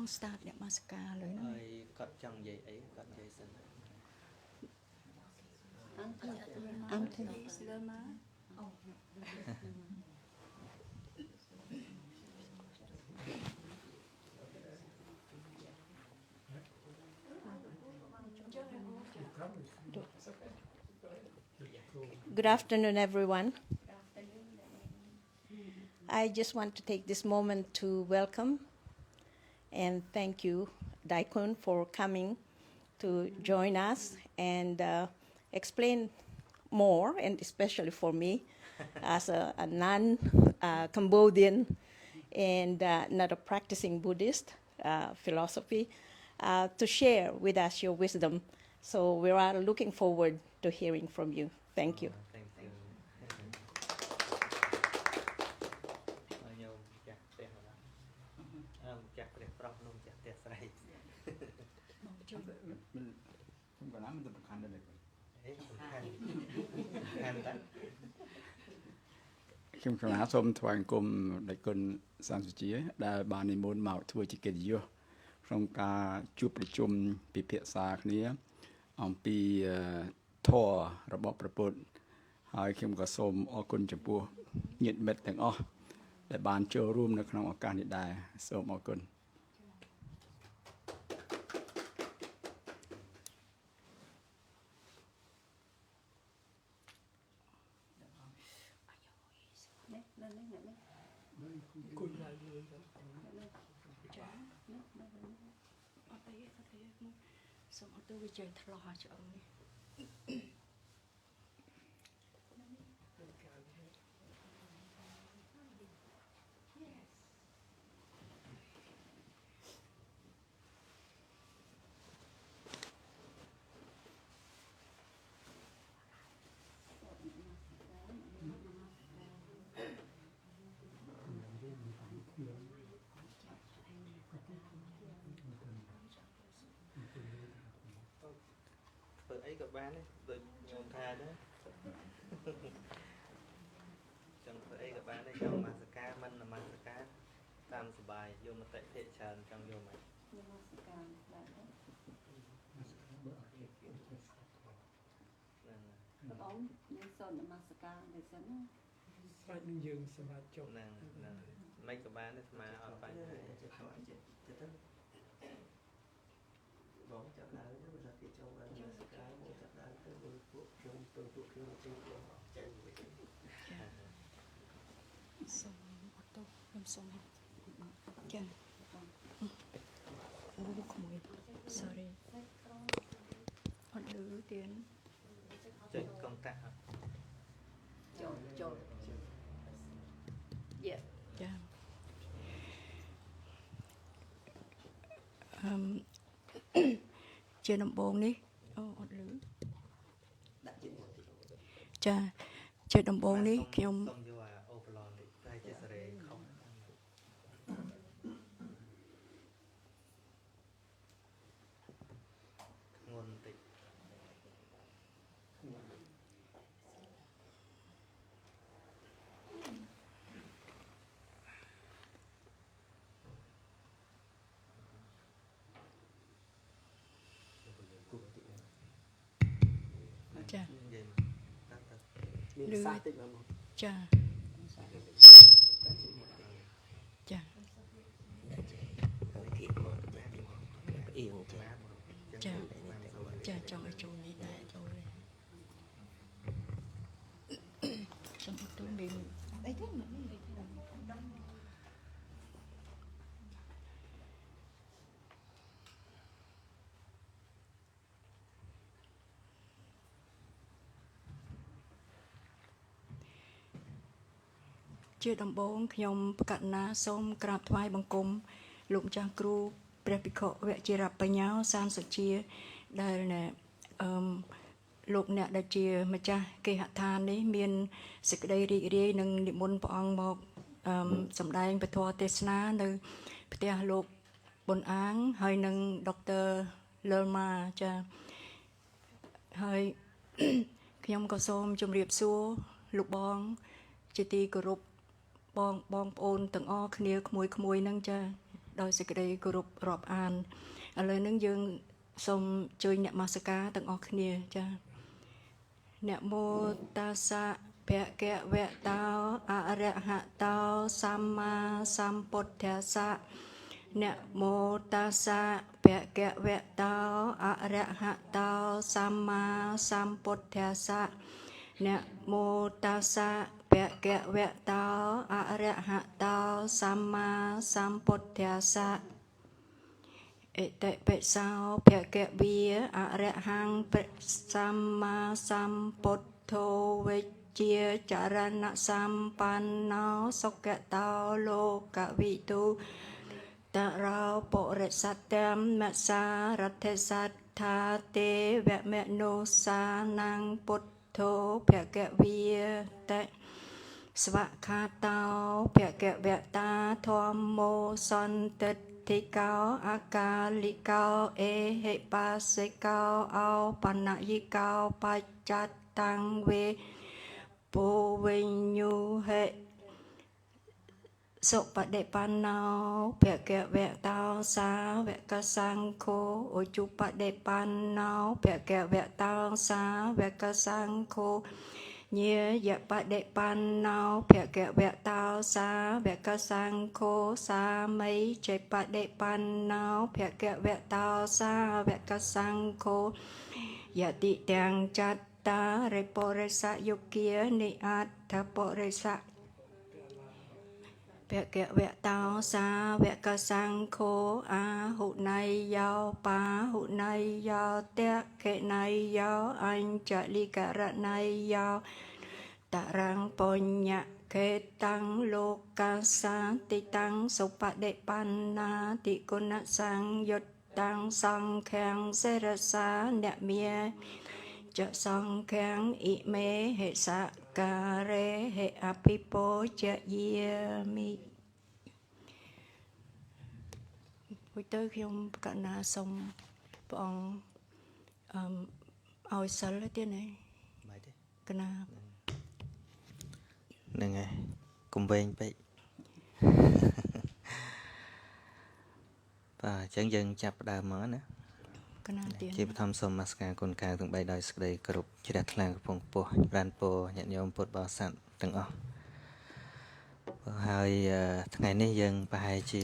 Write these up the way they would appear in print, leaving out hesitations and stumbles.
xong start để mascara rồi nó cắt chẳng vậy ấy cắt vậy sân ăn thì sơ má Good afternoon, everyone. I just want to take this moment to welcome and thank you, Daikon, for coming to join us and explain more, and especially for me, as a non-Cambodian and not a practicing Buddhist philosophy, to share with us your wisdom. So we are looking forward to hearing from you. Thank you. Thank you. Chúng ta đã xong thoại cùng đại quân San Sochea đã bànในmôn mạoทั่วจิตเยอะtrong ការជួបប្រជុំពិភាក្សាគ្នាអំពីធម៌របស់ព្រះពុទ្ធហើយខ្ញុំក៏សូមអរគុណចំពោះញាតិមិត្តទាំងអស់ដែលបានចូលរួមនៅក្នុងឱកាសនេះដែរសូមអរគុណấy các bạn ấy rồi nhôm tha đó trong ấy các bạn ấy trong mascara mình là mascara tam sờ bài vô mà tệ thiệt tràn trong vô mày ông nên son là mascara để xem phải nên dừng xem lại chụp nè mấy các bạn ấy mà ở phải bóng chặt lại nó là cái trong ăn mascara bóng chặt lại cái đôi thuốc trong tôi thuốc khi mà trên con chạy về xong tôi làm xong dạ sorry họ đưa tiền chạy công tác cho dạ dạ trên đồng bồn đi trên đồng bồn đi khi ông chà đưa chà chà chà chà trong cái chỗ này đã rồi trong cái chỗ này ấy thế màជាដំបូងខ្ញុំប្រកាសណាសូមក្រាបថ្វាយបង្គំលោកម្ចាស់គ្រូព្រះភិក្ខុវជារបញ្ញោសានសុជាដែលលោកអ្នកដែលជាម្ចាស់គេហដ្ឋាននេះមានសេចក្តីរីករាយនឹងនិមន្តព្រះអង្គមកសម្ដែងពធទេសនានៅផ្ទះលោកប៊ុនអាងហើយនឹងដុកទ័រលឺម៉ាចាហើយខ្ញុំក៏សូមជម្រាបសួរលោកបងជាទីគោរពបងប្អូនទាំងអស់គ្នាក្មួយៗហ្នឹងចា ដោយសេចក្តីគោរពរាប់អានឥឡូវហ្នឹងយើងសូមជួយអ្នកមកសការទាំងអស់គ្នាចាนะโมตัสสะภะคะวะโตอะระหะโตสัมมาสัมพุทธัสสะนะโมตัสสะภะคะวะโตอะระหะโตสัมมาสัมพุทธัสสะนะโมตัสสะภะคะวะโตอะระหะโตสัมมาสัมพุทธัสสะเอติปิโสภะคะวีอะระหังปิสัมมาสัมพุทโธวิจเจจารณะสัมปันโนสุขโตโลกวิทูตราปุริสัตตัมมะสารัตถสัทธาเตวะเมโนสานังพุทโธภะคะวีเตสวะคาโตภะคะวะตาธัมโมสันติทิกาอากาลิกาเอหิปัสสิกาเอาปัญญิกาปัจจัตตังเวปุวิญญูเหสุปฏิปันโนภะคะวะโตสาวกสังโฆอุจุปฏิปันโนภะคะวะโตสาวกสังโฆเยยะปะเดปันโนภะคะวะโตสาวกสังโฆสามัยเจปะเดปันโนภะคะวะโตสาวกสังโฆยะติตังจัตตาริปุริสยุเกียนิอัตถปุริสภะคะวะโตสาวกสังโฆอาหุนัยโยปาหุนัยโยเตเขนัยโยอัญจลิกรนัยโยตรังปุญญเขตังโลกัสสันติตังสุปฏิปันนาติกุณสังยุตตังสังฆังเสรสาเนเมียจะสังฆังอิเมเหสะการะเหอภิโปจะเยมิពុយទៅខ្ញុំកណ្ណាសូមព្រះអង្គឲ្យសិលទៀតណា បាយទេ កណ្ណា ហ្នឹងហើយកុំវែងពេក បាទអញ្ចឹងយើងចាប់ផ្ដើមមកណា កណ្ណាទៀត ជាបឋមសូមនមស្ការគុណកៅទាំង3ដោយសេចក្តីគោរពជ្រះថ្លាកំពង់ខ្ពស់ប្រានពរញាតិញោមពុទ្ធបរិស័ទទាំងអស់ហើយថ្ងៃនេះយើងប្រហែលជា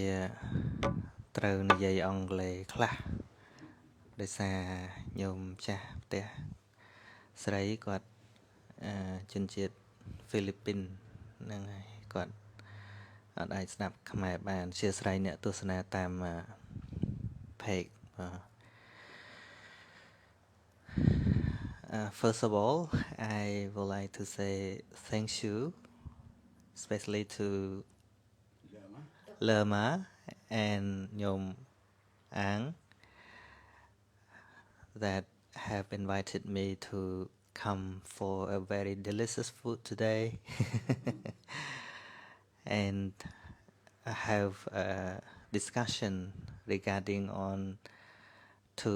ត្រូវនិយាយអង់គ្លេសខ្លះដោយសារញោមចាស់ផ្ទះស្រីគាត់ជនជាតិហ្វីលីពីនហ្នឹងហើយគាត់អត់អាចស្ដាប់ខ្មែរបានជាស្រីអ្នកទស្សនាតាម page first of all I would like to say thank you especially to Lerma and Nyom Ang that have invited me to come for a very delicious food today and I have a discussion regarding on to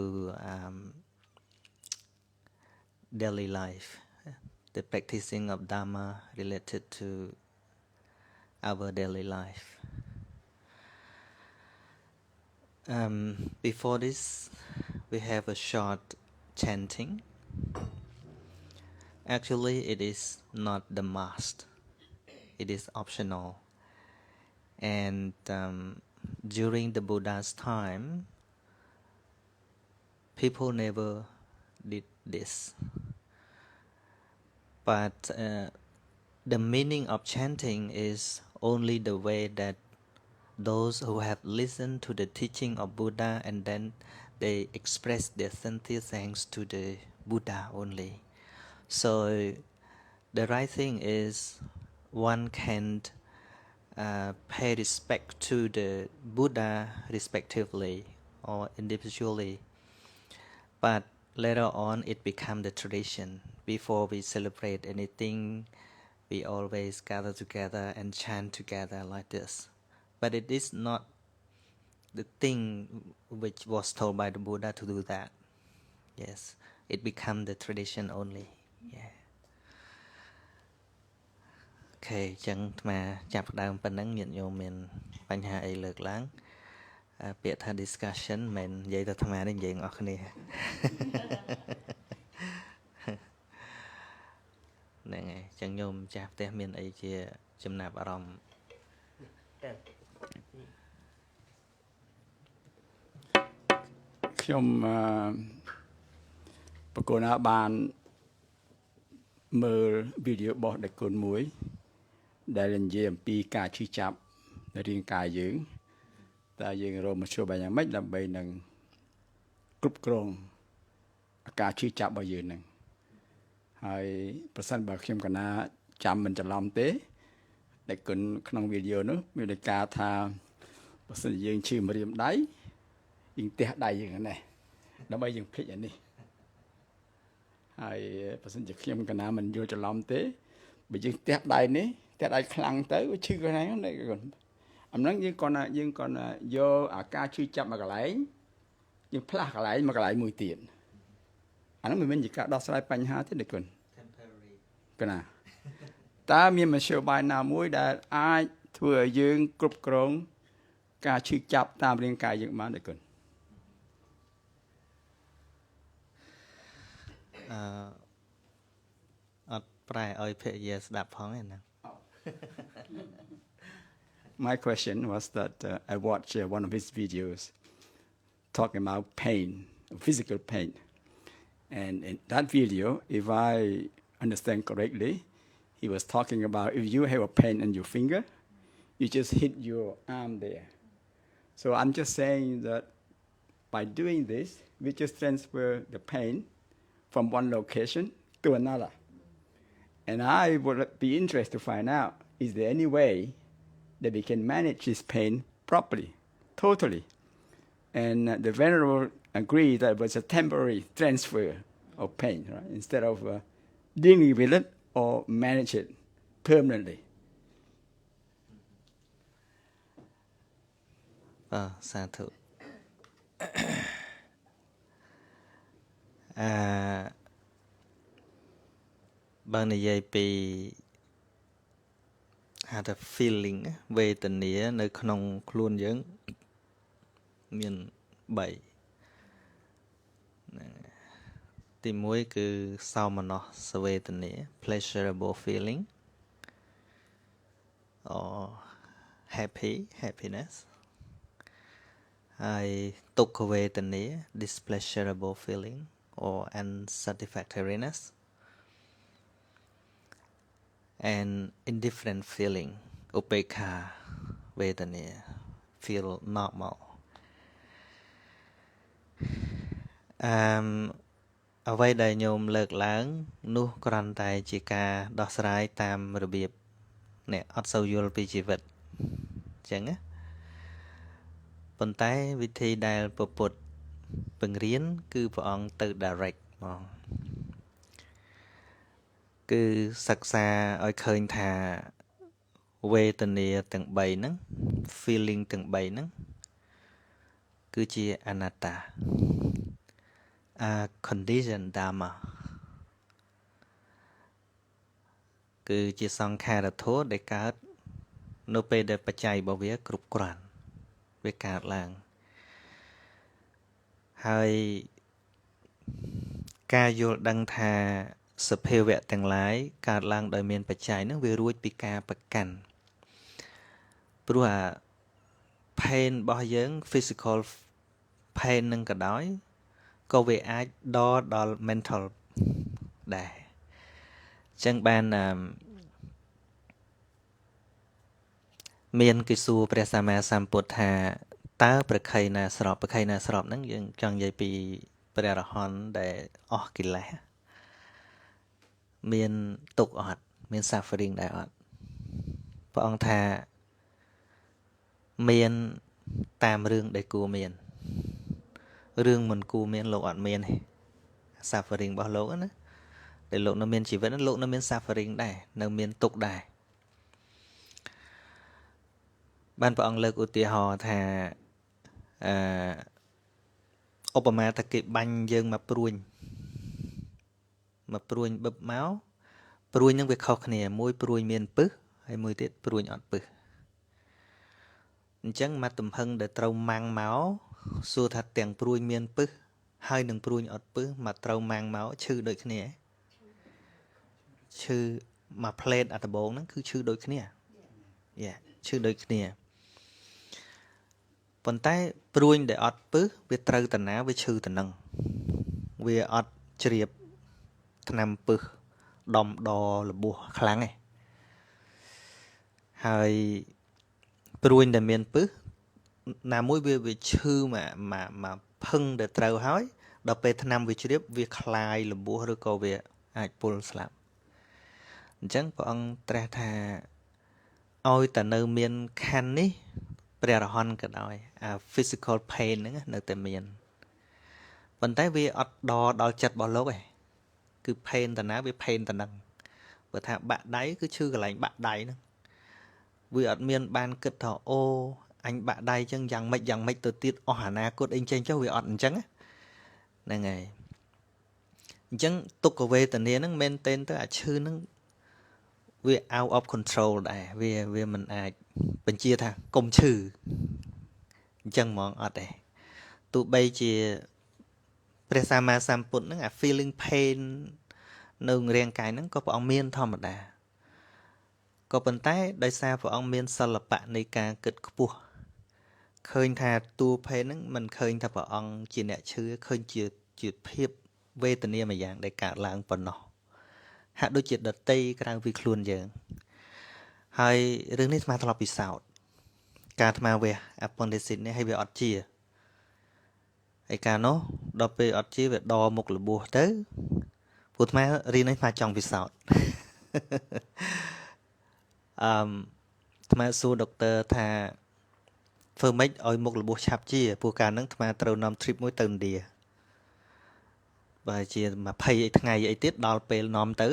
daily life, the practicing of Dhamma related to our daily life. Before this, we have a short chanting. Actually, it is not the must. It is optional. And during the Buddha's time, people never did this. But the meaning of chanting is only the way that those who have listened to the teaching of Buddha and then they express their sincere thanks to the Buddha only. So the right thing is one can pay respect to the Buddha respectively or individually. But later on it becomes the tradition. Before we celebrate anything, we always gather together and chant together like this. But it is not the thing which was told by the Buddha to do that. Yes, it becomes the tradition only. Yeah. Okay, ចឹងអាត្មាចាប់ផ្ដើមប៉ុណ្ណឹងញាតិញោមមានបញ្ហាអីលើកឡើង ពាក្យថា discussion មិននិយាយទៅអាត្មានេះនិយាយទាំងអស់គ្នាហ្នឹងហើយអញ្ចឹងញោមចាស់ផ្ទះមានអីជាចំណាប់អារម្មណ៍ ខ្ញុំបកូនណាបានមើលវីដេអូរបស់ដៃគុណមួយដែលនិយាយអំពីការឈឺចាប់នៅរាងកាយយើងតែយើងរកមធ្យោបាយយ៉ាងម៉េចដើម្បីនឹងគ្រប់គ្រងការឈឺចាប់របស់យើងហ្នឹងហើយប្រសិនបើខ្ញុំកណាចាំមិនច្រឡំទេដៃគុណក្នុងវីដេអូនោះមានតែការថាបើសិនជាយើងឈឺម្រាមដៃយើងទះដៃយើងហ្នឹងដើម្បីយើងភ្លេចអានេះហើយបើសិនជាខ្ញុំកណាមិនយល់ច្រឡំទេបើយើងទះដៃនេះទះដៃខ្លាំងទៅវាឈឺកន្លែងហ្នឹងអាហ្នឹងយើងគាត់ណាយកអាការឈឺចាប់មកកន្លែងយើងផ្លាស់កន្លែងមកកន្លែងមួយទៀតអាហ្នឹងមិនមែនជាការដោះស្រាយបញ្ហាទេទេគុណ temporary កណាតើមានមធ្យោបាយណាមួយដែលអាចធ្វើឲ្យយើងគ្រប់គ្រងការឈឺចាប់តាមរាងកាយយើងបានទេគុណអត់ប្រែឲ្យភរិយាស្ដាប់ផងទេណា My question was that I watched one of his videos talking about pain, physical pain. And in that video, if I understand correctly, he was talking about if you have a pain in your finger, you just hit your arm there. So I'm just saying that by doing this, we just transfer the pain from one location to another. And I would be interested to find out, is there any way that we can manage this pain properly, totally? And the Venerable agreed that it was a temporary transfer of pain, right? Instead of dealing with it or manage it permanently. សាធុបើនិយាយពីហៅថា feeling វេទនានៅក្នុងខ្លួនយើងមាន3ទី1គឺសោមនស្សវេទនា pleasurable feeling or happiness ហើយទុក្ខវេទនា displeasurable feeling or unsatisfactoriness and indifferent feeling ឧបេក្ខាវេទនា feel normal អ្វីដែលញោមលើកឡើងនោះគ្រាន់តែជាការដោះស្រាយតាមរបៀបអ្នកអត់សូវយល់ពីជីវិតអញ្ចឹងណាប៉ុន្តែវិធីដែលពពុទ្ធបង្រៀនគឺព្រះអង្គទៅ direct ហ្មងគឺសិក្សាឲ្យឃើញថាវេទនាទាំង3ហ្នឹង feeling ទាំង3ហ្នឹងគឺជាអនត្តា condition Dhamma គឺជាសង្ខារធម៌ដែលកើតនៅពេលដែលបច្ច័យរបស់វាគ្រប់គ្រាន់វាកើតឡើងហើយការយល់ដឹងថាសភាវៈទាំងឡាយកើតឡើងដោយមានបច្ច័យហ្នឹងវារួចពីការប្រកាន់ព្រោះអា pain របស់យើង physical pain នឹងក៏ដោយក៏វាអាចដល់ mental ដែរអញ្ចឹងបានមានគេសួរព្រះសម្មាសម្ពុទ្ធថាតើប្រខ័យណាស្របហ្នឹងយើងចង់និយាយពីព្រះអរហន្តដែលអស់កិលេសមានទុក្ខអត់មាន suffering ដែរអត់ព្រះអង្គថាមានតាមរឿងដែលគួរមានរឿងមិនគួរមានលោកអត់មានទេ suffering របស់លោកណាដែលលោកនៅមានជីវិតលោកនៅមាន suffering ដែរនៅមានទុក្ខដែរបានព្រះអង្គលើកឧទាហរណ៍ថាឧបមាថាគេបាញ់យើងមកព្រួញបឹបមកព្រួញនឹងវាខុសគ្នាមួយព្រួញមានពឹសហើយមួយទៀតព្រួញអត់ពឹស chẳng mà tùm hưng để trâu mang máu xua thật tiền pruy miên pứ hai nâng pruy ọt pứ mà trâu mang máu chư đôi khní ấy chư mà plate ở bốn nó cứ chư đôi khní yeah chư đôi khní phần tay pruy để ọt pứ về trâu tần á về chư tần nâng về ọt chìa nằm pứ đom đo là bùa kháng này hai pruy để miên pứ là mỗi về chư mà phưng để trâu hói đọc về năm về chìa về khai là bùa rồi câu về ai pull slap chẳng có ông tra thà ôi ta nơi miền khăn ní bè ra hòn cái đó physical pain nữa nơi tại miền vấn tay vì ọt đo chặt bỏ lốp ấy cứ pain ta ná với pain ta nâng và thà bạn đáy cứ chưa cái lạnh bạn đáy nữa vì ọt miền ban kết thọ ô anh bạn đáy chân dằng mạch từ tiết ô hà na cốt anh trên cho vì ọt chẳng này ngày chẳng tục có về tận này nó maintain tới chư nó vì out of control đây vì mình bên chia thà công trừ chẳng mong ở đây tụi bây chỉ presama samput nó feeling pain nương riêng cái nó có bọn miên thôi mà đã có bên tay đây xa bọn miên sao là bạn này cả kịch cua khơi thà tu pain nó mình khơi thà bọn chỉ nè chứ khơi chỉ phép về tình yêu mà dạng để cả làng phần nọ hạ đôi chuyện đợt tây cái đang vi luôn giờ hayរឿងនេះស្មាធ្លាប់ពិសោធន៍ការថ្មវា appendicitis នេះឲ្យវាអត់ជាហើយការនោះដល់ពេលអត់ជាវាដមុខលបួសទៅពួកថ្មរៀននេះថ្មចង់ពិសោធន៍ថ្មសួរដុកទ័រថាធ្វើម៉េចឲ្យមុខលបួសឆាប់ជាពួកការហ្នឹងថ្មត្រូវនាំ trip មួយទៅឥណ្ឌាបើជា20ថ្ងៃអីទៀតដល់ពេលនាំទៅ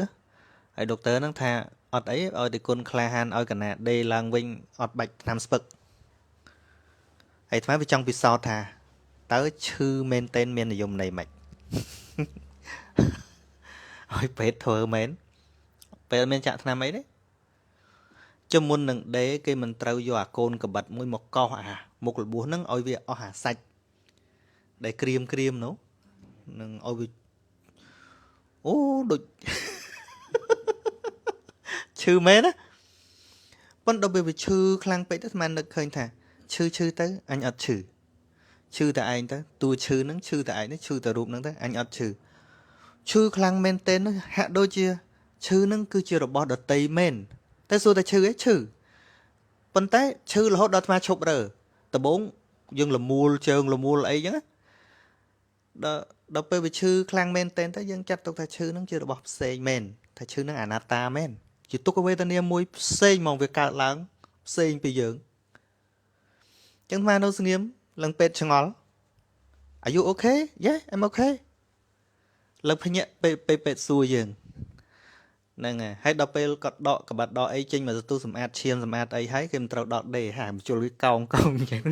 ហើយដុកទ័រហ្នឹងថាអត់អីឲ្យតែគុណក្លាហានឲ្យកណាដេឡើងវិញអត់បាច់ថ្នាំស្ពឹកហើយថ្មវាចង់ពិសោធន៍ថាតើឈឺមែនតែនមាននិយមន័យម៉េចឲ្យពេទ្យធ្វើមែនពេលមានចាក់ថ្នាំអីទេជំមុននឹងដេគេមិនត្រូវយកអាកូនកបិតមួយមកកោសអាមុខរបួសហ្នឹងឲ្យវាអស់អាសាច់ដែលក្រៀមនោះនឹងឲ្យវាអូដូចឈឺមែនណាប៉ុន្តែដល់ពេលវាឈឺខ្លាំងពេកទៅស្មាននឹកឃើញថាឈឺទៅអញអត់ឈឺតែឯងទៅតួឈឺហ្នឹងឈឺតែឯងនេះឈឺតែរូបហ្នឹងទៅអញអត់ឈឺខ្លាំងមែនទេនោះហាក់ដូចជាឈឺហ្នឹងគឺជារបស់ដតីមែនតែសួរតែឈឺឯងឈឺប៉ុន្តែឈឺរហូតដល់អាត្មាឈប់រើដំបូងយើងលមូលជើងលមូលអីចឹងដល់ពេលវាឈឺខ្លាំងមែនទេទៅយើងចាត់ទុកថាឈឺហ្នឹងជារបស់ផ្សេងមែនថាឈឺហ្នឹងអនត្តាមែនជាទុក្ខវេទនាមួយផ្សេងមកវាកើតឡើងផ្សេងពីយើងចឹងអានៅស្ងៀមឡើងពេទ្យឆ្ងល់ Are you okay? Yeah, I'm okay ឡើងភញាក់ពេទ្យសួរយើងហ្នឹងហើយដល់ពេលគាត់ដកក្បាត់ដកអីចេញមកទទួលសម្អាតឈាមសម្អាតអីហើយគេមិនត្រូវដកដេហាបញ្ជុលវាកោងចឹង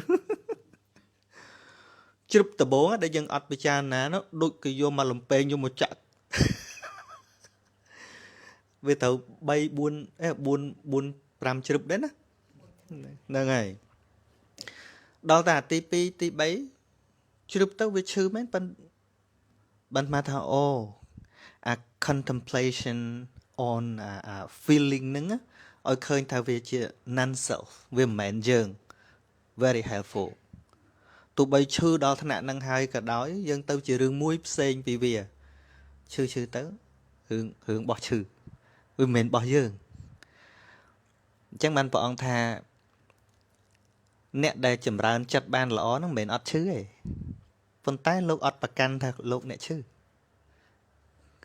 ជ្រឹបដបងដែលយើងអត់ពិចារណានោះដូចគេយកមកលំពេងយកមកចាក់វាត្រូវ3 4 5ជ្រឹបដែរណាហ្នឹងហើយដល់តែទី2ទី3ជ្រឹបទៅវាឈឺមែនបានមកថាអូអា contemplation on feeling ហ្នឹងឲ្យឃើញថាវាជា non self វាមិនមែនយើង very helpful ទោះបីឈឺដល់ថ្នាក់ហ្នឹងហើយក៏ដោយយើងទៅជារឿងមួយផ្សេងពីវាឈឺទៅរឿងបោះឈឺវាមិនមែនរបស់យើងអញ្ចឹងបានព្រះអង្គថាអ្នកដែលចម្រើនចិត្តបានល្អហ្នឹងមិនមែនអត់ឈឺទេប៉ុន្តែលោកអត់ប្រកាន់ថាលោកអ្នកឈឺ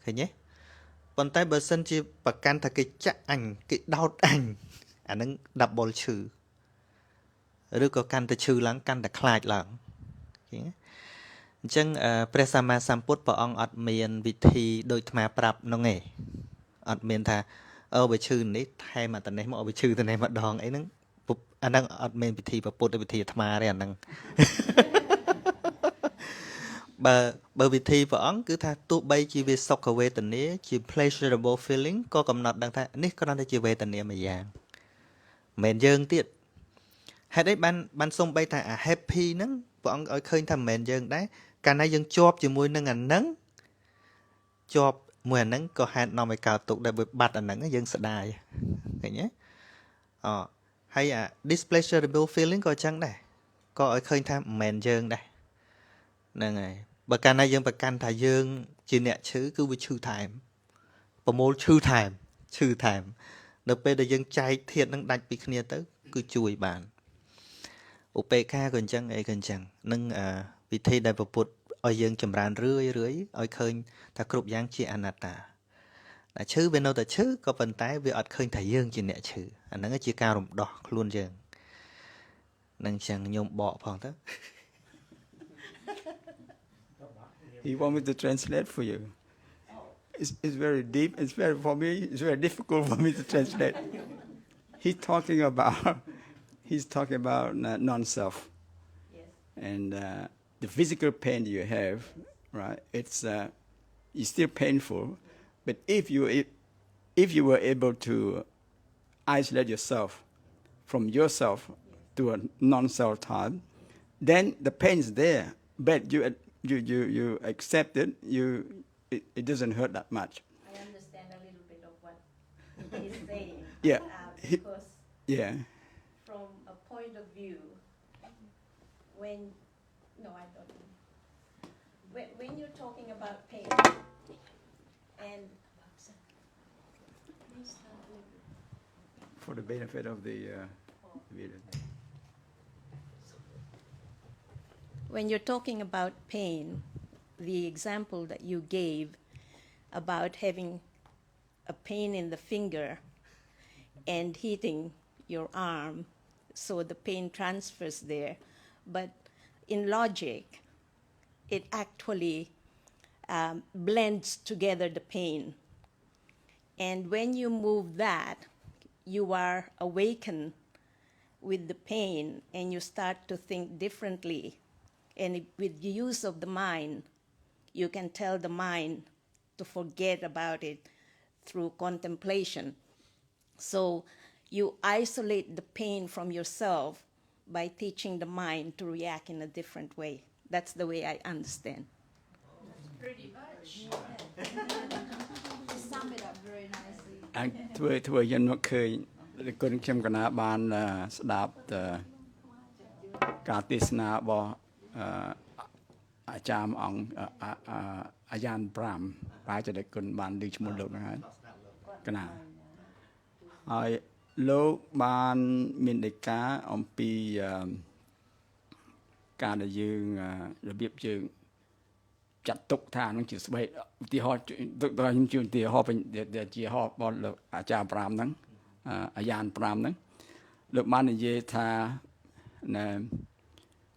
ឃើញទេប៉ុន្តែបើសិនជាប្រកាន់ថាគេចាក់អញគេដោតអញអាហ្នឹង double ឈឺឬក៏កាន់តែឈឺឡើងកាន់តែខ្លាចឡើងអញ្ចឹងព្រះសម្មាសម្ពុទ្ធព្រះអង្គអត់មានវិធីដូចអាត្មាប្រាប់នោះទេអត់មានថាបើឈឺនេះថែមអាតនេះមកបើឈឺតនេះម្ដងអីហ្នឹងអាហ្នឹងអត់មានវិធីពុទ្ធវិធីអាត្មាទេអាហ្នឹងបើវិធីព្រះអង្គគឺថាទោះបីជាវាសុខវេទនាជា pleasurable feeling ក៏កំណត់ដឹងថានេះគ្រាន់តែជាវេទនាមួយយ៉ាងមិនមែនយើងទៀត hãy đấy ban xong bay thà happy nắng bọn ở khơi thầm mền dần đấy cả này dần chọp chỉ mùi nâng ảnh nắng chọp mùi nắng có hạt nào mày cào tục đại bởi bạt ảnh nắng dần sợ đài vậy nhé hay displeasurable feeling có chăng đây có ở khơi thầm mền dần đây nè này bà cả này dần bà can thà dần chỉ nẹ chứ cứ với chư thèm bà mô chư thèm nợ bê đại dân chạy thiệt nâng đạch bị khnia tới cứ chui bàn UPK ក៏អញ្ចឹងអីក៏អញ្ចឹងនឹងវិធីដែលប្រពុតឲ្យយើងចម្រើនរឿយឲ្យឃើញថាគ្រប់យ៉ាងជាអនត្តាតែឈឺវានៅតែឈឺក៏ប៉ុន្តែវាអត់ឃើញថាយើងជាអ្នកឈឺអាហ្នឹងជាការរំដោះខ្លួនយើងនឹងអញ្ចឹងខ្ញុំបកផងទៅ He want me to translate for you. It's very deep. For me, it's very difficult for me to translate. He's talking about non-self. Yes. And the physical pain you have, right? It's still painful. But if you were able to isolate yourself from yourself to a non-self time, then the pain is there. But you accept it. It doesn't hurt that much. I understand a little bit of what he's saying. Yeah. Because Yeah. from a point of view, when you're talking about pain and For the benefit of the reader. when you're talking about pain, the example that you gave about having a pain in the finger and hitting your arm, so the pain transfers there. But in logic, it actually blends together the pain. And when you move that, you are awakened with the pain and you start to think differently. And with the use of the mind, you can tell the mind to forget about it through contemplation. So you isolate the pain from yourself by teaching the mind to react in a different way. That's the way I understand. Pretty much. You sum it up very nicely. ធ្វើយើងមកឃើញគុណខ្ញុំកណាបានស្ដាប់ការទេសនារបស់អាចារ្យអង្គអាយ៉ាន5ប្រហែលជាដែលគុណបានលើឈ្មោះលោកហ្នឹងហើយកណាហើយលោកបានមានដីកាអំពីការដែលយើងរបៀបយើងចាត់ទុកថានឹងជាស្បែកឧទាហរណ៍ខ្ញុំជួយឧទាហរណ៍ជាហោរបស់លោកអាចារ្យ5ហ្នឹងអាយ៉ាន5ហ្នឹងលោកបាននិយាយថា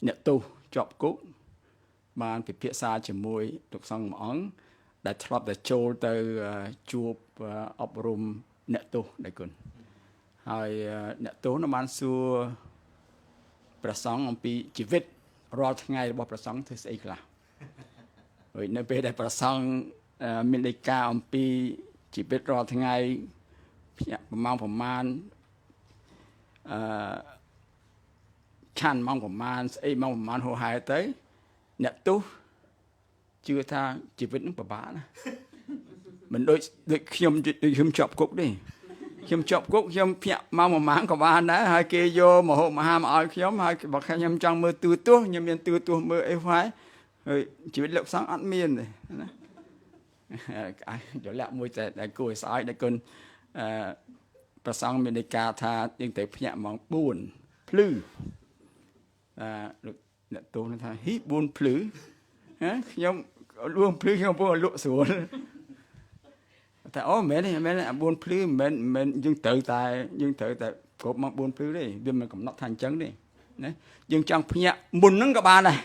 អ្នកទោសជាប់គុកបានពិភាក្សាជាមួយលោកសង្ឃមួយអង្គដែលធ្លាប់តែចូលទៅជួបអប់រំអ្នកទោសដែរគុណហើយអ្នកទោសនោះបានសួរព្រះសង្ឃអំពីជីវិតរាល់ថ្ងៃរបស់ព្រះសង្ឃធ្វើស្អីខ្លះហើយនៅពេលដែលព្រះសង្ឃមានដីកាអំពីជីវិតរាល់ថ្ងៃប្រមាណឆានម៉ោងប្រមាណស្អីម៉ោងប្រមាណហោហែទៅអ្នកទោសជឿថាជីវិតនឹងពិបាកណាមិនដូចខ្ញុំជាប់គុកទេខ្ញុំជាប់គុកខ្ញុំភ្ញាក់ម៉ោងប្រមាណក៏បានដែរហើយគេយកមហូបអាហារមកឲ្យខ្ញុំហើយបើខ្ញុំចង់មើលទូទស្សន៍ខ្ញុំមានទូទស្សន៍មើលអីហើយជីវិតលោកសង្ឃអត់មានទេណាយកលាក់មួយតែគួរឲ្យស្អើចដែលគុណព្រះសង្ឃមានដីកាថាយើងត្រូវភ្ញាក់ម៉ោង4ភ្លឺលោកអ្នកទោសថាហ៊ី4ភ្លឺខ្ញុំលួងភ្លឺខ្ញុំពោលលក់ស្រួលតែអូមែនទេមែន4ភ្លឺមិនយើងត្រូវតែគ្រប់ម៉ោង4ភ្លឺទេវាមិនកំណត់ថាអញ្ចឹងទេណាយើងចង់ភ្ញាក់មុនហ្នឹងក៏បានដែរ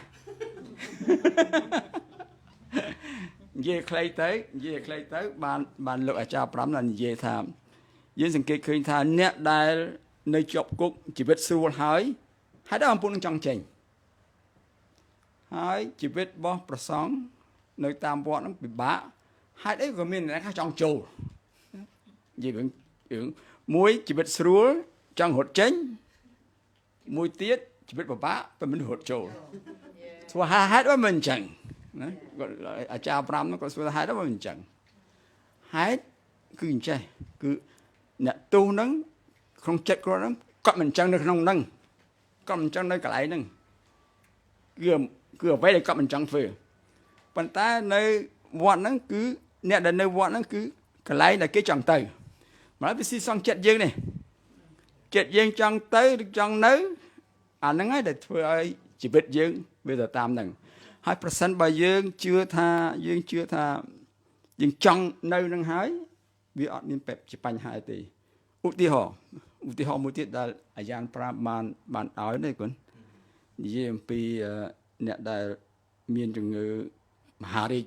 និយាយខ្លីទៅបានលោកអាចារ្យ5បាននិយាយថាយើងសង្កេតឃើញថាអ្នកដែលនៅជាប់គុកជីវិតស្រួលហើយហើយដល់អំពូននឹងចង់ចេញហើយជីវិតរបស់ព្រះសង្ឃនៅតាមវត្តហ្នឹងពិបាកហេតុអីក៏មានអ្នកខ្លះចង់ចូលនិយាយរឿងមួយជីវិតស្រួលចង់រត់ចេញ មួយទៀតជីវិតពិបាកតែមិនរត់ចូលស្វាហេតុមិនអញ្ចឹងណាគាត់អាចារ្យ5នោះគាត់ស្វាហេតុមិនអញ្ចឹងហេតុគឺអញ្ចេះគឺអ្នកទោសហ្នឹងក្នុងចិត្តគាត់ហ្នឹងគាត់មិនអញ្ចឹងនៅក្នុងហ្នឹងគាត់មិនអញ្ចឹងនៅកន្លែងហ្នឹងគឺអ្វីដែលគាត់មិនអញ្ចឹងធ្វើប៉ុន្តែនៅវត្តហ្នឹងគឺអ្នកដែលនៅវត្តហ្នឹងគឺកន្លែងដែលគេចង់ទៅមកវាស៊ីសងចិត្តយើងនេះចិត្តយើងចង់ទៅឬចង់នៅអាហ្នឹងហើយដែលធ្វើឲ្យជីវិតយើងវាទៅតាមហ្នឹងហើយប្រសិនបើយើងជឿថាយើងចង់នៅនឹងហើយវាអត់មានជាបញ្ហាទេឧទាហរណ៍មួយទៀតដែលអាយ៉ានប្រាប់បានឲ្យនេះគុណនិយាយអំពីអ្នកដែលមានជំងឺមហារីក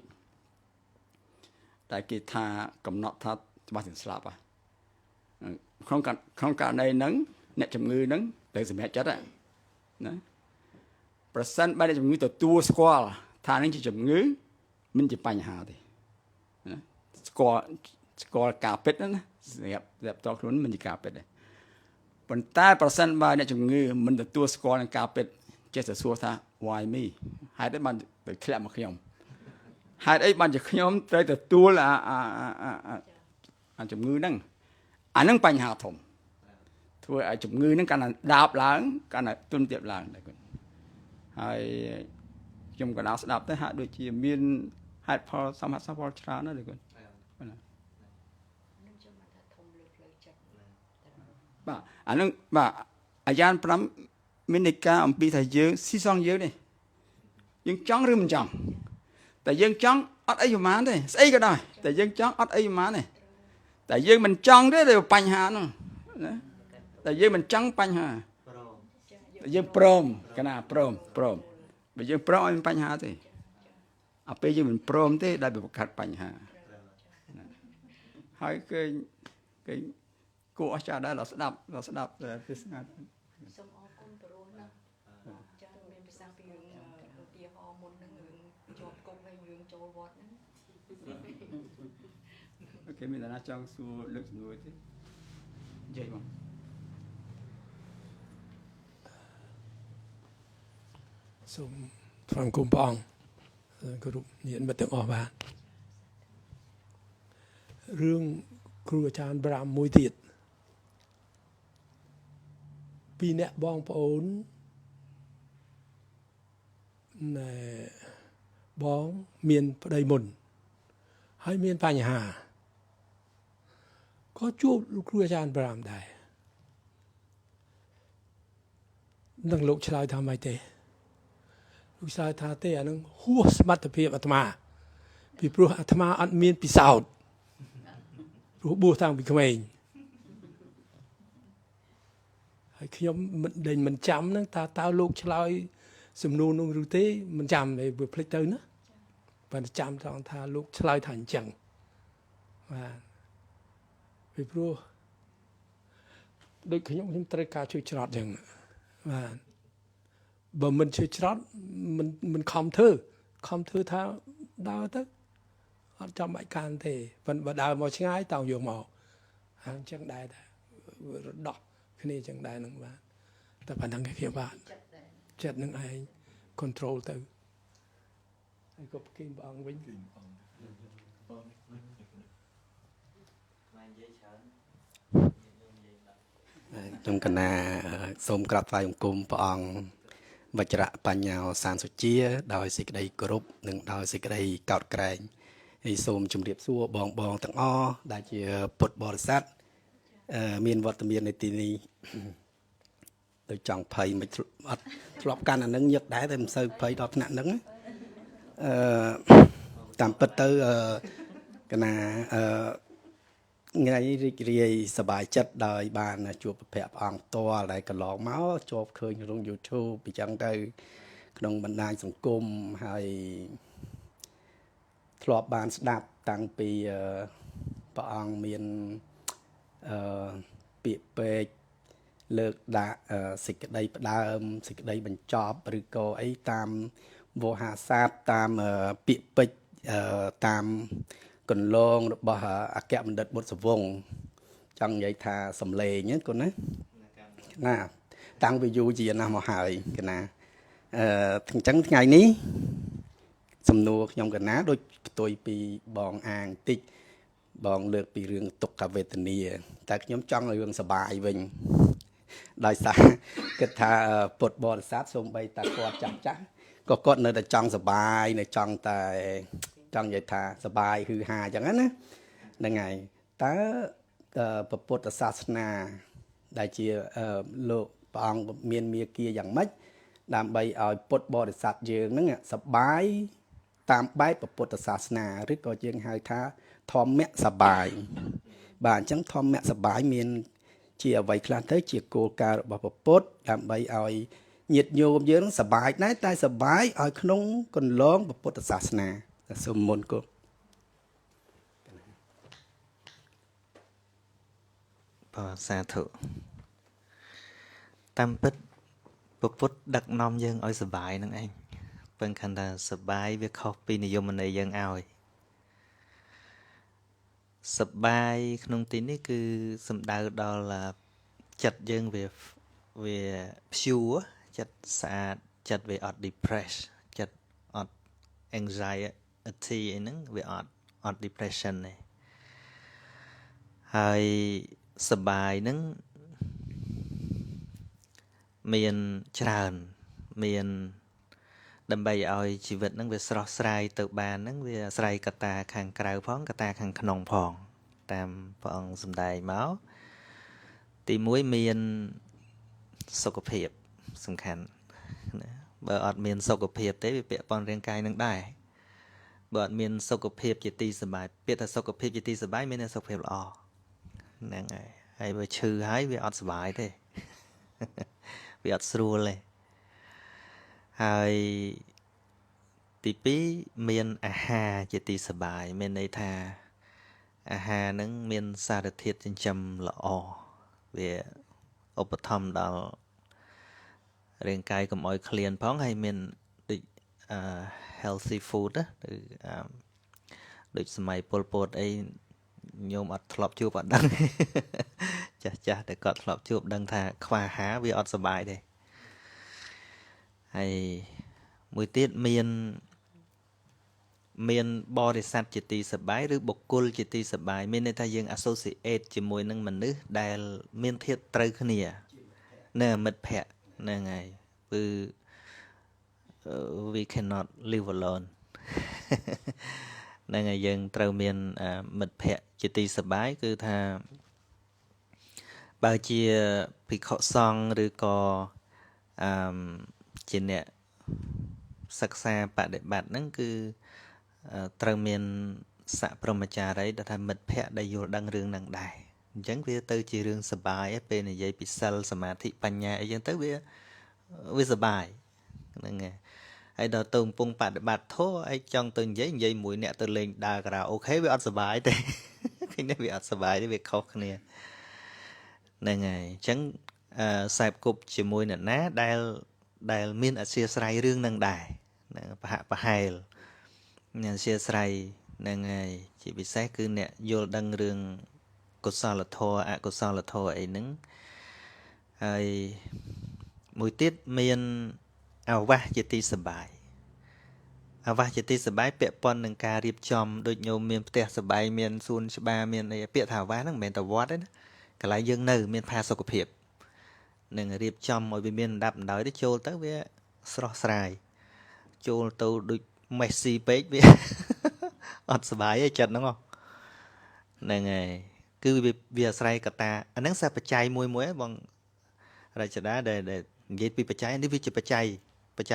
តែគេថាកំណត់ថាច្បាស់ទាំងស្លាប់ក្នុងករណីហ្នឹងអ្នកជំងឺហ្នឹងត្រូវសម្រេចចិត្តណាប្រសិនបើអ្នកជំងឺទទួលស្គាល់ថានេះជាជំងឺមិនជាបញ្ហាទេណាស្គាល់ការពិតណាសម្រាប់តខ្លួនមិនជាការពិតទេប៉ុន្តែប្រសិនបើអ្នកជំងឺមិនទទួលស្គាល់នឹងការពិតចេះតែសួរថា why me ហេតុអីបានទៅធ្លាក់មកខ្ញុំហេតុអីបានជាខ្ញុំត្រូវទទួលអាជំងឺហ្នឹងអាហ្នឹងបញ្ហាធំធ្វើឲ្យជំងឺហ្នឹងកាន់តែដាបឡើងកាន់តែទុនទាបឡើងដែរគុណហើយខ្ញុំក៏ដល់ស្ដាប់ទៅហាក់ដូចជាមានហេតុផលសមហេតុផលច្រើនណាស់ដែរគុណបាទអាហ្នឹងបាទអាយ៉ាន5មានន័យការអំពីថាយើងស៊ីសងយើងនេះយើងចង់ឬមិនចង់តែយើងចង់អត់អីប្រហែលទេស្អីក៏ដោយតែយើងចង់អត់អីប្រហែលទេតែយើងមិនចង់ទេទៅបញ្ហាហ្នឹងណាតែយើងមិនចង់បញ្ហាតែយើងព្រមកណាព្រមបើយើងព្រមអត់មានបញ្ហាទេអាពេលយើងមិនព្រមទេដែលវាបង្កើតបញ្ហាហើយគេគួរអស្ចារ្យដែរដល់ស្ដាប់ទេសនាសូមអរគុណព្រោះណាចាមានភាសាពីរឿងឧទាហរណ៍មុនហ្នឹងរឿងជាប់គុកហើយរឿងចូលវត្តហ្នឹងអូខេមានអ្នកចង់សួរលើកសំណួរទេនិយាយបងសូមថ្វាយគុំព្រះអង្គគ្រប់ញាតិមិត្តទាំងអស់បាទរឿងគ្រូអាចារ្យ5មួយទៀតពីអ្នកបងប្អូនណែបងមានប្តីមុនហើយមានបញ្ហាក៏ជួបលោកគ្រូអាចារ្យ5ដែរនឹងលោកឆ្លើយថាម៉េចទេលោកឆ្លើយថាទេអានឹងហួសសមត្ថភាពអាត្មាពីព្រោះអាត្មាអត់មានពិសោធន៍ព្រោះបួសតាំងពីក្មេងហើយខ្ញុំមិនចាំហ្នឹងតើលោកឆ្លើយសំណួរនោះឬទេមិនចាំទេវាភ្លេចទៅណាបើចាំត្រង់ថាលោកឆ្លើយថាអញ្ចឹងបាទពីព្រោះដូចខ្ញុំត្រូវការជួយច្រត់អញ្ចឹងបាទបើមិនជួយច្រត់មិនខំធ្វើថាដើរទៅអត់ចាំបាច់កាន់ទេប៉ុន្តែបើដើរមកឆ្ងាយតោងយកមកអញ្ចឹងដែររដោះគ្នាអញ្ចឹងដែរនឹងបាទតែប៉ុណ្្នឹងគេបាទចិត្តនឹងឯង control ទៅហើយក៏គិតព្រះអង្គវិញខ្ញុំកណាសូមក្រាបថ្វាយបង្គំព្រះអង្គវជ្រៈបញ្ញោសានសុជាដោយសេចក្តីគោរពនិងដោយសេចក្តីកោតក្រែងហើយសូមជម្រាបសួរបងទាំងអស់ដែលជាពុទ្ធបរិស័ទមានវត្តមាននៅទីនេះទៅចង់ភ័យមិនអត់ធ្លាប់កាន់អានឹងញឹកដែរតែមិនសូវភ័យដល់ថ្នាក់ហ្នឹងតាមពិតទៅកណាថ្ងៃរីករាយសប្បាយចិត្តដោយបានជួបព្រះអង្គផ្ទាល់ដែលកន្លងមកជាប់ឃើញក្នុង YouTube អញ្ចឹងទៅក្នុងបណ្ដាញសង្គមហើយធ្លាប់បានស្ដាប់តាំងពីព្រះអង្គមានពាក្យពេចន៍លើកដាក់សេចក្តីផ្ដើមសេចក្តីបញ្ចប់ឬក៏អីតាមវោហារស័ព្ទតាមពាក្យពេចន៍តាមកន្លងរបស់អគ្គបណ្ឌិតបុត្រសវង្សចង់និយាយថាសំឡេងហ្នឹងកូនណា តាំងពីយូរជាណាស់មកហើយកណាអញ្ចឹងថ្ងៃនេះសំណួរខ្ញុំកណាដូចផ្ទុយពីបងអាងតិចបងលើកពីរឿងទុក្ខវេទនាតែខ្ញុំចង់រឿងសុបាយវិញដោយសារគិតថាពុទ្ធបរិស័ទសូម្បីតែគាត់ចាស់ក៏គាត់នៅតែចង់សុបាយនៅចង់តែចង់និយាយថាសុបាយហឺហាអញ្ចឹងណាហ្នឹងហើយតើពុទ្ធសាសនាដែលជាលោកព្រះអង្គមានមាគ៌ាយ៉ាងម៉េចដើម្បីឲ្យពុទ្ធបរិស័ទយើងហ្នឹងសុបាយតាមបែបពុទ្ធសាសនាឬក៏យើងហៅថាធម្មៈសបាយបាទអញ្ចឹងធម្មៈសបាយមានជាអ្វីខ្លះទៅជាគោលការណ៍របស់ពុទ្ធដើម្បីឲ្យញាតិញោមយើងសបាយដែរតែសបាយឲ្យក្នុងគន្លងពុទ្ធសាសនាសូមមុនគោបាទសាធុតាមពិតពុទ្ធដឹកនាំយើងឲ្យសបាយហ្នឹងឯងពឹងខណ្ឌថាសបាយវាខុសពីនិយមន័យយើងឲ្យសបាយក្នុងទីនេះគឺសំដៅដល់ចិត្តយើងវាpure ចិត្តស្អាតចិត្តវាអត់ depress ចិត្តអត់ anxiety អីហ្នឹងវាអត់ depression ទេហើយសបាយហ្នឹងមានច្រើនមានដើម្បីឲ្យជីវិតហ្នឹងវាស្រស់ស្រាយទៅបានហ្នឹងវាអាស្រ័យកត្តាខាងក្រៅផងកត្តាខាងក្នុងផងតាមព្រះអង្គសម្ដែងមកទី1មានសុខភាពសំខាន់ណាបើអត់មានសុខភាពទេវាពាក់ព័ន្ធរាងកាយនឹងដែរបើអត់មានសុខភាពជាទីសប្បាយពាក្យថាសុខភាពជាទីសប្បាយមានតែសុខភាពល្អហ្នឹងហើយបើឈឺហើយវាអត់សប្បាយទេវាអត់ស្រួលទេហើយទី2មានអាហារជាទីសប្បាយមានន័យថាអាហារហ្នឹងមានសារធាតុចិញ្ចឹមល្អវាឧបត្ថម្ភដល់រាងកាយកុំឲ្យឃ្លានផងហើយមានដូចhealthy food ណាដូចសម័យពលពតអីញោមអត់ធ្លាប់ជួបអត់ដឹងចាស់តែគាត់ធ្លាប់ជួបដឹងថាខ្វះអាហារវាអត់សុបាយទេហើយមួយទៀតមានបរិស័ទជាទីសប្បាយឬបុគ្គលជាទីសប្បាយមានន័យថាយើង associate ជាមួយនឹងមនុស្សដែលមានធាតុត្រូវគ្នានៅមិត្តភ័ក្តិហ្នឹងហើយគឺ we cannot live alone ហ្នឹងហើយយើងត្រូវមានមិត្តភ័ក្តិជាទីសប្បាយគឺថាបើជាភិក្ខុសង្ឃឬក៏ជាអ្នកសិក្សាបដិបត្តិហ្នឹងគឺត្រូវមានសព្រមចារីដែលថាមិត្តភ័ក្តិដែលយល់ដឹងរឿងហ្នឹងដែរអញ្ចឹងវាទៅជារឿងសប្បាយពេលនិយាយពីសិលសមាធិបញ្ញាអីចឹងទៅវាសប្បាយហ្នឹងហើយដល់ទៅកំពុងបដិបត្តិធម៌ឯងចង់ទៅនិយាយមួយអ្នកទៅលេងដើរការ៉ាអូខេវាអត់សប្បាយទេឃើញទេវាអត់សប្បាយទេវាខុសគ្នាហ្នឹងហើយអញ្ចឹងខ្សែគប់ជាមួយអ្នកណាដែលមានអធ្យាស្រ័យរឿងហ្នឹងដែរប្រហាក់ប្រហែលអ្នកអធ្យាស្រ័យហ្នឹងហើយជាពិសេសគឺអ្នកយល់ដឹងរឿងកុសលធម៌អកុសលធម៌អីហ្នឹងហើយមួយទៀតមានអាវាសជាទីសប្បាយអាវាសជាទីសប្បាយពាក់ព័ន្ធនឹងការរៀបចំដូចញោមមានផ្ទះសប្បាយមានសួនច្បារមានអីពាក្យថាអាវាសហ្នឹងមិនមែនតែវត្តទេណាកន្លែងយើងនៅមានផាសុខភាពនឹងរៀបចំឲ្យវាមានដណ្ដាប់ដណ្ដោយទៅចូលទៅវាស្រស់ស្រាយចូលទៅដូចមេស៊ីពេកវាអត់សុបាយទេចិត្តហ្នឹងហ្នឹងហើយគឺវាអាស្រ័យកត្តាអាហ្នឹងសាបច្ច័យមួយបងរចនាដែលនិយាយពីបច្ច័យនេះវាជាបច្ច័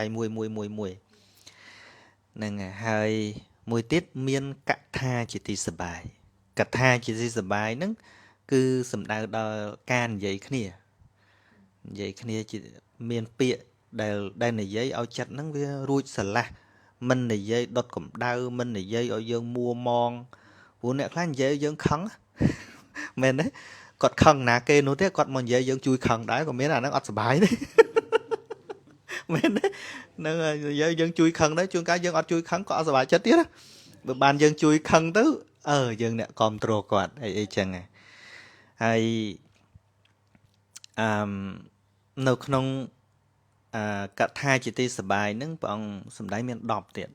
យមួយហ្នឹងហើយមួយទៀតមានកថាជាទីសប្បាយកថាជាទីសប្បាយហ្នឹងគឺសំដៅដល់ការនិយាយគ្នាជាមានពាក្យដែលនិយាយឲ្យចិត្តហ្នឹងវារួចស្រឡះមិននិយាយដុតកម្ដៅមិននិយាយឲ្យយើងមួម៉ងព្រោះអ្នកខ្លះនិយាយយើងខឹងមែនទេគាត់ខឹងណាគេនោះទេគាត់មកនិយាយយើងជួយខឹងដែរក៏មានអាហ្នឹងអត់សុបាយទេមែនទេហ្នឹងនិយាយយើងជួយខឹងដែរជួនកាលយើងអត់ជួយខឹងក៏អត់សុបាយចិត្តទៀតណាបើបានយើងជួយខឹងទៅយើងអ្នកគ្រប់គ្រងគាត់អីចឹងហើយ នៅក្នុងកថាជាទីសបាយហ្នឹងព្រះអង្គសម្ដែងមាន10ទៀត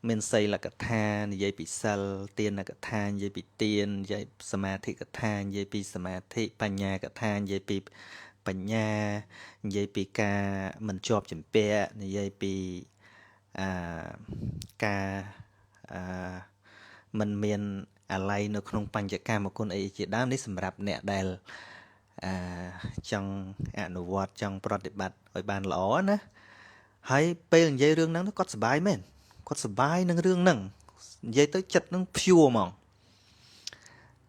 មានសីលកថានិយាយពីសិលទានកថានិយាយពីទាននិយាយសមាធិកថានិយាយពីសមាធិបញ្ញាកថានិយាយពីបញ្ញានិយាយពីការមិនជាប់ជំពាក់និយាយពីការមិនមានអាល័យនៅក្នុងបញ្ចកម្មគុណអីជាដើមនេះសម្រាប់អ្នកដែលចង់អនុវត្តចង់ប្រតិបត្តិឲ្យបានល្អណាហើយពេលនិយាយរឿងហ្នឹងគាត់សប្បាយមែនគាត់សប្បាយនឹងរឿងហ្នឹងនិយាយទៅចិត្តនឹងភួរហ្មង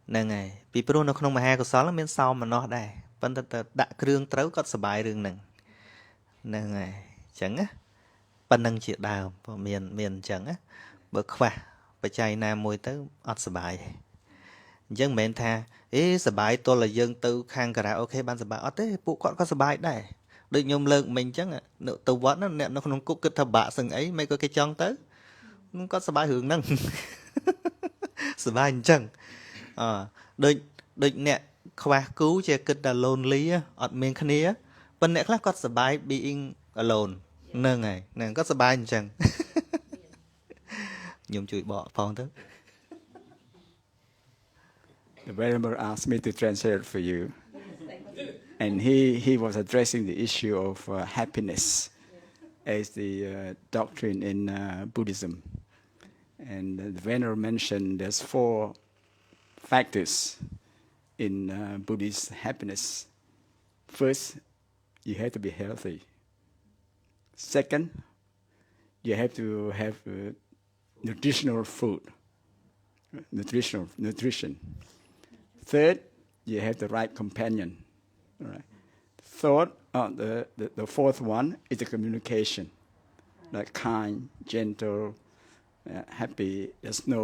ហ្នឹងហើយពីព្រោះនៅក្នុងមហាកុសលមានសោមនស្សដែរប៉ុន្តែទៅដាក់គ្រឿងត្រូវគាត់សប្បាយរឿងហ្នឹងហ្នឹងហើយអញ្ចឹងណាប៉ុណ្្នឹងជាដើមមានអញ្ចឹងណាបើខ្វះបច្ច័យណាមួយទៅអត់សប្បាយអញ្ចឹងមិនមែនថាសប្បាយទល់តែយើងទៅខាងការ៉ាអូខេបានសប្បាយអត់ទេពួកគាត់ក៏សប្បាយដែរដូចខ្ញុំលើកមិញអញ្ចឹងទៅវត្តណាអ្នកនៅក្នុងគុកគិតថាបាក់សឹងអីមិនក៏គេចង់ទៅគាត់សប្បាយរឿងហ្នឹងសប្បាយអញ្ចឹងដូចអ្នកខ្វះគូជាគិតថា lonely អត់មានគ្នាប៉ុន្តែអ្នកខ្លះគាត់សប្បាយ being alone ហ្នឹងហើយហ្នឹងគាត់សប្បាយអញ្ចឹងខ្ញុំជួយបកផងទៅ The Venerable asked me to translate for you. And he was addressing the issue of happiness as the doctrine in Buddhism. And the Venerable mentioned there's 4 factors in Buddhist happiness. First, you have to be healthy. Second, you have to have nutritional food, nutrition. Third, you have the right companion. All right. Third, the fourth one is the communication, like kind, gentle, happy. There's no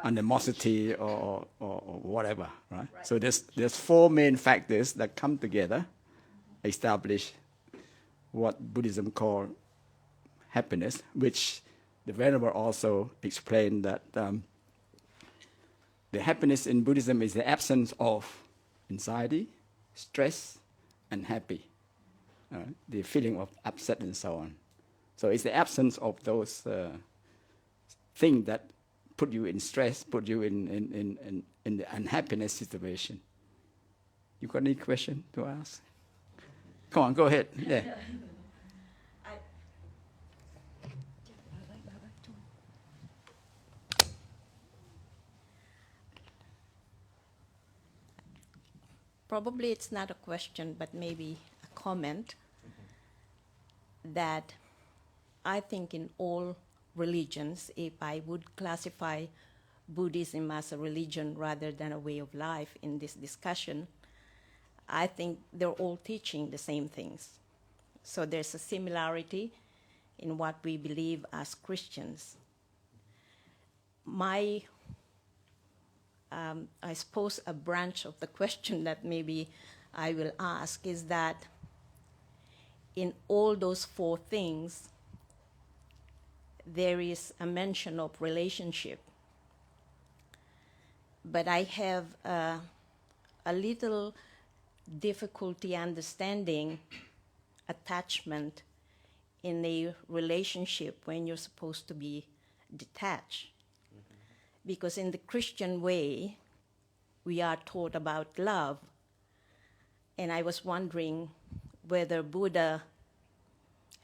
animosity or whatever. Right. So there's 4 main factors that come together, establish what Buddhism called happiness, which the Venerable also explained that the happiness in Buddhism is the absence of anxiety, stress, and happy, the feeling of upset and so on. So it's the absence of those things that put you in stress, put you in the unhappiness situation. You got any question to ask? Come on, go ahead. Yeah. Probably it's not a question, but maybe a comment that I think in all religions, if I would classify Buddhism as a religion rather than a way of life in this discussion, I think they're all teaching the same things. So there's a similarity in what we believe as Christians. I suppose a branch of the question that maybe I will ask is that in all those 4 things, there is a mention of relationship. But I have a little difficulty understanding attachment in a relationship when you're supposed to be detached. Because in the Christian way, we are taught about love. And I was wondering whether Buddha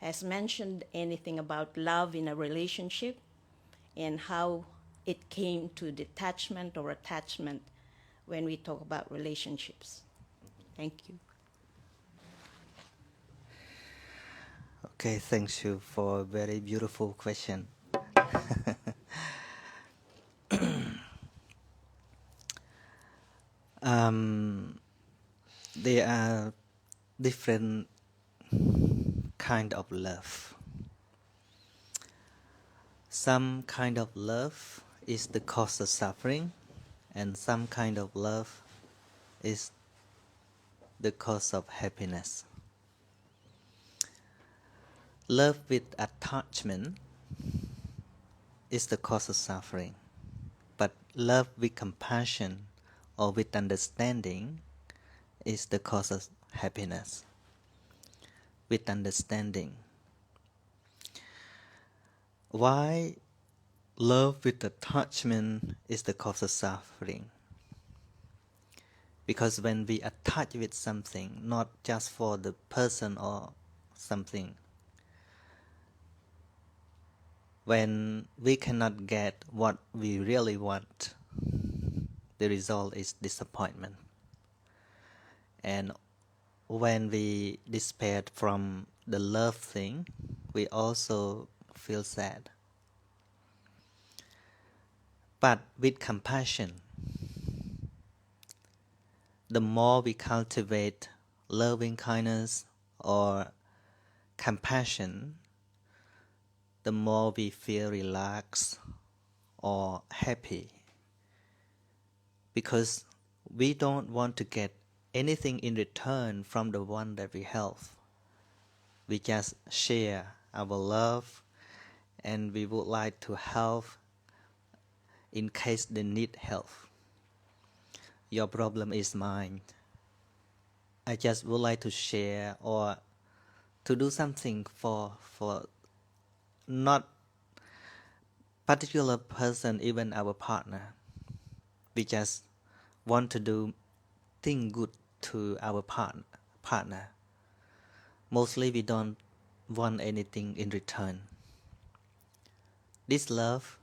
has mentioned anything about love in a relationship and how it came to detachment or attachment when we talk about relationships. Thank you. Okay, thank you for a very beautiful question. There are different kind of love. Some kind of love is the cause of suffering, and some kind of love is the cause of happiness. Love with attachment is the cause of suffering, but love with compassion or with understanding is the cause of happiness. With understanding. Why love with attachment is the cause of suffering? Because when we attach with something, not just for the person or something, when we cannot get what we really want, the result is disappointment. And when we despair from the love thing, we also feel sad. But with compassion, the more we cultivate loving kindness or compassion, the more we feel relaxed or happy. Because we don't want to get anything in return from the one that we help. We just share our love and we would like to help in case they need help. Your problem is mine. I just would like to share or to do something for not particular person, even our partner. We just want to do thing good to our partner. Mostly we don't want anything in return. This love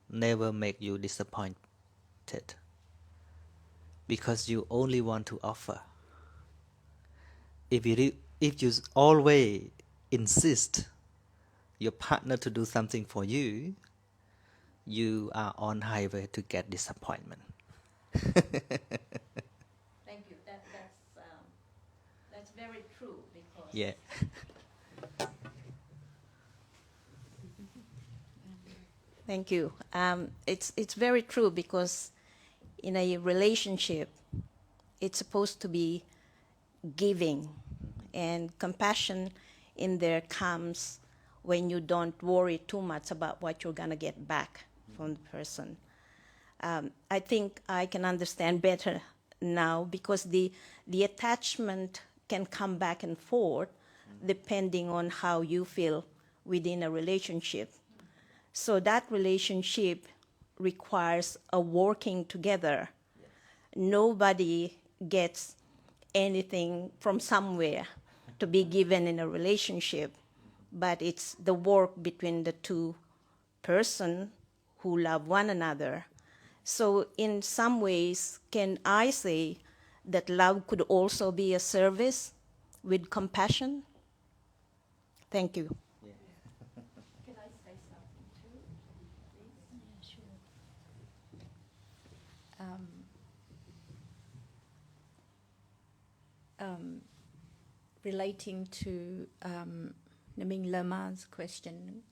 never make you disappointed because you only want to offer. If you always insist your partner to do something for you, you are on highway to get disappointment. Thank you. That's very true because Yeah. Thank you. It's very true because in a relationship, it's supposed to be giving, and compassion in there comes when you don't worry too much about what you're gonna get back from the person. I think I can understand better now because the attachment can come back and forth depending on how you feel within a relationship. So that relationship requires a working together. Nobody gets anything from somewhere to be given in a relationship, but it's the work between the two persons who love one another. So in some ways, can I say that love could also be a service with compassion? Thank you. Can I say something too, please? Yeah, sure. Relating to Naming Lama's question,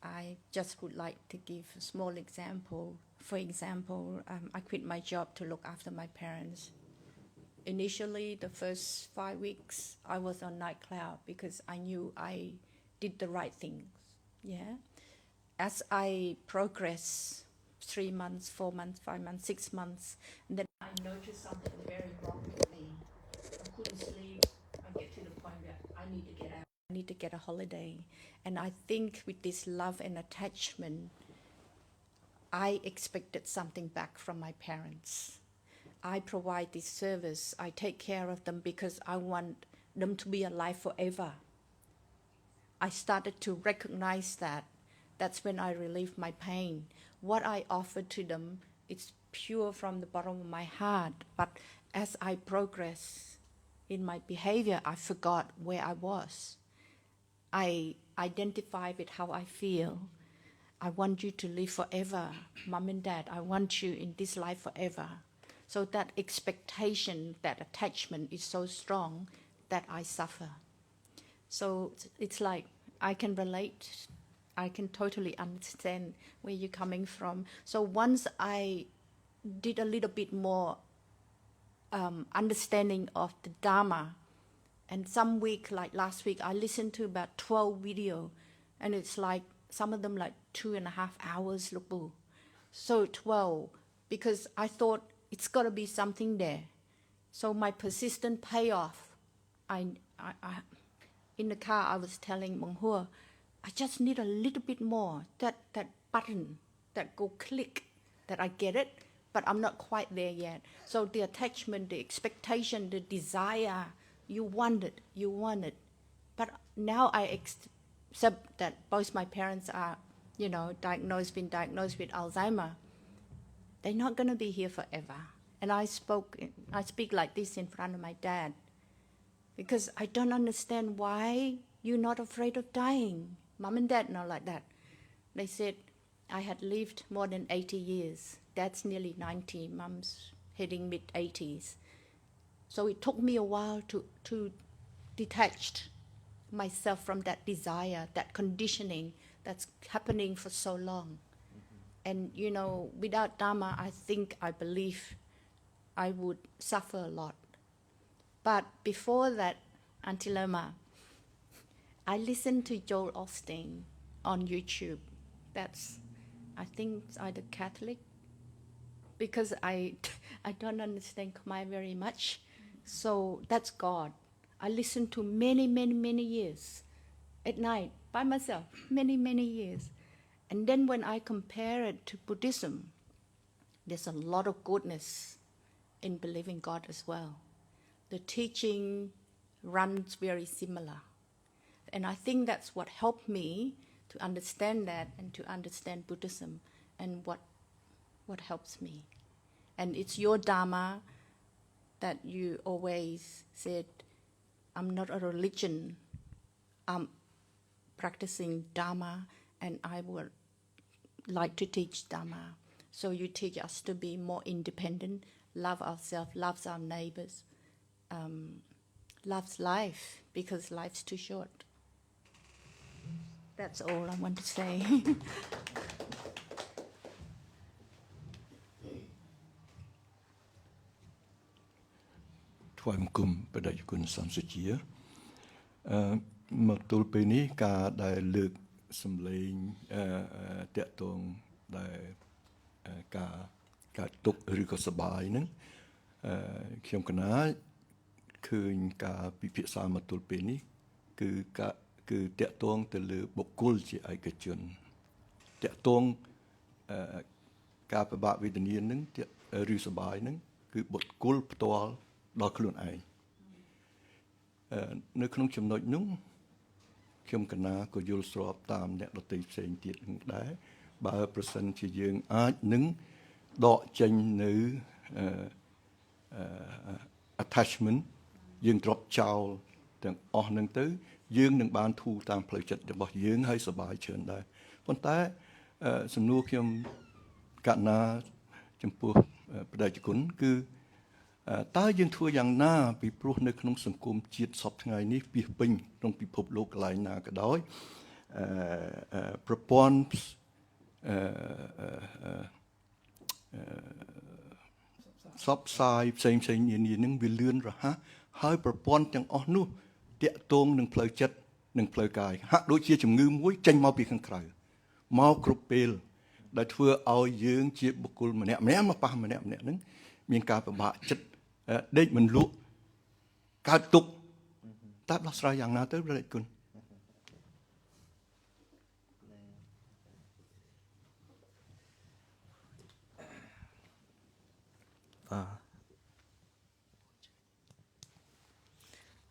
I just would like to give a small example. For example, I quit my job to look after my parents. Initially, the first 5 weeks, I was on night cloud because I knew I did the right things. Yeah. As I progress 3 months, 4 months, 5 months, 6 months, and then I noticed something very wrong with me. I couldn't sleep. I get to the point where I need to get out. I need to get a holiday. And I think with this love and attachment, I expected something back from my parents. I provide this service. I take care of them because I want them to be alive forever. I started to recognize that. That's when I relieved my pain. What I offer to them is pure from the bottom of my heart. But as I progress in my behavior, I forgot where I was. I identify with how I feel. I want you to live forever. Mom and Dad, I want you in this life forever. So that expectation, that attachment is so strong that I suffer. So it's like I can relate. I can totally understand where you're coming from. So once I did a little bit more understanding of the Dhamma, and some week, like last week, I listened to about 12 videos, and it's like some of them like 2.5 hours, Lukbu. So 12, because I thought it's got to be something there. So my persistent payoff, I in the car I was telling Mong Hua, I just need a little bit more, that button, that go click, that I get it, but I'm not quite there yet. So the attachment, the expectation, the desire, you want it. But now I accept that both my parents are, been diagnosed with Alzheimer. They're not going to be here forever. And I speak like this in front of my dad, because I don't understand why you're not afraid of dying. Mom and dad not like that. They said I had lived more than 80 years. Dad's nearly 90, mom's heading mid-80s. So it took me a while to detach myself from that desire, that conditioning that's happening for so long. And, without Dhamma, I believe I would suffer a lot. But before that, Auntie Lerma, I listened to Joel Osteen on YouTube. I think it's either Catholic, because I don't understand Khmer very much. So that's God. I listened to many, many, many years at night by myself, many, many years. And then when I compare it to Buddhism, there's a lot of goodness in believing God as well. The teaching runs very similar. And I think that's what helped me to understand that and to understand Buddhism, and what helps me. And it's your Dhamma that you always said, I'm not a religion, I'm practicing Dhamma, and I would like to teach Dhamma. So you teach us to be more independent, love ourselves, love our neighbors, loves life, because life's too short. That's all I want to say. ថ្វាយបង្គំព្រះតេជគុណសំសុជាមកទល់ពេលនេះការដែលលើកសម្លេងតាក់ទងដែលការទុកឬក៏សបាយហ្នឹងខ្ញុំកណាឃើញការពិភាក្សាមកទល់ពេលនេះគឺតាក់ទងទៅលើបុគ្គលជាឯកជនតាក់ទងការពិបាកវេទនាហ្នឹងឬសបាយហ្នឹងគឺបុគ្គលផ្ទាល់ដល់ខ្លួនឯងនៅក្នុងចំណុចនោះខ្ញុំកណាក៏យល់ស្របតាមអ្នកដទៃផ្សេងទៀតនឹងដែរបើប្រសិនជាយើងអាចនឹងដកចេញនៅ attachment យើង drop ចោលទាំងអស់ហ្នឹងទៅយើងនឹងបានធូរតាមផ្លូវចិត្តរបស់យើងហើយសប្បាយច្រើនដែរប៉ុន្តែសំណួរខ្ញុំកណាចំពោះព្រះតេជគុណគឺតើយើងធ្វើយ៉ាងណាពីព្រោះនៅក្នុងសង្គមជាតិសពថ្ងៃនេះពីពេញក្នុងពិភពលោកកន្លែងណាក៏ដោយប្រព័ន្ធសពផ្សាយផ្សេងនានានឹងវាលឿនរហ័សហើយប្រព័ន្ធទាំងអស់នោះតាក់ទងនឹងផ្លូវចិត្តនិងផ្លូវកាយហាក់ដូចជាជំងឺមួយចេញមកពីខាងក្រៅមកគ្រប់ពេលដែលធ្វើឲ្យយើងជាបុគ្គលម្នាក់មកប៉ះម្នាក់ហ្នឹងមានការពិបាកចិត្តដេកមិនលក់កើតទុកតើដោះស្រាយយ៉ាងណាទៅព្រះគុណ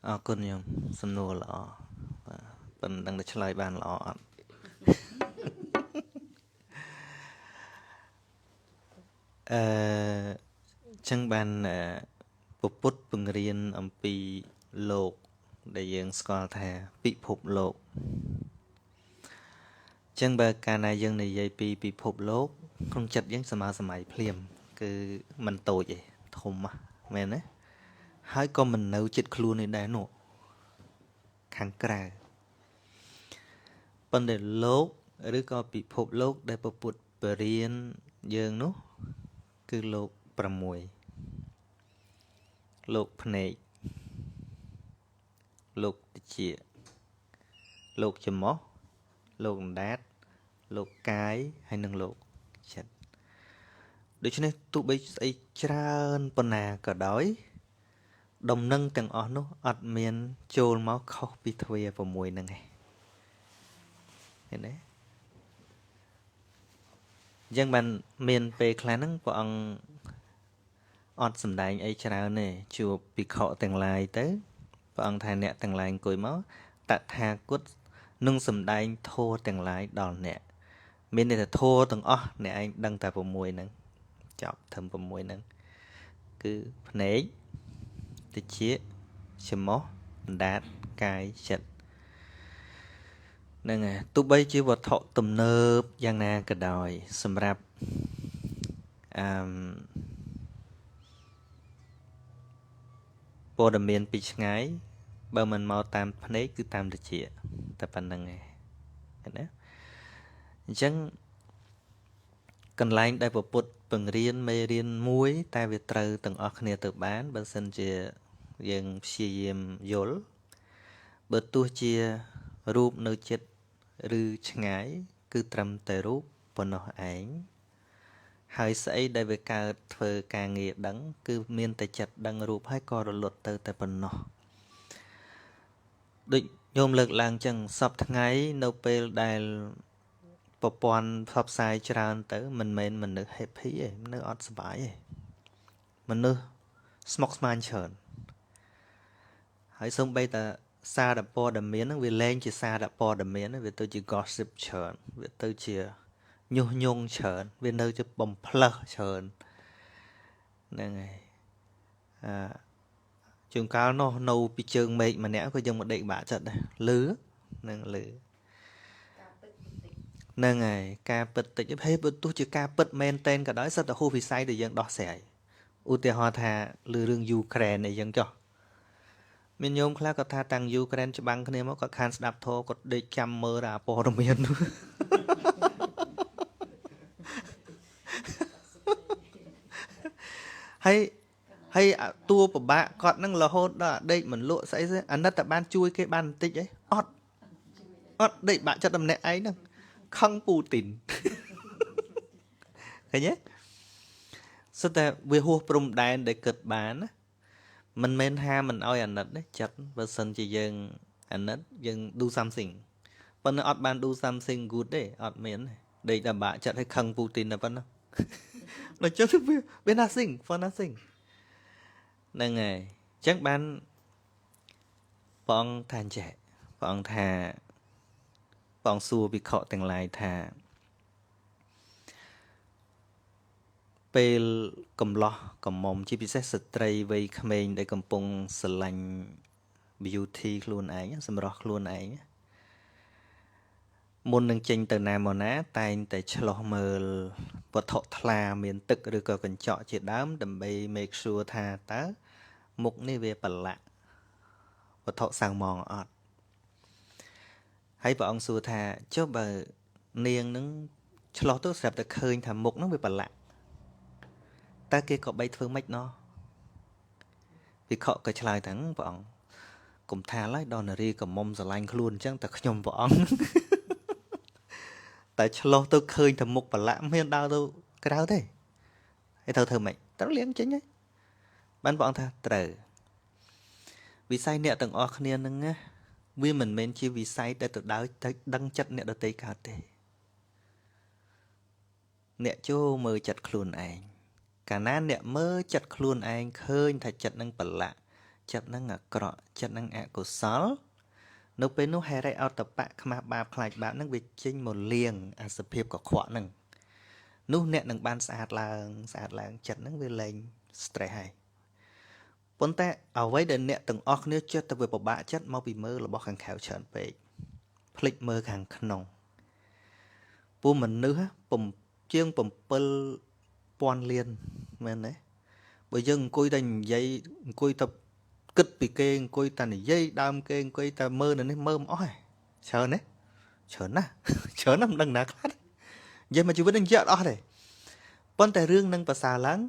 អរគុណខ្ញុំសំណួរល្អប៉ុន្តែដឹងតែឆ្លើយបានល្អអត់ចឹងបានពុទ្ធពង្រៀនអំពីលោកដែលយើងស្គាល់ថាពិភពលោកចឹងបើកាលណាយើងនិយាយពីពិភពលោកក្នុងចិត្តយើងសម័យភ្លាមគឺមិនតូចទេធំមែនទេហើយក៏មិននៅចិត្តខ្លួននេះដែរនោះខាងក្រៅប៉ុន្តែលោកឬក៏ពិភពលោកដែលពុទ្ធបរៀនយើងនោះគឺលោក6លោកភ្នែកលោកតិចលោកច្រមុះលោកអណ្ដាតលោកកាយហើយនិងលោកចិត្តដូច្នេះទោះបីស្អីច្រើនប៉ុណ្ណាក៏ដោយ Đồng nâng từng ở nó ọt miền chôn máu khóc bị thuê vào mùi nâng này. Thế đấy. Dân bạn miền về khá nâng của ông ọt xâm đánh ấy chào này chùa bị khọ từng lại tới. Và ông thà nẹ từng lại cùi máu tạ thà cút nâng xâm đánh thô từng lại đòn nẹ. Miền này là thô từng nẹ anh đăng tại vào mùi nâng. Chọc thầm vào mùi nâng. Cứ nấy thì chia chấm mó đát cái chật nâng à tụ bây chỉ vật thọ tùm nớp giang na cả đòi xâm rạp bộ đầm miền bị ngái bờ mình mau tam nấy cứ tam được chia tập phần nâng này chẳng cần lạnh đại bộ bột bằng riêng mê riêng muối tai việt trừ từng ọc nè tự bán bên sân chia dân xìm dối bớt tu chia rụp nơi chết rư ngái cứ trầm tề rụp bọn nó ảnh hơi xây đây về cả thờ cả nghĩa đắng cứ miên tài chặt đăng rụp hay co rồi luật từ tại bọn nó định nhôm lực làng chẳng sắp tháng ấy nâu bê đài bộ bọn pháp sai tràn tới mình được hẹp hí ấy nó ọt sắp ấy mình nữa smokeman chờn hãy xong bây ta xa đập bò đầm miến nó vì lên chỉ xa đập bò đầm miến nó vì tôi chỉ gossip chờn vì tôi chỉ nhung chờn vì nơi chỉ bầm plơ chờn nè này trường cao nó nâu bị trường mệt mà nè có dùng một định bả trận này lứa nè lứa nè này ca bật tịch hết tôi chỉ ca bật men tên cả đó rất là hô vì sai để dân đỏ xẻ ưu tiên hòa thà lừa rương Ukraine này dân cho mình nhôm khá có tha tăng Ukraine cho bằng cái này mà có khán đạp thô có để chăm mơ ra bỏ đồng miền hay tua của bạn còn năng là hôn đó đây mình lộ sẽ anh ta ban chui cái ban tích ấy ót đây bạn cho tầm nè ấy nè không Putin thấy nhé sao ta về hô prom đàn để cực bán á mình men ha mình oi anh đấy chặt và sân chỉ dừng anh dừng do something vẫn ọt ban do something good đấy ọt miễn đây là bạn chặt hay khăng Putin là vẫn nó chắc bên nothing for nothing nên ngày chắc ban bọn than trẻ bọn thà bọn xua bị khọ từng lại thàពេលកំឡោះកំមុំជាពិសេសស្ត្រីវ័យក្មេងដែលកំពុងស្រឡាញ់ beauty ខ្លួនឯងសម្រស់ខ្លួនឯងមុននឹងចេញទៅណាមកណាតែងតែឆ្លោះមើលវត្ថុថ្លាមានទឹកឬក៏កញ្ចក់ជាដើមដើម្បី make sure ថាតើមុខនេះវាប្រឡាក់វត្ថុសាំងមងអត់ហើយព្រះអង្គសួរថាចុះបើនាងនឹងឆ្លោះទៅស្រាប់តែឃើញថាមុខហ្នឹងវាប្រឡាក់តើគេក៏បីធ្វើម៉េចណោះវិខក៏ឆ្លើយថាព្រះអង្គកុំថាឡើយដល់នារីកមុំស្រឡាញ់ខ្លួនអញ្ចឹងតែខ្ញុំព្រះអង្គតែឆ្លោះទៅឃើញថាមុខប្រឡាក់មានដើរទៅក្រៅទេហើយត្រូវធ្វើម៉េចត្រូវលាងចេញហើយបានព្រះអង្គថាត្រូវវិស័យអ្នកទាំងអស់គ្នានឹងណាវាមិនមែនជាវិស័យដែលទៅដើរទៅដឹងចិត្តអ្នកដទៃកើតទេអ្នកចូលមើលចិត្តខ្លួនឯងកាលណាអ្នកមើលចិត្តខ្លួនឯងឃើញថាចិត្តនឹងប្រឡាក់ចិត្តនឹងអាក្រក់ចិត្តនឹងអកុសលនៅពេលនោះហេរិអតបៈខ្មាស់បាបខ្លាចបាបនឹងវាចេញមកលៀងអាសភាពកខ្វក់នឹងនោះអ្នកនឹងបានស្អាតឡើងចិត្តនឹងវាលែង stress ហើយប៉ុន្តែអ្វីដែលអ្នកទាំងអស់គ្នាចិត្តទៅវាពិបាកចិត្តមកពីមើលរបស់ខាងក្រៅច្រើនពេកភ្លេចមើលខាងក្នុងពួកមនុស្សជាង7,000 លានមែនទេបើយើងអង្គុយតែនិយាយអង្គុយតែគិតពីគេអង្គុយតែនិយាយដើមគេអង្គុយតែមើលនៅនេះមើលមិនអស់ទេច្រើនណាស់មិនដឹងណាខ្លះនិយាយមកជីវិតនឹងយកអត់អស់ទេប៉ុន្តែរឿងនឹងប្រសើរឡើង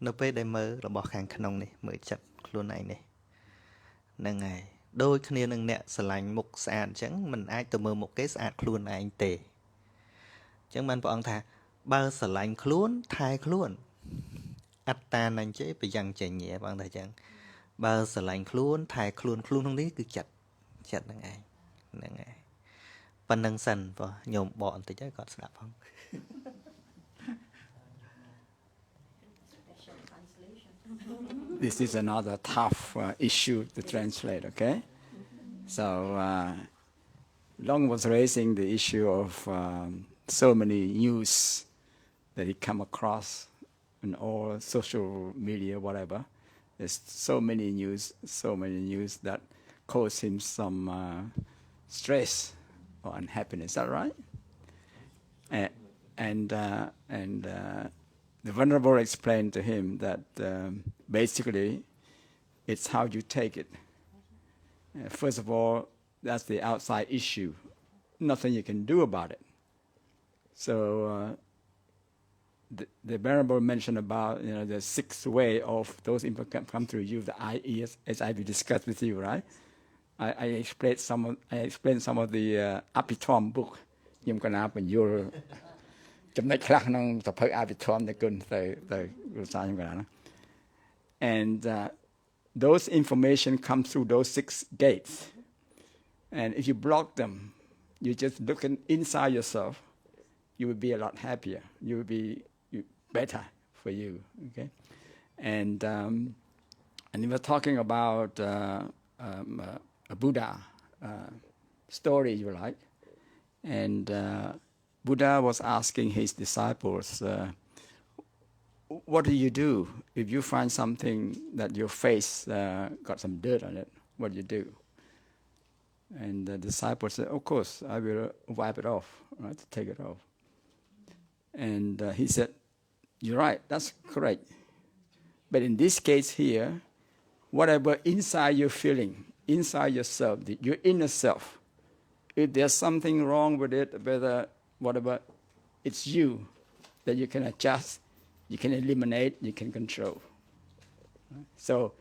នៅពេលដែលមើលរបស់ខាងក្នុងនេះមើលចិត្តខ្លួនឯងនេះហ្នឹងហើយដូចគ្នានឹងអ្នកស្រឡាញ់មុខស្អាតអញ្ចឹងមិនអាចទៅមើលមុខគេស្អាតខ្លួនឯងទេអញ្ចឹងបានព្រះអង្គថាបើស្រឡាញ់ខ្លួនថែខ្លួនអត្តានញ្ចេប្រយ៉ាងចេញព្រះអង្គថាអញ្ចឹង បើស្រឡាញ់ខ្លួនថែខ្លួនក្នុងនេះគឺចិត្តហ្នឹងឯងហ្នឹងឯងប៉ុណ្្នឹងសិនបងញោមបកបន្តិចហើយគាត់ស្ដាប់ផង This is another tough issue to translate, okay? So, Long was raising the issue of so many news that he come across in all social media, whatever. There's so many news that cause him some stress or unhappiness. Is that right? And the Venerable explained to him that basically it's how you take it. First of all, that's the outside issue. Nothing you can do about it. So the Venerable mentioned about the sixth way of those input come through you, the IE, as I will discuss with you, right? I explained some of the Apitom book. Nhưng còn áp mình vôចំណុចខ្លះក្នុងសភៅអភិធម្មដែលគុណទៅគ្រូសាខ្ញុំកណ្ដាលណា And those information come through those 6 gates. And if you block them, you just looking inside yourself, you will be a lot happier. You will be better for you. Okay, and we were talking about a Buddha story, you like, and Buddha was asking his disciples, what do you do if you find something that your face got some dirt on it? What do you do? And the disciple said, of course, I will wipe it off, right, to take it off. And he said, you're right, that's correct. But in this case here, whatever inside you're feeling, inside yourself, your inner self, if there's something wrong with it, whatever, it's you that you can adjust, you can eliminate, you can control. So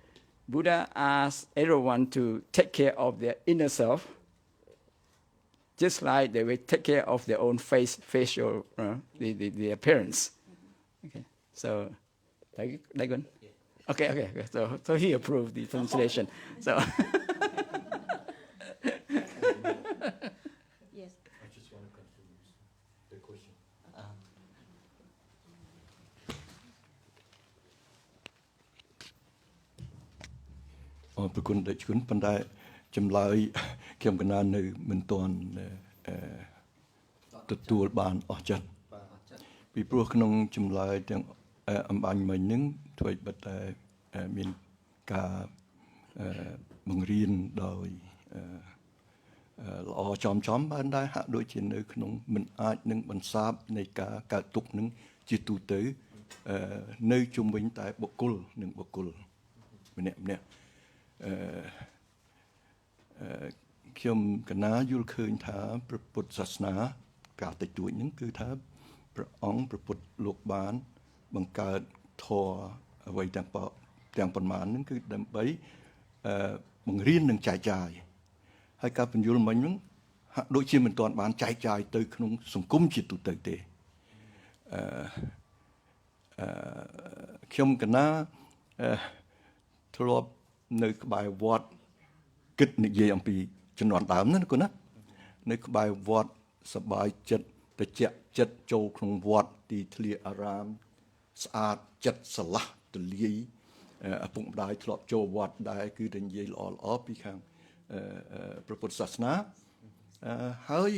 Buddha asked everyone to take care of their inner self, just like they will take care of their own facial, the appearance. Okay, so, Dagon? Okay. So he approved the translation. So. Yes. I just want to confuse the question. ប្រគុណដែលគុណប៉ុន្តែចម្លើយខ្ញុំកណាននៅមិនទាន់ទទួលបានអស់ចិត្តពីព្រោះក្នុងចម្លើយទាំងអំបញ្ញមិញហ្នឹងធ្វើឲ្យបិទតែមានការបង្រៀនដោយល្អចំបានដែរហាក់ដូចជានៅក្នុងមិនអាចនឹងបន្សាបនៃការកើតទុកនឹងជាទូទៅនៅជុំវិញតែបុគ្គលនិងបុគ្គលម្នាក់ខ្ញុំកណាយល់ឃើញថាព្រះពុទ្ធសាសនាការតិចតួចហ្នឹងគឺថាព្រះអង្គព្រះពុទ្ធលោកបានបង្កើតធម៌អ្វីទាំងប៉ុន្មានហ្នឹងគឺដើម្បីបង្រៀននិងចែកចាយហើយការបញ្យល់មិញហ្នឹងហាក់ដូចជាមិនទាន់បានចែកចាយទៅក្នុងសង្គមជាទូទៅទេខ្ញុំកណាធ្លាប់នៅក្បែរវត្តគិតនិយាយអំពីជំនាន់ដើមណាគុណណានៅក្បែរវត្តសប្បាយចិត្តត្រជាក់ចិត្តចូលក្នុងវត្តទីធ្លាអារាមស្អាតចិត្តស្រឡះទលាយឪពុកម្ដាយធ្លាប់ចូលវត្តដែរគឺតែនិយាយល្អពីខាងព្រះពុទ្ធសាសនាហើយ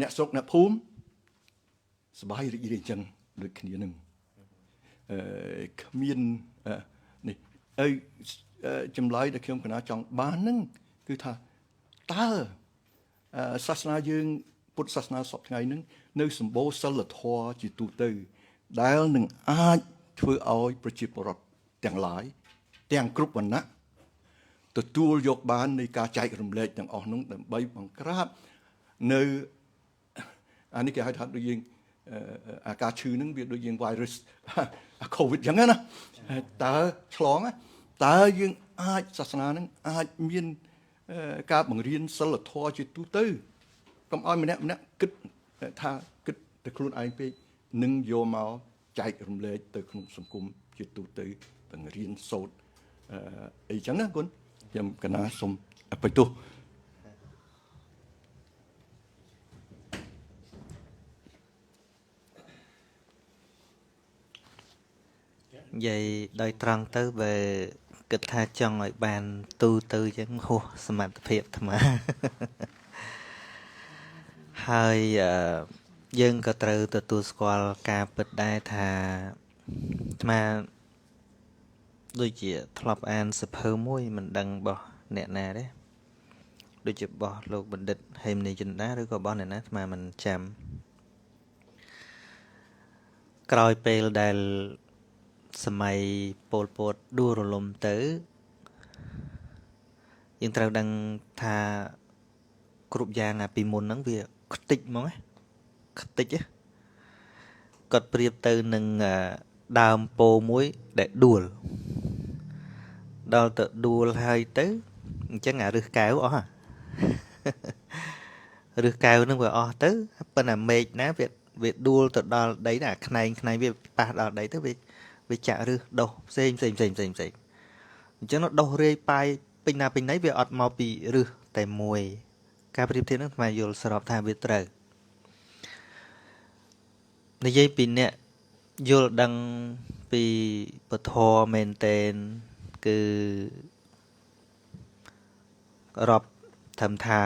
អ្នកស្រុកអ្នកភូមិសប្បាយរីករាយអញ្ចឹងដូចគ្នានឹងគ្មាននេះហើយចម្លើយដែលខ្ញុំកណាចង់បានហ្នឹងគឺថាតើសាសនាយើងពុទ្ធសាសនាសពថ្ងៃហ្នឹងនៅសម្បូរសិលធម៌ជាទូទៅដែលនឹងអាចធ្វើឲ្យប្រជាពលរដ្ឋទាំងឡាយទាំងគ្រប់វណ្ណៈទទួលយកបាននៃការចែករំលែកទាំងអស់នោះដើម្បីបង្ក្រាបនៅអានេះគេហៅថាដូចយើងអាការឈឺហ្នឹងវាដូចយើង virus COVID អញ្ចឹងណាតើឆ្លងតើយើងអាចសាសនាហ្នឹងអាចមានការបង្រៀនសិលធម៌ជាទូទៅកុំឲ្យម្នាក់គិតថាគិតតែខ្លួនឯងពេកនឹងយកមកចែករំលែកទៅក្នុងសង្គមជាទូទៅបង្រៀនសូត្រ អីចឹងណាគុណខ្ញុំកណាសូមអភ័យទោស vậy đôi trăng tới về kịch tha chọn lại bàn tu tư chẳng hô sầm mặt phiệt mà hơi dân có từ từ tu squal ca bật đai thà mà đôi chị thọp an sập hơ môi mình đăng bỏ nè nè đấy đôi chị bỏ lục bình định hình này chừng đá đôi có bỏ nè nè mà mình chạm coi pel đài សម័យពលពតដួលរលំទៅយើងត្រូវដឹងថាគ្រប់យ៉ាងពីមុនហ្នឹងវាខ្ទេចហ្មងខ្ទេចគាត់ប្រៀបទៅនឹងដើមពោមួយដែលដួលដល់ទៅដួលហើយទៅអញ្ចឹងអារឹសកែវអស់រឹសកែវហ្នឹងវាអស់ទៅប៉ុន្តែមេឃណាវាដួលទៅដល់ដីណាខ្នែងវាប៉ះដល់ដីទៅវាចាក់រឹសដុះផ្សេងអញ្ចឹងnóដុះរាយប៉ាយពេញណាពេញណីវាអត់មកពីរឹសតែមួយការប្រៀបធៀបហ្នឹងស្មើយល់ស្របថាវាត្រូវនិយាយពីអ្នកយល់ដឹងពីពធមែនតែនគឺរាប់ធម្មថា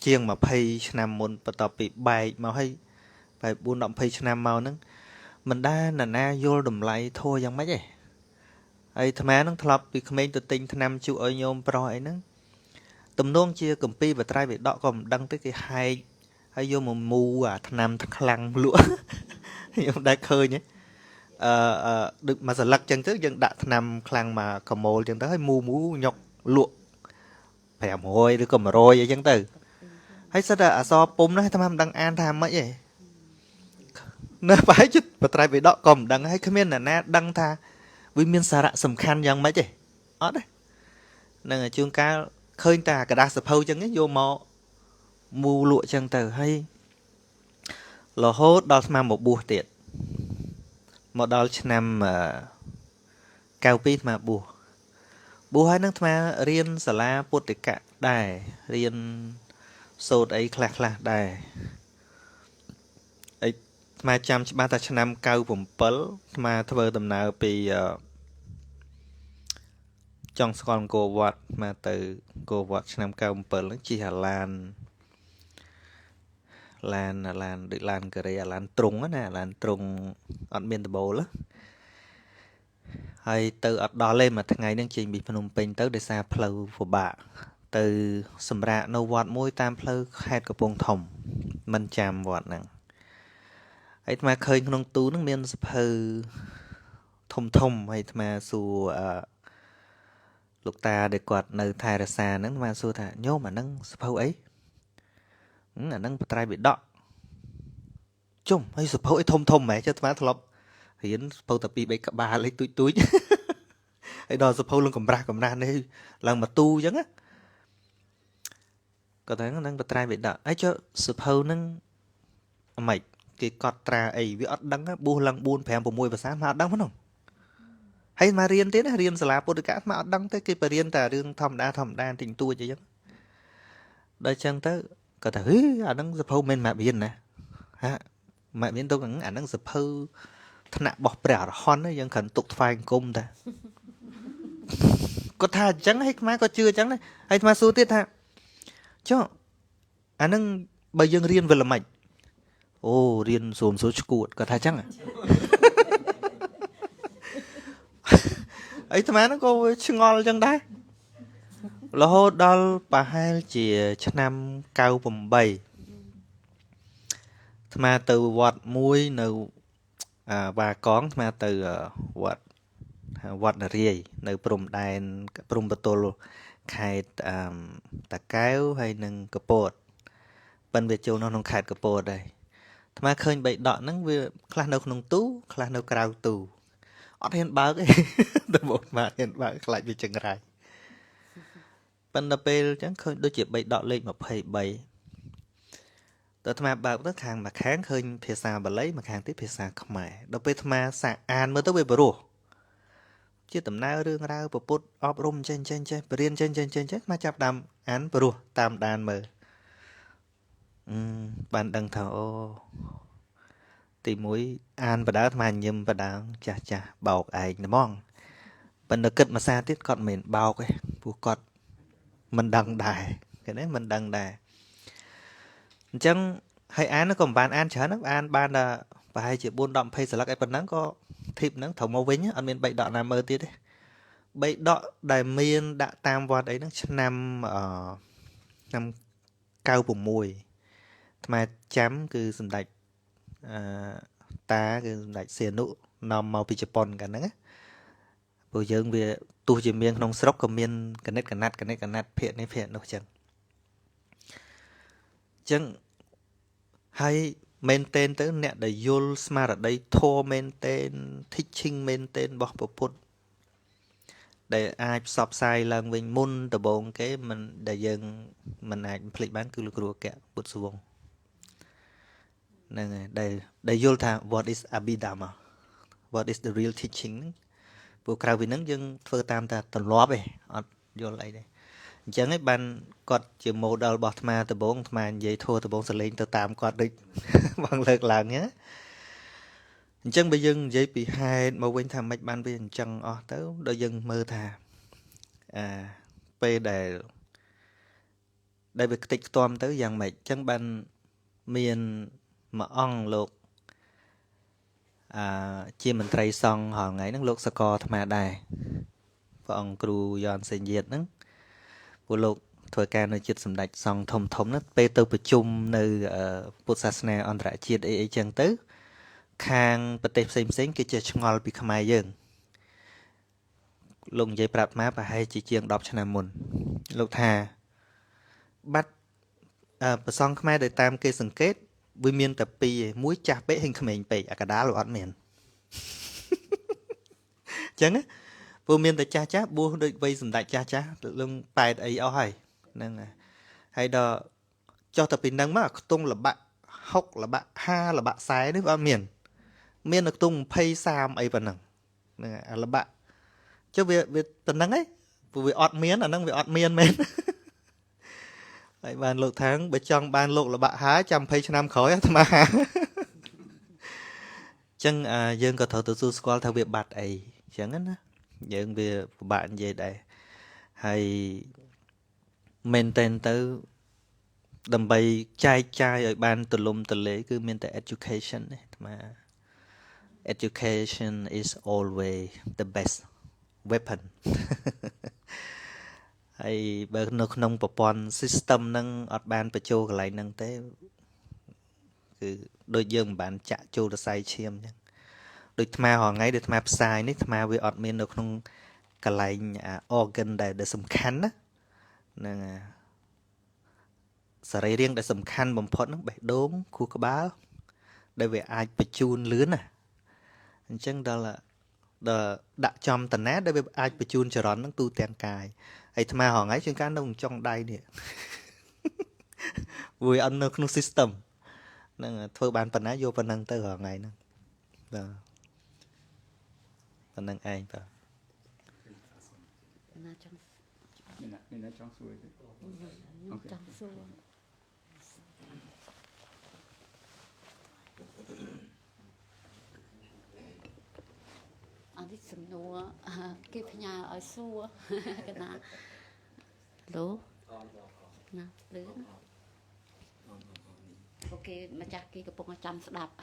ជាង20ឆ្នាំមុនបន្ទាប់ពីបែកមកហើយបែប4 10ឆ្នាំមកហ្នឹងមិនដែលណាយល់តម្លៃធัวយ៉ាងម៉េចទេហើយអាត្មានឹងធ្លាប់ពីក្មេងទៅទិញថ្នាំជក់ឲ្យញោមប្រុសអីហ្នឹងទំនងជាកម្ពីបត្រៃបិដកក៏មិនដឹងទេគេហែកហើយយកមកមូអាថ្នាំខ្លាំងលក់ខ្ញុំដែរឃើញដូចមួយសន្លឹកចឹងទៅយើងដាក់ថ្នាំខ្លាំងមកកម៉ូលចឹងទៅហើយមូញុកលក់500ឬក៏100អីចឹងទៅហើយសិតតែអសរពុំនោះអាត្មាមិនដឹងអានថាម៉េចទេនៅប្រហែលជាបត្រៃបិដកក៏មិនដឹងហើយគ្មានអ្នកណាដឹងថាវាមានសារៈសំខាន់យ៉ាងម៉េចទេអត់ទេនឹងជួនកាលឃើញតែกระดาษសភៅចឹងយកមកមូលក់ចឹងទៅហើយរហូតដល់ស្មាមកបួសទៀតមកដល់ឆ្នាំ92ស្មាបួសហើយនឹងស្មារៀនសាលាពុទ្ធិកៈដែររៀនសូត្រអីខ្លះដែរស្មាចាំច្បាស់ថាឆ្នាំ97ស្មាធ្វើដំណើរពីចង់ស្គាល់អង្គរវត្តស្មាទៅអង្គរវត្តឆ្នាំ97ហ្នឹងជិះអាឡានដូចឡានកេរីអាឡានទ្រុងណាអាឡានទ្រុងអត់មានដបូលហើយទៅអត់ដល់ទេមួយថ្ងៃហ្នឹងចេញពីភ្នំពេញទៅដោយសារផ្លូវពិបាកទៅសម្រាកនៅវត្តមួយតាមផ្លូវខេត្តកំពង់ធំមិនចាំវត្តហ្នឹងហើយអាត្មាឃើញក្នុងទូហ្នឹងមានសភៅធំហើយអាត្មាសួរលោកតាដែលគាត់នៅថែរក្សាហ្នឹងអាត្មាសួរថាញោមអាហ្នឹងសភៅអីអាហ្នឹងបត្រៃបិដកជុំហើយសភៅអីធំហ្មងចុះអាត្មាធ្លាប់រៀនសភៅតែ2 3ក្បាលលេខទូចហើយដល់សភៅលឹងកំរាស់នេះឡើងមកទូអញ្ចឹងណាគាត់ថាហ្នឹងបត្រៃបិដកហើយចុះសភៅហ្នឹងអម៉េចគេកត់ត្រាអីវាអត់ដឹងបួសឡើង4 5 6ភាសាមកអត់ដឹងហ្នឹងហើយមករៀនទៀតរៀនសាលាពុទ្ធិកៈមកអត់ដឹងទេគេបរៀនតែរឿងធម្មតាទិញទួចអីចឹងដល់ចឹងទៅគាត់ថាអាហ្នឹងសភៅមិនមករៀនណាហាមករៀនទៅអាហ្នឹងសភៅថ្នាក់របស់ព្រះអរហន្តយើងគ្រាន់ទុកថ្វាយអង្គមតាគាត់ថាអញ្ចឹងហើយខ្មែរក៏ជឿអញ្ចឹងដែរហើយអាត្មាសួរទៀតថាចុះអាហ្នឹងបើយើងរៀនវាល្មិចអូរៀនសួរឈួតគាត់ថាអញ្ចឹងអីអាត្មាហ្នឹងក៏ឆ្ងល់អញ្ចឹងដែររហូតដល់ប្រហែលជាឆ្នាំ98អាត្មាទៅវត្តមួយនៅបាកងអាត្មាទៅវត្តនរាយនៅព្រំដែនព្រំបតុលខេត្តតាកែវហើយនិងកពតប៉ិនវាចូលនៅក្នុងខេត្តកពតដែរអាត្មាឃើញបៃដកហ្នឹងវាខ្លះនៅក្នុងទូខ្លះនៅក្រៅទូអត់ហ៊ានបើកទេតែមកអាហ៊ានបើកខ្លាចវាចង្រៃប៉ុន្តែពេលអញ្ចឹងឃើញដូចជាបៃដកលេខ23តើអាត្មាបើកទៅខាងមួយខាងឃើញភាសាបាលីមួយខាងទៀតភាសាខ្មែរដល់ពេលអាត្មាសាកអានមើលទៅវាព្រោះ ជាដំណើររឿងរ៉ាវពពុទ្ធអប់រំចេះបរៀនចេះមកចាប់តាមអានព្រោះតាមដានមើលបានដឹងថាអូទីមួយអានបដាអាញឹមបដាចាស់បោកឯងហ្មងប៉ុន្តែគិតមួយសារទៀតគាត់មិនមែនបោកទេព្រោះគាត់មិនដឹងដែរគេណាមិនដឹងដែរអញ្ចឹងហើយអានក៏មិនបានអានច្រើនអានបានតែប្រហែលជា4 10 20សន្លឹកឯប៉ុណ្ណឹងក៏ធីបហ្នឹងត្រូវមកវិញអត់មាន3ដកណាមើលទៀតទេ3ដកដែលមានដាក់តាមវត្តអីហ្នឹងឆ្នាំ96ថ្មចាំគឺសម្ដេចតាគឺសម្ដេចសៀនុនាំមកពីជប៉ុនកាលហ្នឹងព្រោះយើងវាទោះជាមានក្នុងស្រុកក៏មានកណិតកណាត់ភាគនេះភាគនោះចឹងហើយមែនតែនទៅអ្នកដែលយល់ស្មារតីធម៌មែនតែន teaching មែនតែនរបស់ពុទ្ធដែលអាចផ្សព្វផ្សាយឡើងវិញមុនដំបូងគេមិនដែលយើងមិនអាចភ្លេចបានគឺលោកគ្រូអគ្គពុទ្ធស្វងហ្នឹងហើយដែលយល់ថា what is Abhidhamma what is the real teaching ព្រោះក្រៅពីហ្នឹងយើងធ្វើតាមតែទម្លាប់ឯងអត់យល់អីទេអញ្ចឹងឯងបានគាត់ជា model របស់អាត្មាដំបូងអាត្មានិយាយធัวដំបូងសលេងទៅតាមគាត់ដូចបងលើកឡើងហ្នឹងអញ្ចឹងបើយើងនិយាយពីហេតុមកវិញថាម៉េចបានវាអញ្ចឹងអស់ទៅដល់យើងមើលថាពេលដែលវាខ្ទេចខ្ទាំទៅយ៉ាងម៉េចអញ្ចឹងបានមានមួយអង្គលោកជាមន្ត្រីសង្ឃហងៃហ្នឹងលោកសកលអាត្មាដែរព្រះអង្គគ្រូយ៉នសេញយាតហ្នឹងពួកលោកធ្វើការនៅជាតិសម្ដេចសង្ឃធំហ្នឹងពេលទៅប្រជុំនៅពុទ្ធសាសនាអន្តរជាតិអីចឹងទៅខាងប្រទេសផ្សេងគេចេះឆ្ងល់ពីខ្មែរយើងលោកនិយាយប្រាប់អាត្មាប្រហែលជាជាង10ឆ្នាំមុនលោកថាបាត់ប្រសងខ្មែរដែលតាមគេសង្កេតវាមានតែពីរឯងមួយចាស់ពេកហើយក្មេងពេកអាកដាលអត់មានអញ្ចឹងព្រោះមានតែចាស់បួសដូចវ័យសម្ដេចចាស់លឹង8អីអស់ហើយហ្នឹងហើយដល់ចុះទៅពីហ្នឹងមកខ្ទង់លបាក់60លបាក់50លបាក់40នេះអត់មាននៅខ្ទង់20 30អីប៉ុណ្ណឹងហ្នឹងអាលបាក់ចុះវាប៉ុណ្ណឹងឯងព្រោះវាអត់មានអាហ្នឹងវាអត់មានមែនហើយបានលោកថាងបើចង់បានលោកលបាក់ហាចាំ20ឆ្នាំក្រោយអាត្មាអញ្ចឹងយើងក៏ត្រូវទៅសួរស្គាល់ថាវាបាត់អីអញ្ចឹងណាយើងវាពិបាកនិយាយដែរហើយមែនតែនទៅដើម្បីចែកចាយឲ្យបានទូលំទូលាយគឺមានតែ education ទេអាត្មា education is always the best weapon ហើយបើនៅក្នុងប្រព័ន្ធ system ហ្នឹងអត់បានបញ្ចូលកន្លែងហ្នឹងទេគឺដូចយើងមិនបានចាក់ចូលរស័យឈាមអញ្ចឹងដូចអាត្មារាល់ថ្ងៃដែលអាត្មាផ្សាយនេះអាត្មាវាអត់មាននៅក្នុងកន្លែង organ ដែលសំខាន់ណាហ្នឹងសរីរាង្គដែលសំខាន់បំផុតហ្នឹងបេះដូងខួរក្បាលដែលវាអាចបញ្ជូនលឿនណាអញ្ចឹងដល់ដាក់ចំតាណាដែលវាអាចបញ្ជូនចរន្តហ្នឹងទូទាំងកាយហើយអាត្មារាល់ថ្ងៃជាងការនៅចុងដៃនេះវាអត់នៅក្នុង system ហ្នឹងធ្វើបានប៉ុណ្ណាយកប៉ុណ្ណឹងទៅរាល់ថ្ងៃហ្នឹងបាទប៉ុណ្ណឹងឯងបាទណាចង់មានណាចង់សួរទេចង់សួរអត់សំណួរគេផ្ញើឲ្យសួរកណាលោកណាលឿនអូខេម្ចាស់គេកំពុងចាំស្ដាប់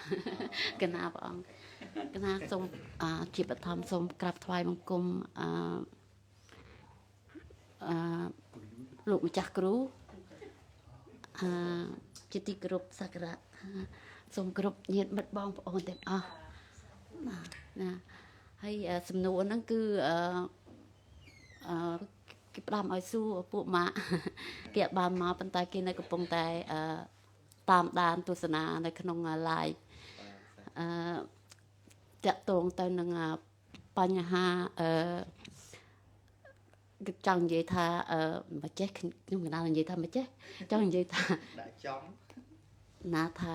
កណាព្រះអង្គកណាសូមជាបឋមសូមក្រាបថ្វាយបង្គំលោកម្ចាស់គ្រូជាទីគោរពសក្ការៈសូមគ្រប់ញាតិមិត្តបងប្អូនទាំងអស់ណាហើយសំណួរហ្នឹងគឺគេផ្ដាំឲ្យសួរពួកម៉ាក់គេអត់បានមកប៉ុន្តែគេនៅកំពុងតែតាមដានទស្សនានៅក្នុង live តាក់ទងទៅនឹងបញ្ហាគឺចង់និយាយថាមិនចេះខ្ញុំកណ្ដាលនិយាយថាមិនចេះចង់និយាយថាដាក់ចំណាថា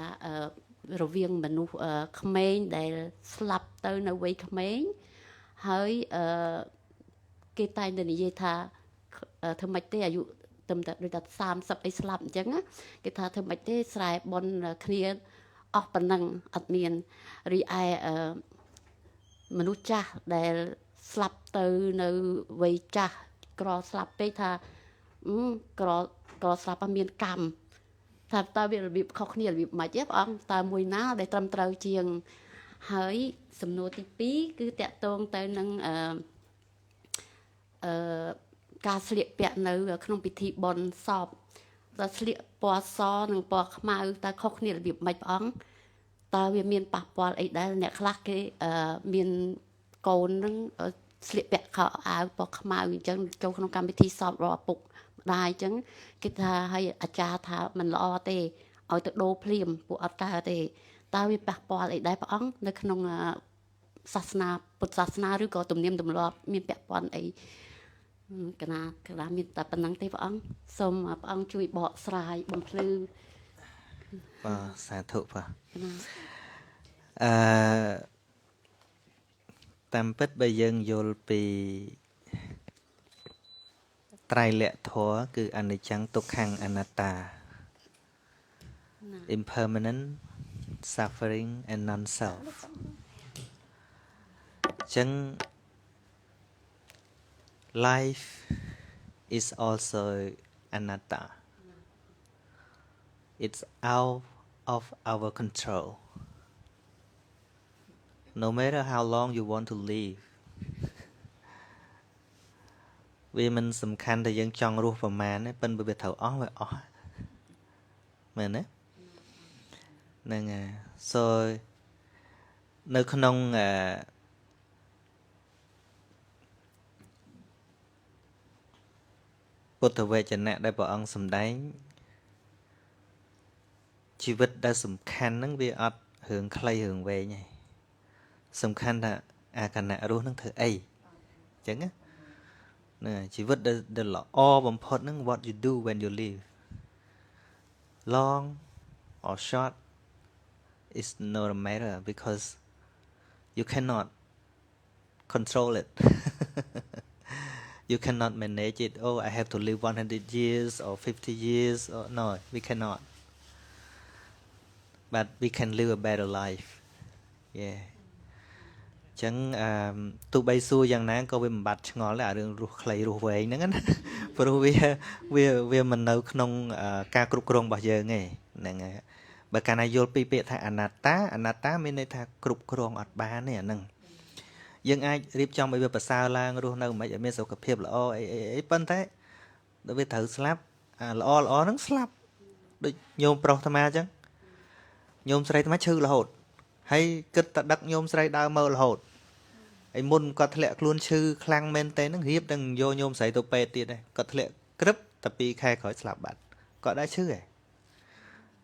រវាងមនុស្សក្មេងដែលស្លាប់ទៅនៅវ័យក្មេង ហើយគេតែងតែនិយាយថាធ្វើម៉េចទេអាយុត្រឹមតែដូចថា30អីស្លាប់អញ្ចឹងគេថាធ្វើម៉េចទេស្រែបនគ្នាអស់ប៉ុណ្ណឹងអត់មានរីឯមនុស្សចាស់ដែលស្លាប់ទៅនៅវ័យចាស់ក្រស្លាប់ពេកថាក្រស្លាប់មានកម្មថាតើវារបៀបខុសគ្នារបៀបម៉េចទេព្រះអង្គតើមួយណាដែលត្រឹមត្រូវជាងហើយសំណួរទី2គឺតកតងទៅនឹងការស្លៀកពាក់នៅក្នុងពិធីបុណ្យសពតើស្លៀកពណ៌សនិងពណ៌ខ្មៅតើខុសគ្នារបៀបម៉េចព្រះអង្គតើវាមានប៉ះពាល់អីដែរអ្នកខ្លះគេមានកូននឹងស្លៀកពាក់ខោអាវពណ៌ខ្មៅអញ្ចឹងចូលក្នុងកម្មវិធីសពរបស់ឪពុកម្ដាយអញ្ចឹងគេថាឲ្យអាចារ្យថាមិនល្អទេឲ្យទៅដូរភ្លាមពួកអត់កើតទេតើវាប៉ះពាល់អីដែរព្រះអង្គនៅក្នុងសាសនាពុទ្ធសាសនាឬក៏ទំនៀមទម្លាប់មានពាក់ព័ន្ធអីកណាមានតែប៉ុណ្្នឹងទេព្រះអង្គសូមព្រះអង្គជួយបកស្រាយបំភ្លឺបាទសាធុបាទតាមពិតបើយើងយល់ពីត្រៃលក្ខធម៌គឺអនិច្ចំទុក្ខំអនត្តា impermanent suffering and non self ចឹង life is also anatta it's out of our control no matter how long you want to live វាមិនសំខាន់តែយើងចង់រស់ប្រមាណទេប៉ុន្តែវាត្រូវអស់វាអស់មែនទេហ្នឹងហើយ so នៅក្នុងពុទ្ធវចនៈដែលព្រះអង្គសម្ដែងជីវិតដែលសំខាន់ហ្នឹងវាអត់រឿងខ្លីរឿងវែងទេសំខាន់ថាអាគណៈរស់ហ្នឹងធ្វើអីអញ្ចឹងណាជីវិតដែលល្អបំផុតហ្នឹង what you do when you live long or short is not a matter because you cannot control it you cannot manage it oh I have to live 100 years or 50 years or no we cannot but we can live a better life yeah ចឹងទោះបីសួរយ៉ាងណាក៏វាមិនបាត់ឆ្ងល់ដែររឿងរស់ខ្លីរស់វែងហ្នឹងណាព្រោះវាមិននៅក្នុងការគ្រប់គ្រងរបស់យើងទេហ្នឹងហើយបើកាលណាយល់ពីពាក្យថាអនត្តាមានន័យថាគ្រប់គ្រងអត់បានទេអាហ្នឹងយើងអាចរៀបចំឲ្យវាប្រសើរឡើងរស់នៅមិនឲ្យមានសុខភាពល្អអីប៉ុន្តែដល់វាត្រូវស្លាប់ល្អហ្នឹងស្លាប់ដូចញោមប្រុសអាត្មាអញ្ចឹងញោមស្រីអាត្មាឈឺរហូតហើយគិតតែដឹកញោមស្រីដើរមើលរហូតហើយមុនគាត់ធ្លាក់ខ្លួនឈឺខ្លាំងមែនតើហ្នឹងរៀបទាំងយកញោមស្រីទៅពេទ្យទៀតដែរគាត់ធ្លាក់ក្រឹបតែ2ខែក្រោយស្លាប់បាត់គាត់ដែរឈឺ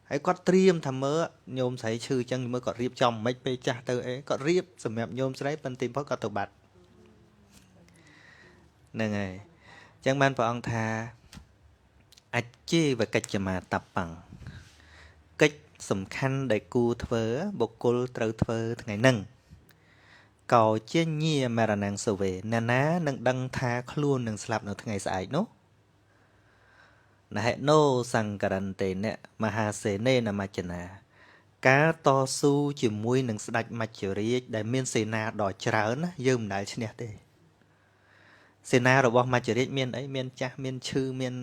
ហើយគាត់ត្រៀមថាមើលញោមស្រីឈឺអញ្ចឹងមើលគាត់រៀបចំមិនពេលចាស់ទៅអីគាត់រៀបសម្រាប់ញោមស្រីប៉ុន្តែទីបំផុតគាត់ទៅបាត់ហ្នឹងហើយអញ្ចឹងបានព្រះអង្គថាអច្ចេវកិច្ចមាតបੰកិច្ចសំខាន់ដែលគួរធ្វើបុគ្គលត្រូវធ្វើថ្ងៃហ្នឹងកោជាញាមរណងសវេណាណានឹងដឹងថាខ្លួននឹងស្លាប់នៅថ្ងៃស្អែកនោះណហេណូសង្ករន្ទេនៈមហាសេនេនមច្ចនាការតស៊ូជាមួយនឹងស្ដេចមច្ចរាជដែលមានសេនាដ៏ច្រើនណាយើងមិនដែលឈ្នះទេសេនារបស់មច្ចរាជមានអីមានចាស់មានឈឺមាន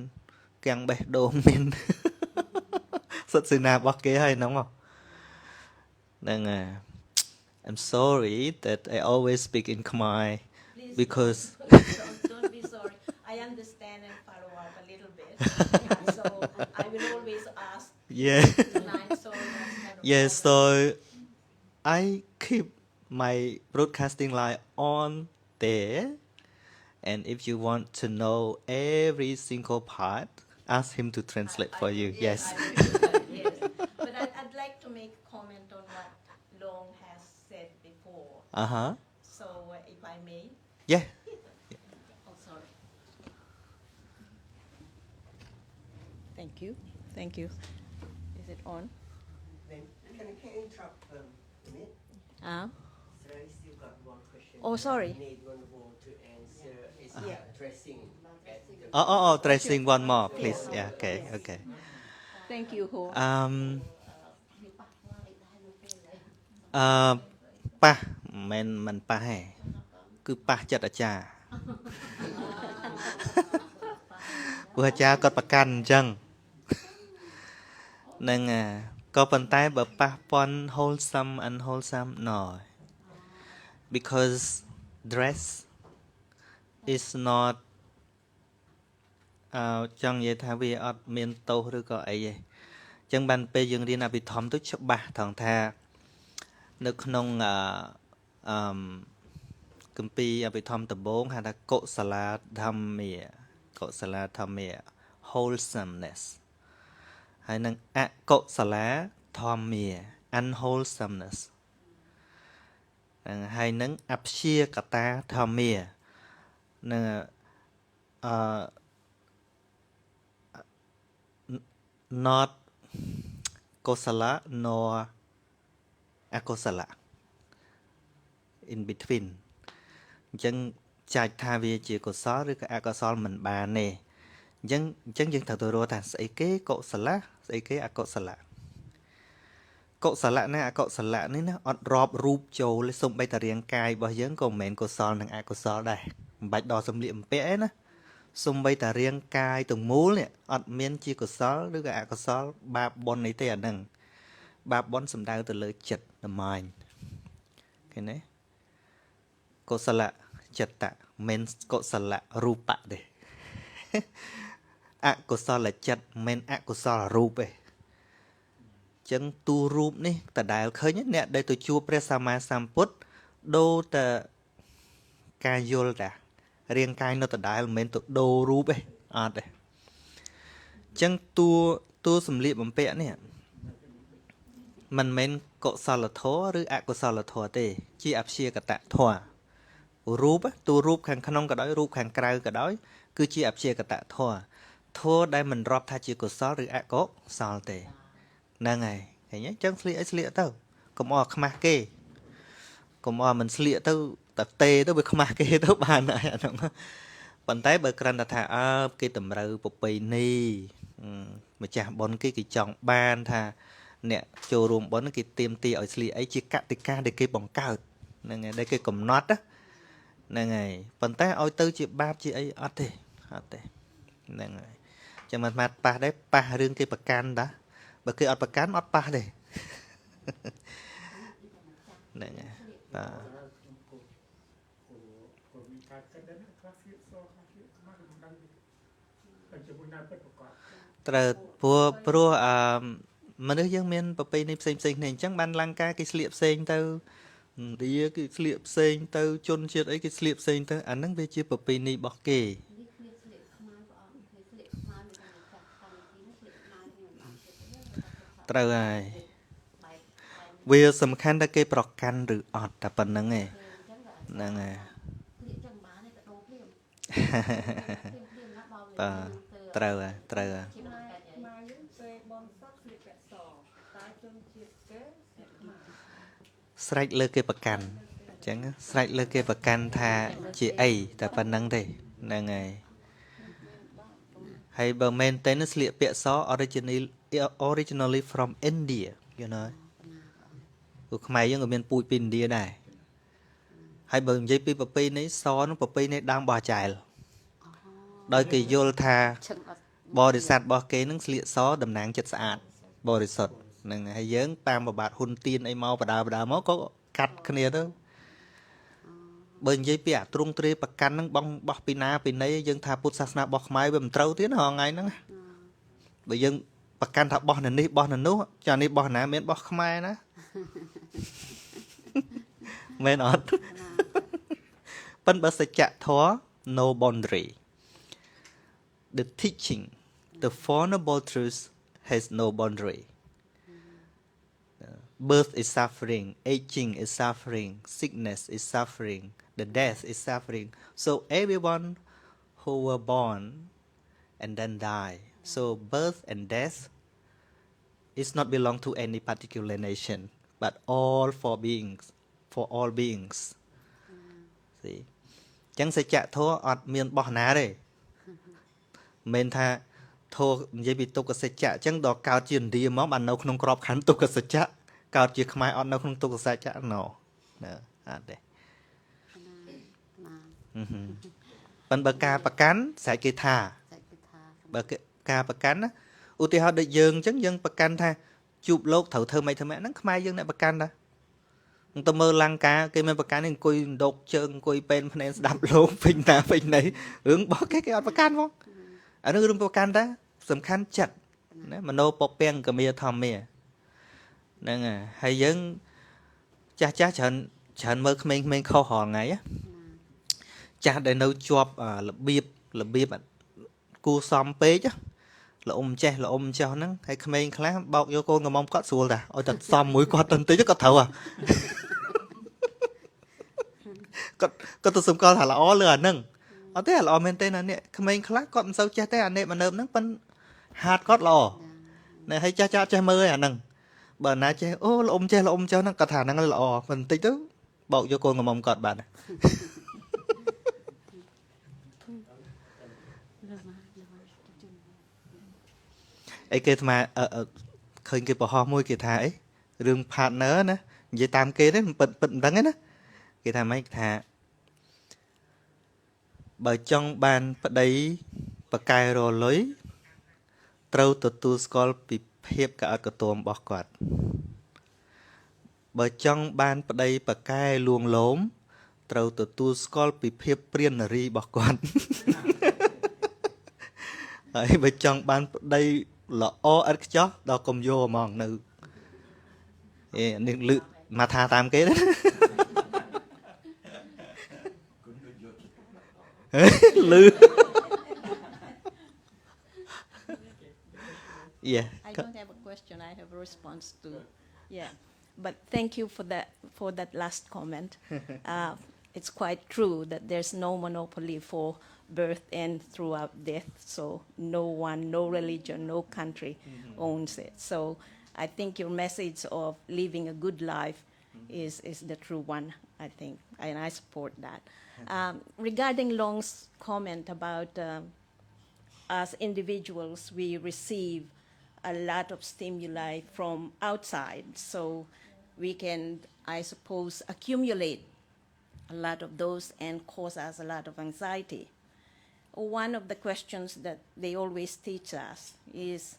កាំងបេះដូងមានសិទ្ធសេនារបស់គេហើយហ្នឹងមកហ្នឹងហើយ I'm sorry that I always speak in Khmer because don't be sorry. I understand and follow up a little bit. So I will always ask yeah tonight. So that's not a yeah problem. so I keep my broadcasting line on there and if you want to know every single part ask him to translate for you yes I will, yes. But I'd like to make a comment on what Long has said before. uh-huh So if I may. yeah Oh, sorry. Thank you. Thank you. Is it on? Can I interrupt a minute? Ah. So I still got one question. Oh, sorry. Oh, tracing one more, please. Yeah, okay. Thank you, Ho. Pah, mình pah hay, cứ pah chất ở cha. Vừa cha có bạc căn chăng, nên có phần tay bờ pah pon wholesome unwholesome no, because dress is not chẳng vậy thay vì ở miền tâyឬក៏អីទេចឹងបានពេលយើងរៀនអភិធម្មទៅច្បាស់ថងថានៅក្នុងគម្ពីរអភិធម្មដំបូងហៅថាកុសលាធម្មា wholesomeness ហើយនឹងអកុសលាធម្មា unwholesomeness ហើយនឹងអព្យាកតាធម្មានឹងnot កុសល nor អកុសល in between អញ្ចឹងចាច់ថាវាជាកុសលឬក៏អកុសលមិនបានទេអញ្ចឹងយើងត្រូវទៅរកថាស្អីគេកុសលស្អីគេអកុសលកុសលណាអកុសលនេះណាអត់រាប់រូបចូលទេសូម្បីតែរាងកាយរបស់យើងក៏មិនមែនកុសលនិងអកុសលដែរមិនបាច់ដល់សម្លៀកបំពាក់ទេណាសូម្បីតែរាងកាយទាំងមូលនេះអត់មានជាកុសលឬក៏អកុសលបាបបុណ្យនេះទេអាហ្នឹងបាបបុណ្យសំដៅទៅលើចិត្ត the mind ឃើញទេកុសលចិត្តមិនកុសលរូបៈទេអកុសលចិត្តមិនអកុសលរូបទេចឹងទូរូបនេះតដែលឃើញអ្នកដែលទៅជួបព្រះសម្មាសម្ពុទ្ធដូរតែការយល់តារាងកាយនៅដដែលមិនមែនទៅដូររូបទេអត់ទេចឹងតួសម្លៀកបំពាក់នេះមិនមែនកុសលធម៌ឬអកុសលធម៌ទេជាអព្យាកតធម៌រូបតួរូបខាងក្នុងក៏ដោយរូបខាងក្រៅក៏ដោយគឺជាអព្យាកតធម៌ធម៌ដែលមិនរាប់ថាជាកុសលឬអកុសលទេហ្នឹងហើយឃើញទេចឹងស្លៀកអីស្លៀកទៅកុំអស់ខ្មាស់គេកុំអស់មិនស្លៀកទៅតែទេទៅវាខ្មាស់គេទៅបានហើយអាហ្នឹងប៉ុន្តែបើគ្រាន់តែថាគេតម្រូវប្រពៃណីម្ចាស់បុណ្យគេចង់បានថាអ្នកចូលរួមបុណ្យគេទៀមទាឲ្យស្លៀកអីជាកតិកាដែលគេបង្កើតហ្នឹងហើយដែលគេកំណត់ហ្នឹងហើយប៉ុន្តែឲ្យទៅជាបាបជាអីអត់ទេហ្នឹងហើយចាំមិនម៉ាត់ប៉ះដែរប៉ះរឿងគេប្រកាន់តាបើគេអត់ប្រកាន់អត់ប៉ះទេហ្នឹងហើយបាទត្រូវព្រោះមនុស្សយើងមានប្រពៃណីផ្សេងគ្នាអញ្ចឹងបានលង្ការគេស្លៀកផ្សេងទៅឥណ្ឌាគេស្លៀកផ្សេងទៅជនជាតិអីគេស្លៀកផ្សេងទៅអាហ្នឹងវាជាប្រពៃណីរបស់គេត្រូវហើយវាសំខាន់តែគេប្រកាន់ឬអត់តែប៉ុណ្្នឹងឯងហ្នឹងហើយបាទត្រូវហើយស្រេចលើគេប្រកាន់អញ្ចឹងស្រេចលើគេប្រកាន់ថាជាអីតែប៉ុណ្្នឹងទេហ្នឹងហើយបើមែនតើស្លៀកពាក់ស originally from India you know ពួកខ្មែរយើងក៏មានពូជពីឥណ្ឌាដែរហើយបើនិយាយពីប្រពៃណីសនោះប្រពៃណីដើមរបស់ចែលដោយគេយល់ថាបរិស័ទរបស់គេនឹងស្លៀកសតំណាងចិត្តស្អាតបរិសុទ្ធហ្នឹងហើយយើងតាមប្របាទហ៊ុនទៀនអីមកបដាមកក៏កាត់គ្នាទៅបើនិយាយពីអាទ្រង់ទ្រាយប្រកាន់ហ្នឹងបោះពីណាពីណីយើងថាពុទ្ធសាសនារបស់ខ្មែរវាមិនត្រូវទៀតហងៃហ្នឹងបើយើងប្រកាន់ថាបោះនៅនេះបោះនៅនោះចានេះបោះណាមានបោះខ្មែរណាមែនអត់ប៉ុន្តែបើសច្ចធម៌ no boundary the teaching the four noble truths has no boundary birth is suffering aging is suffering sickness is suffering the death is suffering so everyone who were born and then die so birth and death is not belong to any particular nation but all for all beings see ចឹងសច្ចធម៌អត់មានបោះណាទេមិនថាធម៌និយាយពីទុក្ខសច្ចៈចឹងដល់កើតជាឥណ្ឌាមកបាននៅក្នុងក្របខ័ណ្ឌទុក្ខសច្ចៈកើតជាខ្មែរអត់នៅក្នុងទុក្ខសច្ចៈណោអត់ទេប៉ុន្តែបើការប្រកាន់ស្រេចគេថាបើការប្រកាន់ណាឧទាហរណ៍ដូចយើងអញ្ចឹងយើងប្រកាន់ថាជួបលោកត្រូវធ្វើម៉េចហ្នឹងខ្មែរយើងអ្នកប្រកាន់ដែរទៅមើលលង្ការគេមានប្រកាន់នេះអង្គុយដកជើងអង្គុយពេនភ្នែនស្ដាប់លោកពេញតាពេញណីរឿងរបស់គេអត់ប្រកាន់ហ្មងអានោះរឿងប្រកាន់តាសំខាន់ចិត្តណាមโนពពាំងកមាធម្មាហ្នឹងហើយយើងចាស់ច្រើនមើលក្មេងៗខុសរាល់ថ្ងៃចាស់ដែលនៅជាប់របៀបគួសមពេកល្អអ៊ំចេះល្អអ៊ំចោះហ្នឹងហើយក្មេងខ្លះបោកយកកូនកំមុំគាត់ស្រួលតាឲ្យតែសំមួយគាត់ទៅបន្តិចគាត់ត្រូវគាត់ទៅសម្គាល់ថាល្អលើអាហ្នឹងអត់ទេល្អមែនទេណានេះក្មេងខ្លះគាត់មិនសូវចេះទេអានេះមនើបហ្នឹងប៉ិនហាតគាត់ល្អណែហើយចាស់ចេះមើលអាហ្នឹងបើណាចេះអូល្អអ៊ំចេះល្អអ៊ំចោះហ្នឹងគាត់ថាហ្នឹងល្អបន្តិចទៅបោកយកកូនកំមុំគាត់បានអីគេអាឃើញគេបរហោះមួយគេថាអីរឿង partner ណានិយាយតាមគេទេពិតមិនដឹងទេណាគេថាម៉េចថាបើចង់បានប្តីប្រកែរលុយត្រូវទទួលស្គាល់ពីភាពកអត់កតួមរបស់គាត់បើចង់បានប្តីប្រកែលួងលោមត្រូវទទួលស្គាល់ពីភាពព្រាននារីរបស់គាត់ហើយបើចង់បានប្តីល្អឥតខ្ចោះដល់កុំយកហ្មងនៅនេះលឺមកថាតាមគេណាលឺ Yeah I don't have a question. I have a response to. Yeah, but thank you for that last comment. It's quite true that there's no monopoly for birth and throughout death. So no one, no religion, no country owns it. So I think your message of living a good life is the true one. I think, and I support that. Regarding Long's comment about as individuals, we receive a lot of stimuli from outside, so we can, I suppose, accumulate a lot of those and cause us a lot of anxiety. One of the questions that they always teach us is,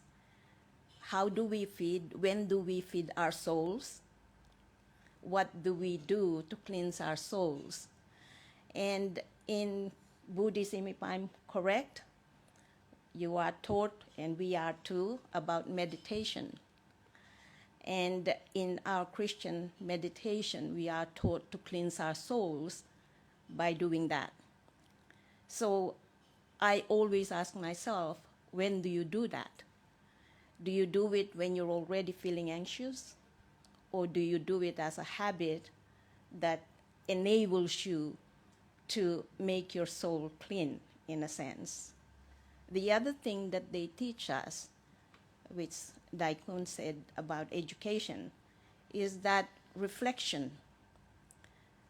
how do we feed, when do we feed our souls? What do we do to cleanse our souls? And in Buddhism, if I'm correct, you are taught, and we are too, about meditation. And in our Christian meditation, we are taught to cleanse our souls by doing that. So I always ask myself, when do you do that? Do you do it when you're already feeling anxious? Or do you do it as a habit that enables you to make your soul clean, in a sense? The other thing that they teach us, which Daikun said about education, is that reflection.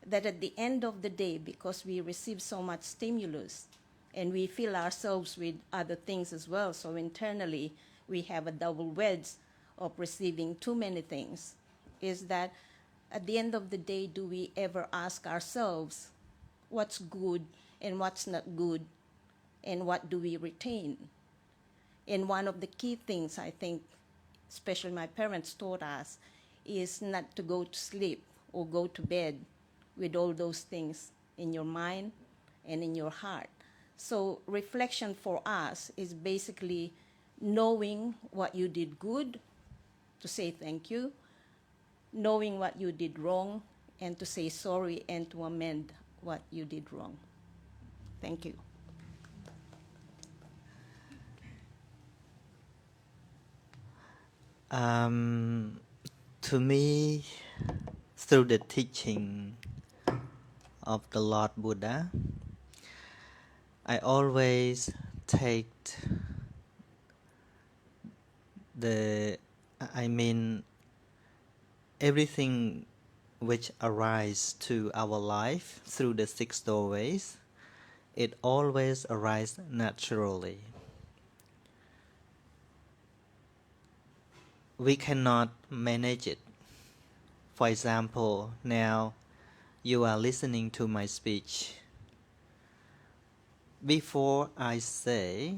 That at the end of the day, because we receive so much stimulus and we fill ourselves with other things as well, so internally we have a double wedge of receiving too many things, is that at the end of the day, do we ever ask ourselves what's good and what's not good? And what do we retain? And one of the key things, I think, especially my parents taught us, is not to go to sleep or go to bed with all those things in your mind and in your heart. So reflection for us is basically knowing what you did good, to say thank you, knowing what you did wrong, and to say sorry and to amend what you did wrong. Thank you. To me, through the teaching of the Lord Buddha, I always take everything which arise to our life through the six doorways, it always arises naturally. We cannot manage it. For example, now you are listening to my speech. Before I say,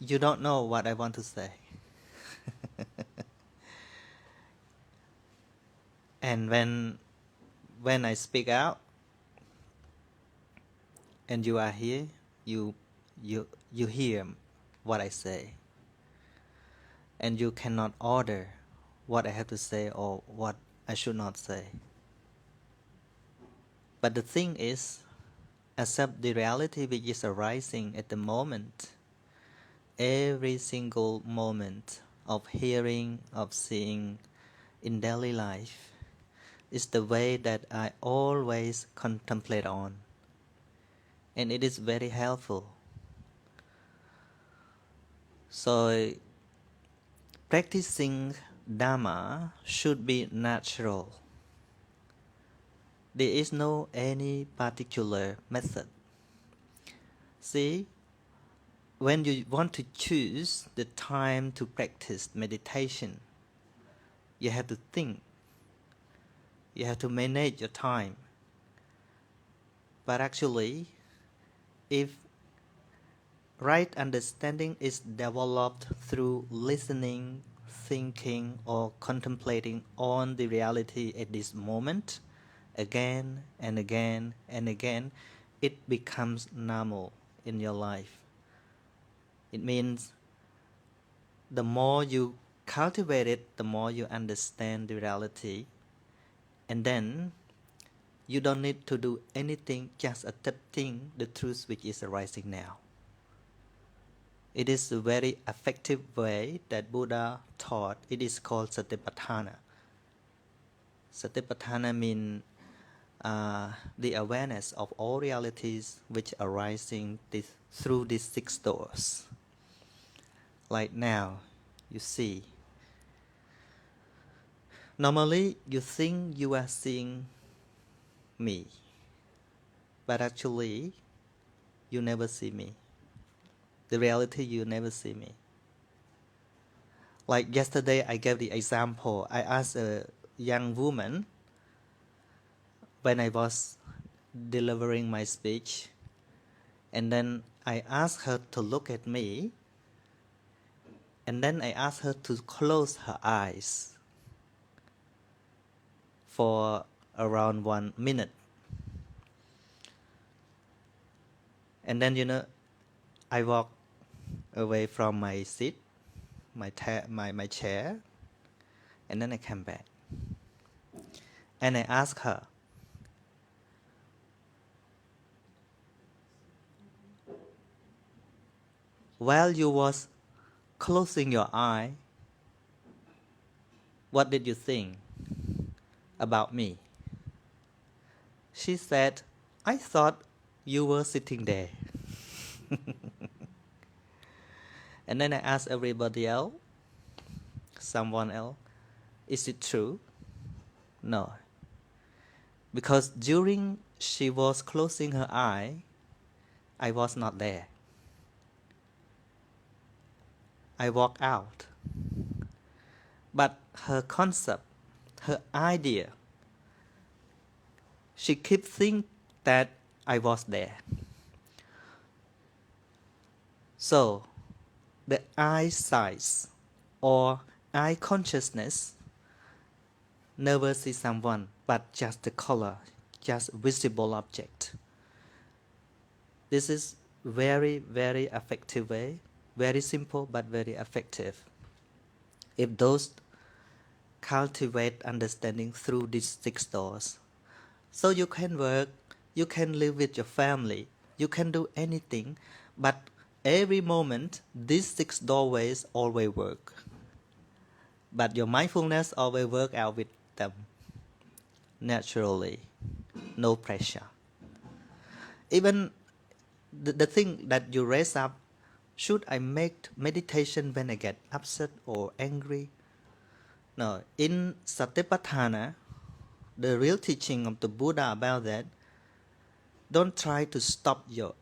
you don't know what I want to say. And when I speak out, and you are here, you hear what I say. And you cannot order what I have to say or what I should not say. But the thing is, accept the reality which is arising at the moment. Every single moment of hearing, of seeing in daily life is the way that I always contemplate on. And it is very helpful. So, practicing Dhamma should be natural. There is no any particular method. See, when you want to choose the time to practice meditation, you have to think. You have to manage your time. But actually, if right understanding is developed through listening, thinking, or contemplating on the reality at this moment, again and again and again, it becomes normal in your life. It means the more you cultivate it, the more you understand the reality. And then you don't need to do anything, just accepting the truth which is arising now. It is a very effective way that Buddha taught. It is called Satipatthana. Satipatthana means the awareness of all realities which arising through these six doors. Like now, you see. Normally, you think you are seeing me, but actually, you never see me. The reality, you never see me. Like yesterday, I gave the example. I asked a young woman when I was delivering my speech, and then I asked her to look at me, and then I asked her to close her eyes for around 1 minute. And then, I walked away from my seat, my chair, and then I came back. And I asked her, while you was closing your eye, what did you think about me? She said, I thought you were sitting there. And then I asked everybody else, someone else, is it true? No. Because during she was closing her eye, I was not there. I walked out. But her concept, her idea, she kept thinking that I was there. So, the eyesight or eye consciousness never see someone, but just the color, just visible object. This is very, very effective way, very simple but very effective. If those cultivate understanding through these six doors, so you can work, you can live with your family, you can do anything, but every moment, these six doorways always work. But your mindfulness always work out with them. Naturally. No pressure. Even the thing that you raise up, should I make meditation when I get upset or angry? No, in Satipatthana, the real teaching of the Buddha about that, don't try to stop your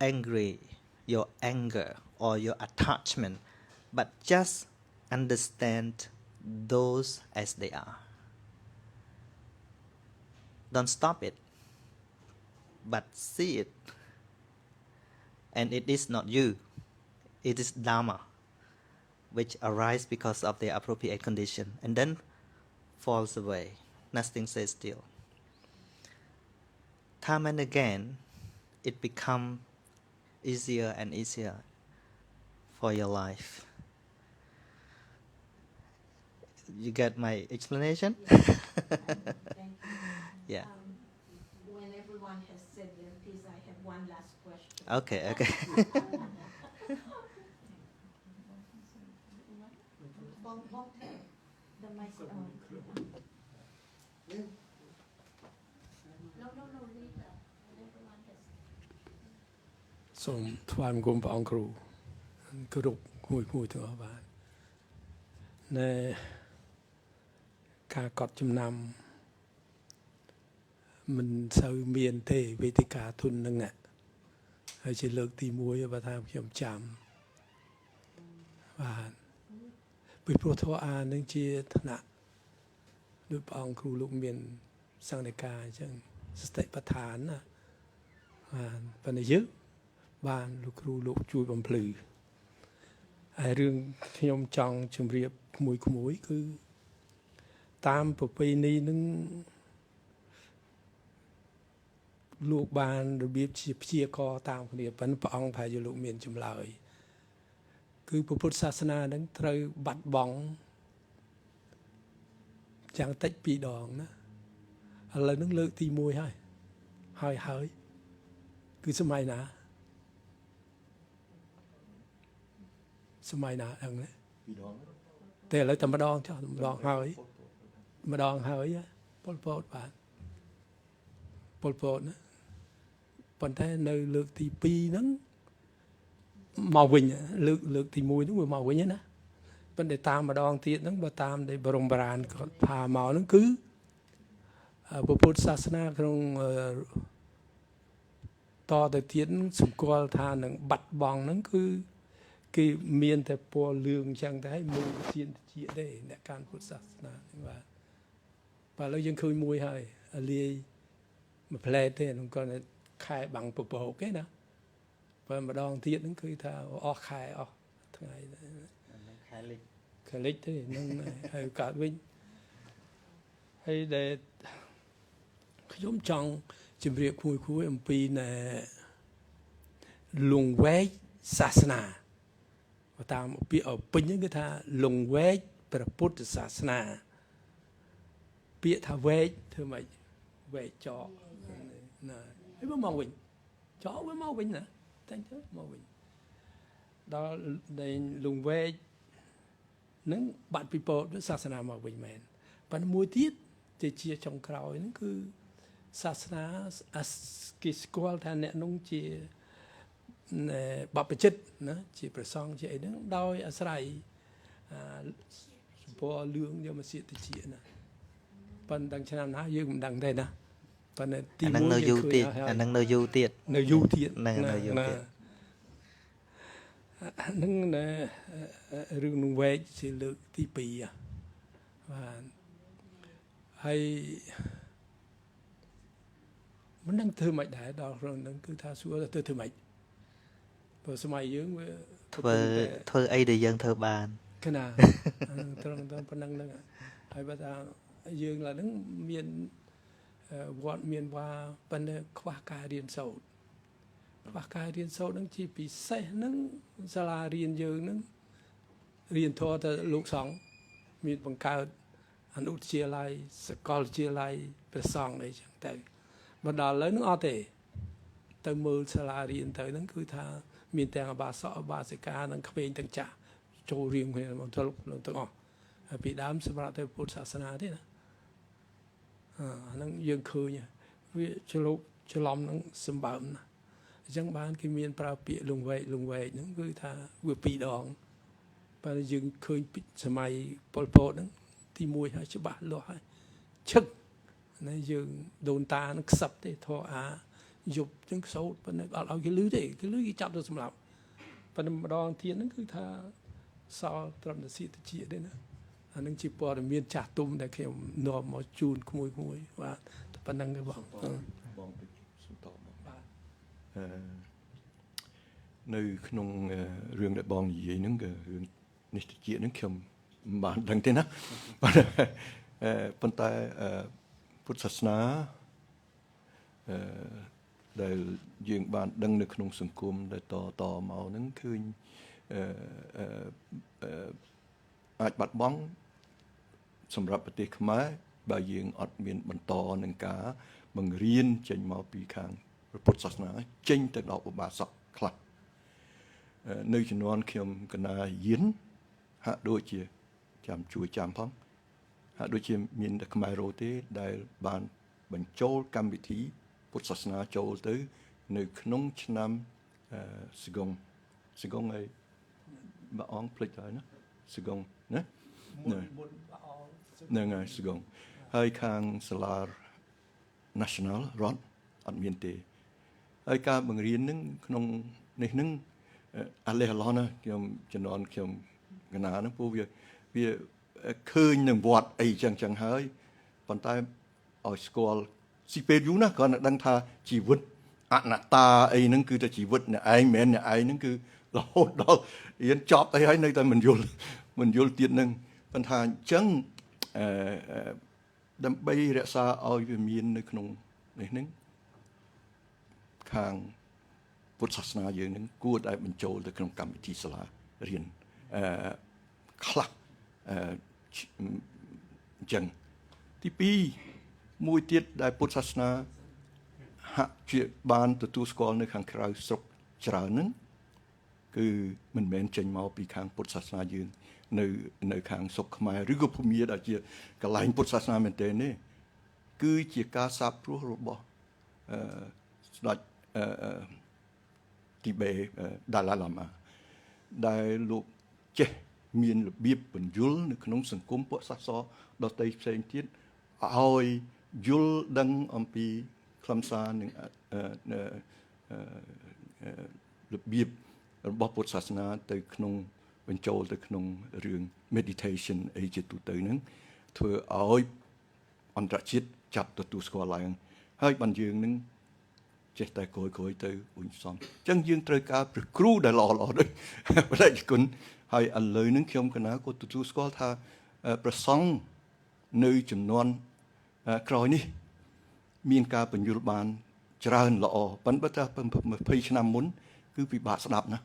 anger, or your attachment, but just understand those as they are. Don't stop it, but see it. And it is not you, it is Dhamma, which arises because of the appropriate condition, and then falls away. Nothing stays still. Time and again, it becomes easier and easier for your life. You get my explanation? Yeah. When everyone has said their piece, I have one last question. Okay. The microphone.សូមថ្វាយបង្គំព្រះអង្គគ្រូគោរពមួយទាំងអស់បាទណែការកត់ចំណាំមិនសូវមានទេវេទិកាទុនហ្នឹងហើយជាលើកទី1បើថាខ្ញុំចាំបាទពីព្រោះធម៌អានឹងជាឋានៈដូចព្រះអង្គគ្រូលោកមានសង្ឃនិកាអញ្ចឹងសតិប្បដ្ឋានណាបាទប៉ុន្តែយើងបានលោកគ្រូលោកជួយបំភ្លឺហើយរឿងខ្ញុំចង់ជម្រាបក្មួយគឺតាមប្រពៃណីនឹងលោកបានរបៀបជាព្យាករតាមគ្នាប៉ុន្តែព្រះអង្គប្រហែលជាលោកមានចម្លើយគឺពុទ្ធសាសនានឹងត្រូវបាត់បង់យ៉ាងតិច2ដងណាឥឡូវនឹងលើកទី1ហើយគឺសម័យណាហ្នឹងណាតែឥឡូវតែម្ដងចុះម្ដងហើយពលពតបាទពលពតណាប៉ុន្តែនៅលើកទី2ហ្នឹងមកវិញលើកទី1ហ្នឹងវាមកវិញណាប៉ុន្តែតាមម្ដងទៀតហ្នឹងបើតាមដែលបរមបុរាណគាត់ផាមកហ្នឹងគឺពុទ្ធសាសនាក្នុងតទៅទៀតសម្គាល់ថានឹងបាត់បង់ហ្នឹងគឺគេមានតែពណ៌លឿងអញ្ចឹងតែឲ្យមូលធានជាទេអ្នកកាន់ពុទ្ធសាសនាបាទឥឡូវយើងឃើញមួយហើយលាយមួយផ្លែទេខ្ញុំគាត់ខែបាំងពពកទេណាបើម្ដងទៀតហ្នឹងគឺថាអស់ខែអស់ថ្ងៃខែលិចទេហ្នឹងហើយកើតវិញហើយដែលខ្ញុំចង់ជម្រាបគួយអំពីនៅលង្វែកសាសនាតាមពាក្យពេញហ្នឹងគឺថាលង្វែកព្រះពុទ្ធសាសនាពាក្យថាវែកធ្វើម៉េចវែកចោណាហើយមកវិញចោវាមកវិញណាតែទៅមកវិញដល់ដែលលង្វែកនឹងបាត់ពីពុទ្ធសាសនាមកវិញមែនប៉ុន្តែមួយទៀតជាចុងក្រោយហ្នឹងគឺសាសនាគេស្គាល់ថាអ្នកនោះជាបព្វជិតណាជាព្រះសង្ឃជាអីហ្នឹងដោយអាស្រ័យសម្ព័រលឿងយកមកសៀកតិចណាប៉ុន្តែឆ្នាំណាយើងមិនដឹងទេណាប៉ុន្តែទី1នៅយូរទៀតហ្នឹងនៅយូរទៀតហ្នឹងណារឿងនឹងវែកជាលើកទី2បាទហើយមិនដឹងធ្វើមិនដែរដល់ក្នុងហ្នឹងគឺថាសួរទៅធ្វើមិនព្រោះសម័យយើងវាធ្វើអីដែលយើងធ្វើបានគណាត្រង់ប៉ុណ្ណឹងហ្នឹងហើយបើថាយើងឡើយហ្នឹងមានវត្តមានវ៉ាប៉ុន្តែខ្វះការរៀនសូត្រហ្នឹងជាពិសេសហ្នឹងសាលារៀនយើងហ្នឹងរៀនធម៌ទៅលោកសង្ឃមានបង្កើតអនុវិទ្យាល័យសាកលវិទ្យាល័យព្រះសង្ឃអីចឹងទៅបើដល់ឥឡូវហ្នឹងអត់ទេទៅមើលសាលារៀនទៅហ្នឹងគឺថាមានទាំងអបាសកអបាសិកានិងក្មេងទាំងចាស់ចូលរៀនគ្នាមកទាំងអស់ហើយពីដើមសម្រាប់ទៅពុទ្ធសាសនាទេណាអាហ្នឹងយើងឃើញវាច្រឡំនឹងសម្បើមណាអញ្ចឹងបានគេមានប្រើពាក្យលង្វែកហ្នឹងគឺថាវា2ដងបើយើងឃើញពីសម័យប៉ុលពតហ្នឹង ទី1ហើយច្បាស់លាស់ហើយឈឹកណាយើងដូនតានឹងខ្សឹបទេធរអាយប់ចឹងសោតប៉ុន្តែអត់ឲ្យគេលឺទេគេលឺគេចាប់ទៅសម្លាប់ប៉ុន្តែម្ដងទៀតហ្នឹងគឺថាសល់ត្រឹមតែសៀតតិចទេណាអានឹងជាព័ត៌មានចាស់ទុំដែលខ្ញុំនាំមកជូនក្មួយបាទតែប៉ុណ្្នឹងទេបងបងទៅសុំតបបាទនៅក្នុងរឿងដែលបងនិយាយហ្នឹងគឺរឿងនេះតិចហ្នឹងខ្ញុំមិនបានដឹងទេណាប៉ុន្តែពុទ្ធសាសនាដែលយើងបានដឹងនៅក្នុងសង្គមដែលតមកហ្នឹងឃើញអាចបាត់បង់សម្រាប់ប្រទេសខ្មែរបើយើងអត់មានបន្តនឹងការបង្រៀនចេញមកពីខាងពុទ្ធសាសនាចេញទៅដល់ឧបាសកខ្លះនៅជំនាន់ខ្ញុំកណាយានហាក់ដូចជាជួយចាំផងហាក់ដូចជាមានតែខ្មែររោទេដែលបានបញ្ចូលកម្មវិធីពុទ្ធសាសនាចូលទៅនៅក្នុងឆ្នាំសកុងឲ្យបាអងភ្លេចហើយណាសកុងណាហ្នឹងហើយសកុងហើយខាងសាលា National រដ្ឋអត់មានទេហើយការបង្រៀននឹងក្នុងនេះនឹងអាឡេឡណាខ្ញុំជំនាន់ខ្ញុំកណាហ្នឹងពួកវាឃើញនឹងវត្តអីចឹងហើយប៉ុន្តែឲ្យស្គាល់ស៊ីពេលយូរណាគ្រាន់តែដឹងថាជីវិតអនត្តាអីហ្នឹងគឺតែជីវិតអ្នកឯងមិនមែនអ្នកឯងហ្នឹងគឺរហូតដល់រៀនចប់អីហើយនៅតែមិនយល់ទៀតហ្នឹងប៉ុន្តែអញ្ចឹងដើម្បីរក្សាឲ្យវាមាននៅក្នុងនេះហ្នឹងខាងពុទ្ធសាសនាយើងហ្នឹងគួរតែបញ្ចូលទៅក្នុងកម្មវិធីសាលារៀនខ្លះអញ្ចឹងទី2មួយទៀតដែលពុទ្ធសាសនាហាក់ជាបានទទួលស្គាល់នៅខាងក្រៅស្រុកច្រើនហ្នឹងគឺមិនមែនចេញមកពីខាងពុទ្ធសាសនាយើងនៅខាងស្រុកខ្មែរឬក៏ភូមិដែលជាកន្លែងពុទ្ធសាសនាមែនទេនេះគឺជាការសាបព្រោះរបស់ស្ដេចទីបេដាឡាឡាម៉ាដែលលោកចេះមានរបៀបបញ្យលនៅក្នុងសង្គមពុទ្ធសាសនាដទៃផ្សេងទៀតឲ្យយល់ដឹងអំពីខ្លឹមសារនិងរបៀបរបស់ពុទ្ធសាសនាទៅក្នុងបញ្ចូលទៅក្នុងរឿង meditation អីជាទូទៅហ្នឹងធ្វើឲ្យអន្តរជាតិចាប់ទទួលស្គាល់ឡើងហើយបានយើងនឹងចេះតែក្រោយទៅអ៊ុញសំអញ្ចឹងយើងត្រូវការព្រះគ្រូដែលល្អដូចបដិគុណហើយឥឡូវហ្នឹងខ្ញុំកណាក៏ទទួលស្គាល់ថាព្រះសង្ឃនៅចំនួនក្រោយនេះមានការបញ្យល់បានច្រើនល្អប៉ុន្តែថា20ឆ្នាំមុនគឺពិបាកស្ដាប់ណា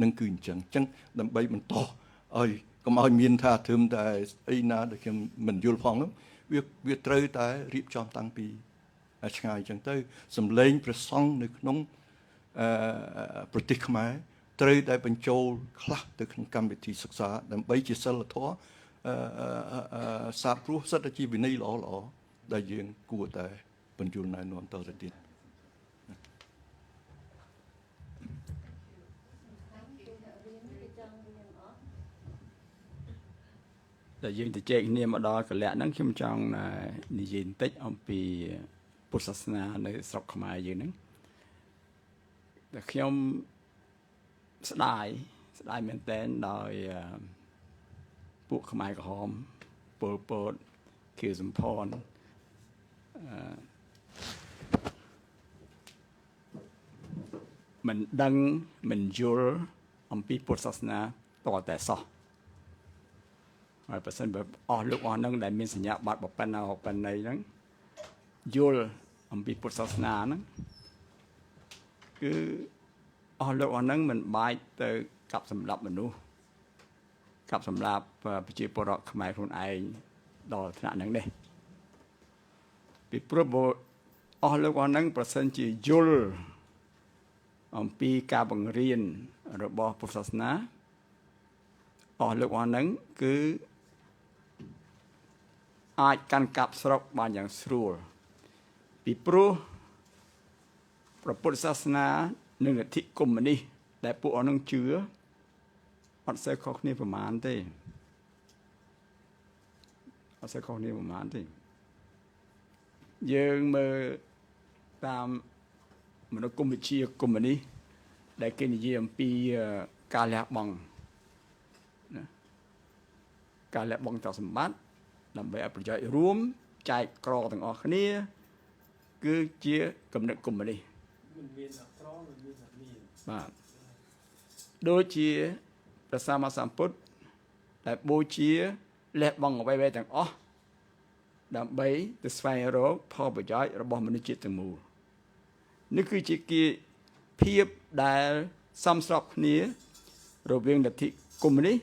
នឹងគឺអញ្ចឹងដើម្បីបន្តឲ្យកុំឲ្យមានថាធឹមតែអីណាដែលខ្ញុំមិនយល់ផងវាត្រូវតែរៀបចំតាំងពីឆ្ងាយអញ្ចឹងទៅសំឡេងព្រះសង្ឃនៅក្នុងប្រទេសខ្មែរត្រូវតែបញ្ចូលខ្លះទៅក្នុងកម្មវិធីសិក្សាដើម្បីជាសិលធម៌សាបព្រោះសិតតែជាវិន័យល្អដែលយើងគួរតែបញ្យល់ណែនាំតទៅទៀតតែយើងទៅជែកគ្នាមកដល់កលៈហ្នឹងខ្ញុំចង់និយាយបន្តិចអំពីពុទ្ធសាសនានៅស្រុកខ្មែរយើងហ្នឹងតែខ្ញុំស្ដាយមែនទែនដោយពួកខ្មែរក្រហមពលពតខៀវសំផនមិនដឹងមិនយល់អំពីពុទ្ធសាសនាតតែសោះហើយបើសិនបើអស់លោកអស់ហ្នឹងដែលមានសញ្ញាបត្រប៉ុណ្ណាហ្នឹងយល់អំពីពុទ្ធសាសនាហ្នឹងគឺអស់លោកអស់ហ្នឹងមិនបាច់ទៅកាប់សម្លាប់មនុស្សកាប់សម្លាប់ប្រជាពលរដ្ឋខ្មែរខ្លួនឯងដល់ថ្នាក់ហ្នឹងនេះពីព្រោះអស់លោកអស់ហ្នឹងប្រសិនជាយល់អំពីការបង្រៀនរបស់ពុទ្ធសាសនាអស់លោកអស់ហ្នឹងគឺអាចកាន់កាប់ស្រុកបានយ៉ាងស្រួលពីព្រោះព្រះពុទ្ធសាសនានិងលទ្ធិកុម្មុយនីសដែលពួកអស់នឹងជឿអត់សូវខុសគ្នាប្រមាណទេ អត់សូវខុសគ្នាប្រហែលទេយើងមើលតាមមនោគមវិជ្ជាកុម្មុយនីសដែលគេនិយាយអំពីការលះបង់ណាការលះបង់ទ្រព្យសម្បត្តិដើម្បីឲ្យប្រយោជន៍រួមចែកក្រទាំងអស់គ្នាគឺជាគំនិតកុម្មុយនីសមិនមានអក្រមិនមានអមានបាទដូចជាព្រះសម្មាសម្ពុទ្ធដែលបូជាលះបង់អ្វីៗទាំងអស់ដើម្បីទៅស្វែងរកផលប្រយោជន៍របស់មនុស្សជាតិទាំងមូលនេះគឺជាភាពដែលសមស្របគ្នារវាងលទ្ធិកុម្មុយនីស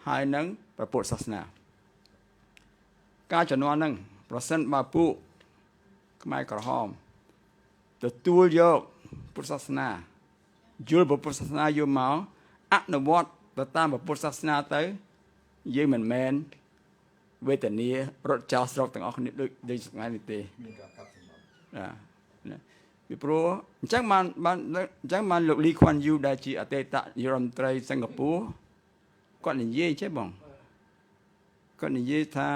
ហើយនិងព្រះពុទ្ធសាសនាការជំនាន់ហ្នឹងប្រសិនបើពួកខ្មែរក្រហមទទួលយកពុទ្ធសាសនាយល់ពុទ្ធសាសនាយកមកអនុវត្តទៅតាមពុទ្ធសាសនាទៅយើងមិនមែនវេទនារត់ចោលស្រុកទាំងអស់គ្នាដូចថ្ងៃនេះទេមានការកាត់សម្បត្តិពីព្រោះអញ្ចឹងបានលោកលីខ្វាន់យូដែលជាអតីតនាយករដ្ឋមន្ត្រីសិង្ហបុរីគាត់និយាយចេះបងគាត់និយាយថា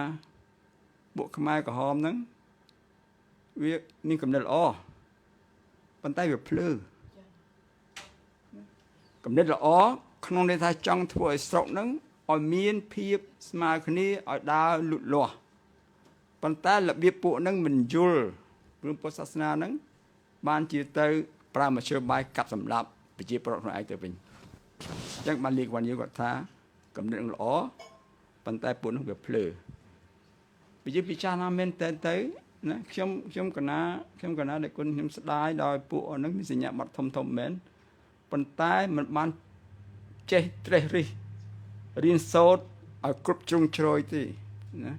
ពួកខ្មែរក្រហមហ្នឹងវាមានកំណត់ល្អប៉ុន្តែវាភ្លើកំណត់ល្អក្នុងន័យថាចង់ធ្វើឲ្យស្រុកហ្នឹងឲ្យមានភាពស្មើគ្នាឲ្យដើរលូតលាស់ប៉ុន្តែរបៀបពួកហ្នឹងមិនយល់រឿងពុទ្ធសាសនាហ្នឹងបានជាទៅប្រើមធ្យោបាយកាប់សម្លាប់ប្រជាពលរដ្ឋខ្លួនឯងទៅវិញអញ្ចឹងបានលីកវ៉ាន់យូគាត់ថាកំណត់ល្អប៉ុន្តែពួកនោះវាភ្លើវាយើងពិចារណាមែនតើទៅណាខ្ញុំកណាដែលគុណខ្ញុំស្ដាយដោយពួកហ្នឹងមានសញ្ញាបត្រធំមែនប៉ុន្តែมันបានចេះត្រេះរិះរៀនសូត្រឲ្យគ្រប់ជ្រុងជ្រោយទេណា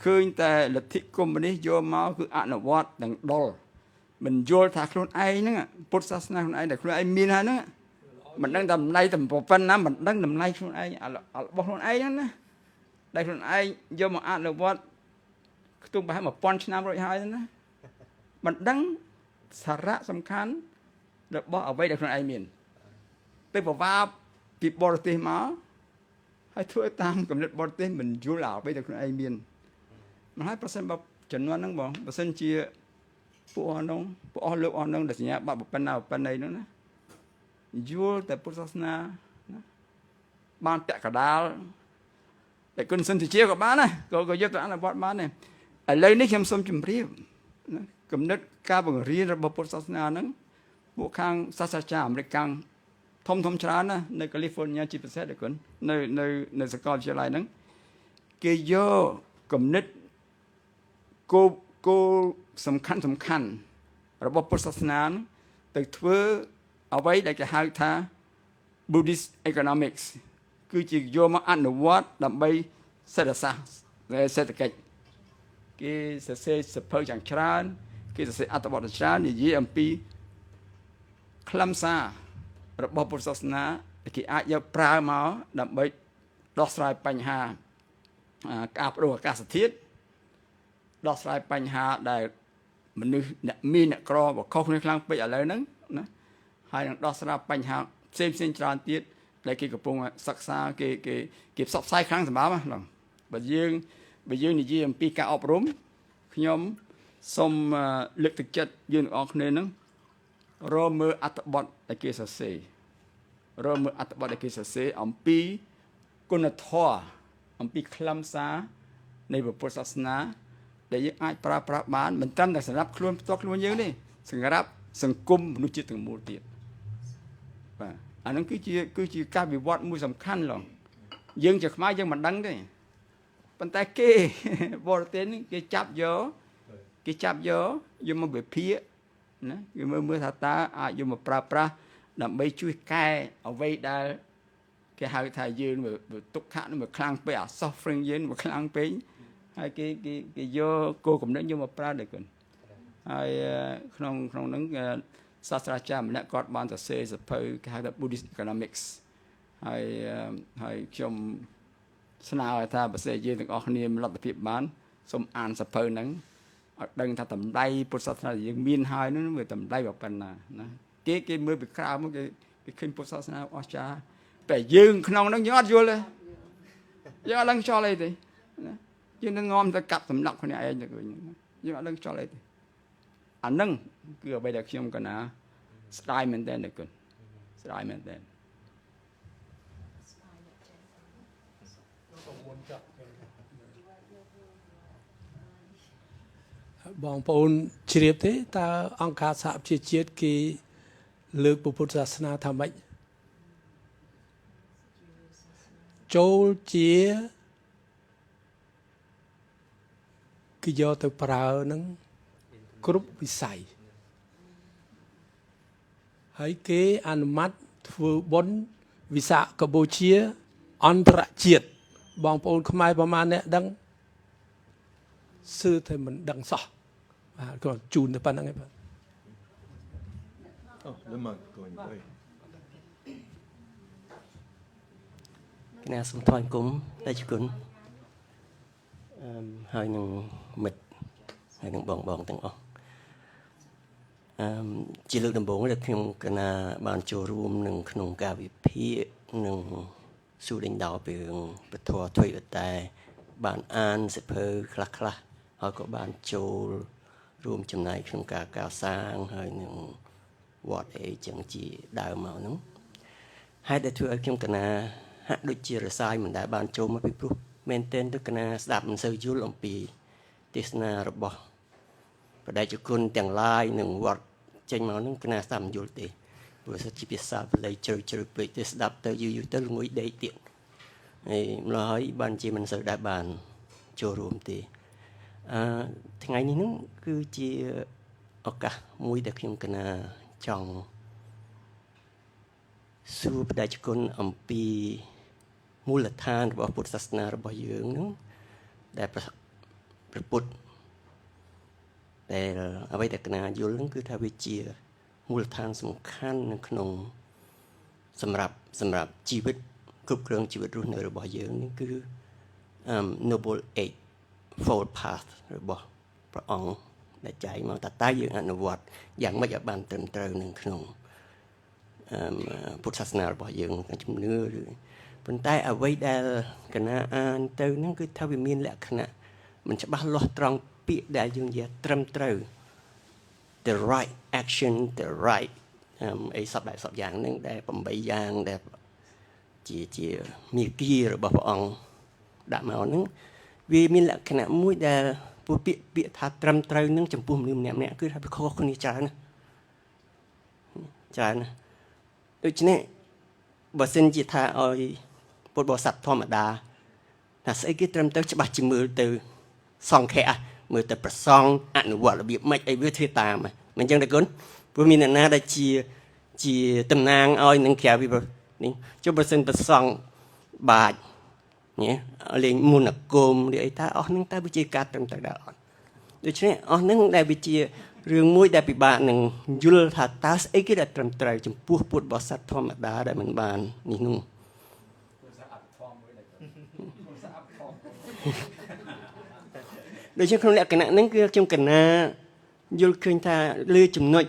ឃើញតែលទ្ធិកុម្មុយនីសយកមកគឺអនុវត្តទាំងដុលមិនយល់ថាខ្លួនឯងហ្នឹងពុទ្ធសាសនាខ្លួនឯងដែលខ្លួនឯងមានហើយហ្នឹងមិនដឹងតម្លៃតែប៉ុណ្ណាមិនដឹងតម្លៃខ្លួនឯងរបស់ខ្លួនឯងហ្នឹងណាដែលខ្លួនឯងយកមកអនុវត្តខ្ទង់ប្រហែល1000ឆ្នាំរួចហើយណាមិនដឹងសារៈសំខាន់របស់អ្វីដែលខ្លួនឯងមានទៅប្រវាបពីបរទេសមកហើយធ្វើតាមគំនិតបរទេសមិនយល់អ្វីដែលខ្លួនឯងមានមិនហើយប្រសិនបើចំនួនហ្នឹងបងបើសិនជាពួកអស់លោកអស់ហ្នឹងដែលសញ្ញាបត្រប៉ុណ្ណីហ្នឹងណាយល់តែពុទ្ធសាសនាណាបានតកដាលតែគុណសន្តិជាក៏បានដែរក៏យកទៅអនុវត្តបានដែរឥឡូវនេះខ្ញុំសូមជម្រាបណាគំនិតការបង្រៀនរបស់ពុទ្ធសាសនាហ្នឹងពួកខាងសាស្ត្រាចារ្យអាមេរិកកាំងធំច្រើនណានៅកាលីហ្វ័រញ៉ាជាពិសេសដែរគុណនៅសាកលវិទ្យាល័យហ្នឹងគេយកគំនិតគោលសំខាន់របស់ពុទ្ធសាសនាទៅធ្វើអ្វីដែលគេហៅថា Buddhist economics គឺជាយកមកអនុវត្តដើម្បីសេដ្ឋសាស្ត្រសេដ្ឋកិច្ចគេសរសេរសៀវភៅយ៉ាងច្រើនគេសរសេរអត្ថបទច្រើននិយាយអំពីខ្លឹមសាររបស់ពុទ្ធសាសនាគេអាចយកប្រើមកដើម្បីដោះស្រាយបញ្ហាការប្តូរអាកាសធាតុដោះស្រាយបញ្ហាដែលមនុស្សអ្នកមានអ្នកក្របខុសគ្នាខ្លាំងពេកឥឡូវហ្នឹងណាហើយនឹងដោះស្រាយបញ្ហាផ្សេងច្រើនទៀតដែលគេកំពុងសិក្សាគេផ្សព្វផ្សាយខ្លាំងសម្រាប់ហ្នឹងបើយើងនិយាយអំពីការអប់រំខ្ញុំសូមលើកទឹកចិត្តយើងទាំងអស់គ្នាហ្នឹងរកមើលអត្ថបទដែលគេសរសេរអំពីគុណធម៌អំពីខ្លឹមសារនៃពុទ្ធសាសនាដែលយើងអាចប្រើប្រាស់បានមិនត្រឹមតែសម្រាប់ខ្លួនផ្ទាល់ខ្លួនយើងទេសម្រាប់សង្គមមនុស្សជាតិទាំងមូលទៀតបាទអាហ្នឹងគឺជាការវិវត្តមួយសំខាន់ឡងយើងជាខ្មែរយើងមិនដឹងទេប៉ុន្តែគេបរទេសនេះគេចាប់យកមកវិភាគណាគេមើលថាតើអាចយកមកប្រើប្រាស់ដើម្បីជួយកែអ្វីដែលគេហៅថាយើងទុក្ខៈនឹងវាខ្លាំងពេកអា suffering យើងវាខ្លាំងពេកហើយគេយកគោលគំនិតយកមកប្រើដែរគុណហើយក្នុងហ្នឹងសាស្ត្រាចារ្យម្នាក់គាត់បានសរសេរសៀវភៅគេហៅថា Buddhist economics ហើយខ្ញុំស្នើឲ្យថាបើសិនយើងទាំងអស់គ្នាមានលទ្ធភាពបានសូមអានសៀវភៅហ្នឹងឲ្យដឹងថាតម្លៃពុទ្ធសាសនាយើងមានហើយហ្នឹងវាតម្លៃប៉ុណ្ណាណាគេមើលពីក្រៅមកគេឃើញពុទ្ធសាសនាអស្ចារ្យតែយើងក្នុងហ្នឹងយើងអត់យល់ទេយើងអត់ដឹងចោលអីទេណា យើងនឹងងំទៅកាប់សម្លាប់គ្នាឯងទៅវិញយើងអត់ដឹងចោលអីទេអាហ្នឹងគឺអ្វីដែលខ្ញុំកណាស្ដាយមែនតើគុណស្ដាយមែនតើ បងប្អូនជ្រាបទេតើអង្គការសហប្រជាជាតិគេលើកពុទ្ធសាសនាថាម៉េចចូលជាគេយកទៅប្រើនឹងគ្រប់វិស័យហើយគេអនុម័តធ្វើបុណ្យវិសាខបូជាអន្តរជាតិបងប្អូនខ្មែរប្រមាណអ្នកដឹងសឺតែមិនដឹងសោះបាទគាត់ជូនទៅប៉ុណ្្នឹងឯងបាទ Oh, Lama going away. គណៈសូមថ្លែងគុំតែជគុណហើយនឹងមិត្តហើយនឹងបងទាំងអស់ជាលើកដំបូងដែលខ្ញុំគណៈបានចូលរួមនឹងក្នុងការវិភាគនឹងសួរដេញដោលពីរឿងពធទ្វេតែបានអានសិភើខ្លះហើយក៏បានចូលរួមចំណែកក្នុងការកសាងហើយនឹងវត្តអីចឹងជាដើមមកហ្នឹងហើយដែលធ្វើឲ្យខ្ញុំកណាហាក់ដូចជារសាយមិនដែលបានចូលមកពីព្រោះមែនទែនទៅកណាស្ដាប់មិនសូវយល់អំពីទេសនារបស់បដិជគុណទាំងឡាយនឹងវត្តចេញមកហ្នឹងកណាស្ដាប់មិនយល់ទេព្រោះជាភាសាបាលីជ្រៅពេកទៅស្ដាប់ទៅយូរទៅល្ងុយដេកទៀតហើយម្ល៉េះហើយបានជាមិនសូវដែលបានចូលរួមទេថ្ងៃនេះហ្នឹងគឺជាឱកាសមួយដែលខ្ញុំកណាចង់សួរបដិជគុណអំពីមូលដ្ឋានរបស់ពុទ្ធសាសនារបស់យើងហ្នឹងដែលព្រះពុទ្ធដែលអ្វីដែលកណាយល់ហ្នឹងគឺថាវាជាមូលដ្ឋានសំខាន់នៅក្នុងសម្រាប់ជីវិតគ្រប់គ្រងជីវិតរស់នៅរបស់យើងនេះគឺ noble eight fold path របស់ព្រះអង្គដែលចែកមកតើយើងអនុវត្តយ៉ាងម៉េចឲ្យបានត្រឹមត្រូវនៅក្នុងពុទ្ធសាសនារបស់យើងជំនឿឬប៉ុន្តែអ្វីដែលកណាអានទៅហ្នឹងគឺថាវាមានលក្ខណៈមិនច្បាស់លាស់ត្រង់ពាក្យដែលយើងនិយាយត្រឹមត្រូវ the right action the right អីសពបែបសពយ៉ាងហ្នឹងដែល8យ៉ាងដែលជាមាគ៌ារបស់ព្រះអង្គដាក់មកហ្នឹងវាមានលក្ខណៈមួយដែលពួកពាក្យថាត្រឹមត្រូវនឹងចំពោះមនុស្សម្នាក់គឺថាវាខុសគ្នាច្រើនណាដូច្នេះបើសិនជាថាឲ្យពុទ្ធបរិស័ទធម្មតាថាស្អីគេត្រឹមត្រូវច្បាស់ជាមើលទៅសង្ឃៈមើលទៅប្រសងអនុវត្តរបៀបម៉េចអីវាធ្វើតាមមិនអញ្ចឹងទេគុណព្រោះមានអ្នកណាដែលជាតំណាងឲ្យនឹងក្រៅពីនេះចុះបើសិនប្រសងបាច់ញ៉េលេងមុនអាគមឬអីថាអស់ហ្នឹងតើវាជាការត្រឹមត្រូវដែរអត់ដូច្នេះអស់ហ្នឹងដែលវាជារឿងមួយដែលពិបាកនឹងយល់ថាតើស្អីគេដែលត្រឹមត្រូវចំពោះពុទ្ធបរិស័ទធម្មតាដែលមិនបាននេះនោះដូច្នេះក្នុងលក្ខណៈហ្នឹងគឺខ្ញុំកណាយល់ឃើញថាលើចំណុច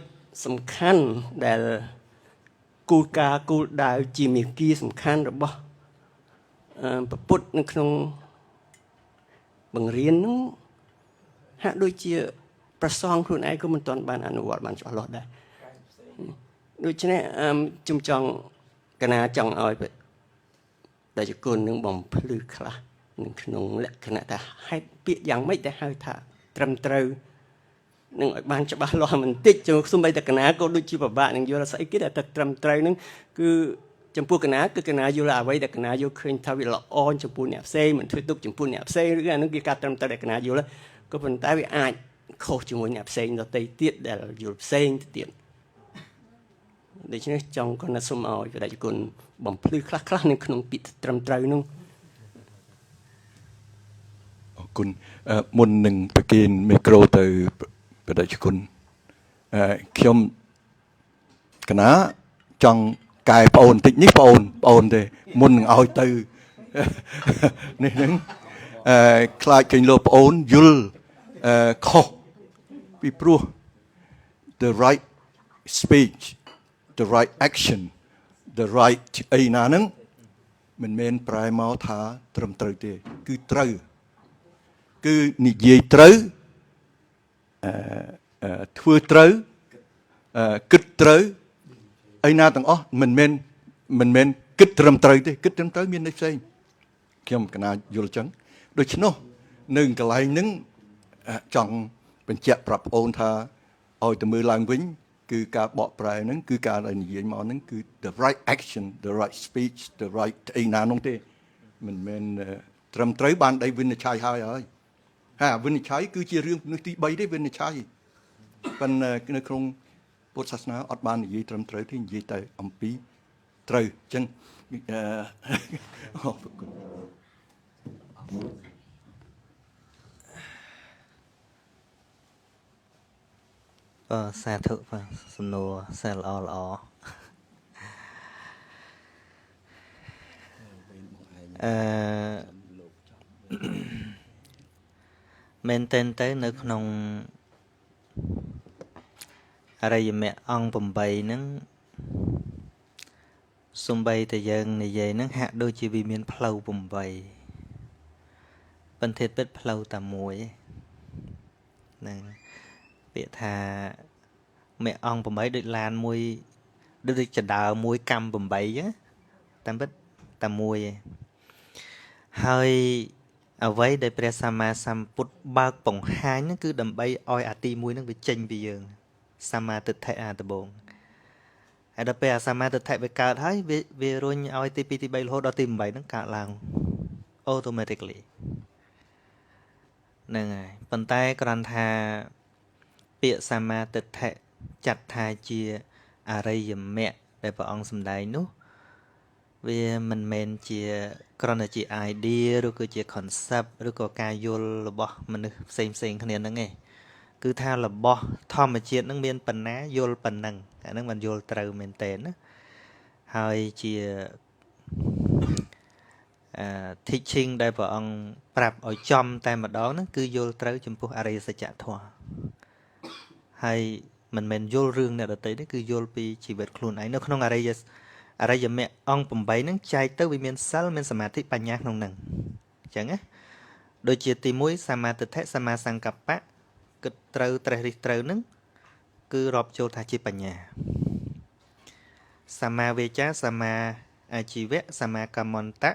សំខាន់ដែលគោលការណ៍គោលដៅជាមាគ៌ាសំខាន់របស់ពុទ្ធនៅក្នុងបង្រៀននោះហាក់ដូចជាប្រសងខ្លួនឯងក៏មិនទាន់បានអនុវត្តបានច្បាស់លាស់ដែរដូច្នេះខ្ញុំចង់កណាចង់ឲ្យតែជគុណនឹងបំភ្លឺខ្លះនៅក្នុងលក្ខណៈថាហេតុពាក្យយ៉ាងម៉េចដែលហៅថាត្រឹមត្រូវនឹងឲ្យបានច្បាស់លាស់បន្តិចចូលសូម្បីតែកណាក៏ដូចជាពិបាកនឹងយល់ស្អីគេដែលត្រឹមត្រូវនឹងគឺចំពោះកណាគឺកណាយល់អ្វីដែលកណាយល់ឃើញថាវាល្អចំពោះអ្នកផ្សេងមិនធ្វើទុកចំពោះអ្នកផ្សេងឬអានឹងវាការត្រឹមត្រូវដែលកណាយល់ក៏ប៉ុន្តែវាអាចខុសជាមួយអ្នកផ្សេងដទៃទៀតដែលយល់ផ្សេងទៅទៀតដូច្នេះចង់ក៏ណាសូមឲ្យបដិគុណបំភ្លឺខ្លះនៅក្នុងពាក្យត្រឹមត្រូវនោះអរគុណមុននឹងប្រគេនមីក្រូទៅបដិគុណខ្ញុំកណាចង់កែប្អូនតិចនេះប្អូនទេមុននឹងឲ្យទៅនេះហ្នឹងខ្លាចឃើញលោកប្អូនយល់ខុសពីព្រោះ the right speech the right action the right អីណាហ្នឹងមិនមែនប្រែមកថាត្រឹមត្រូវទេគឺត្រូវ គឺនិយាយត្រូវធ្វើត្រូវគិតត្រូវឯណាទាំងអស់មិនមែនគិតត្រឹមត្រូវទេគិតត្រឹមត្រូវមានន័យផ្សេងខ្ញុំកណាយល់ចឹងដូច្នោះនៅកន្លែងហ្នឹងចង់បញ្ជាក់ប្រាប់ប្អូនថាឲ្យទៅមើលឡើងវិញគឺការបកប្រែហ្នឹងគឺការដែលនិយាយមកហ្នឹងគឺ the right action the right speech the right អីណានោះទេមិនមែនត្រឹមត្រូវបានដៃវិនិច្ឆ័យហើយវិនិច្ឆ័យគឺជារឿងនោះទី3ទេវិនិច្ឆ័យប៉ុន្តែនៅក្នុងពុទ្ធសាសនាអត់បាននិយាយត្រឹមត្រូវទេនិយាយតែអំពីត្រូវអញ្ចឹងសាធុបាទសំណួរសាល្អមែនតើទៅនៅក្នុងអរិយមគ្គអង្គ8ហ្នឹងសំបីតែយើងនិយាយហ្នឹងហាក់ដូចជាវាមានផ្លូវ8ប៉ុន្តែពិតផ្លូវតែមួយហ្នឹងពាក្យថាមគ្គអង្គ8ដូចឡានមួយដូចចដើមួយកម្ម8អញ្ចឹងតាមពិតតែមួយឯងហើយអ្វីដែលព្រះសម្មាសម្ពុទ្ធបើកបង្ហាញហ្នឹងគឺដើម្បីឲ្យអាទី1ហ្នឹងវាចេញពីយើងសម្មាទិដ្ឋិអាដំបងហើយដល់ពេលអាសម្មាទិដ្ឋិវាកើតហើយវារុញឲ្យទី2ទី3រហូតដល់ទី8ហ្នឹងកើតឡើង automatically ហ្នឹងហើយប៉ុន្តែគ្រាន់ថាពាក្យសម្មាទិដ្ឋិចាត់ថាជាអរិយមគ្គដែលព្រះអង្គសម្ដែងនោះវាមិនមែនជាគ្រាន់តែជា idea ឬក៏ជា concept ឬក៏ការយល់របស់មនុស្សផ្សេងគ្នាហ្នឹងឯងគឺថារបស់ធម្មជាតិហ្នឹងមានប៉ុណ្ណាយល់ប៉ុណ្ណឹងអាហ្នឹងមិនយល់ត្រូវមែនតើណាហើយជា teaching ដែលព្រះអង្គប្រាប់ឲ្យចំតែម្ដងហ្នឹងគឺយល់ត្រូវចំពោះអរិយសច្ចធម៌ហើយមិនមែនយល់រឿងអ្នកដទៃទេគឺយល់ពីជីវិតខ្លួនឯងនៅក្នុងអរិយមគ្គអង្គ8ហ្នឹងចែកទៅវាមានសិលមានសមាធិបញ្ញាក្នុងហ្នឹងអញ្ចឹងណាដូចជាទី1សមាទិដ្ឋិសមាសង្កប្បៈគិតត្រូវត្រេះរិះត្រូវហ្នឹងគឺរាប់ចូលថាជាបញ្ញាសមាវាចាសមាអាជីវៈសមាកម្មន្តៈ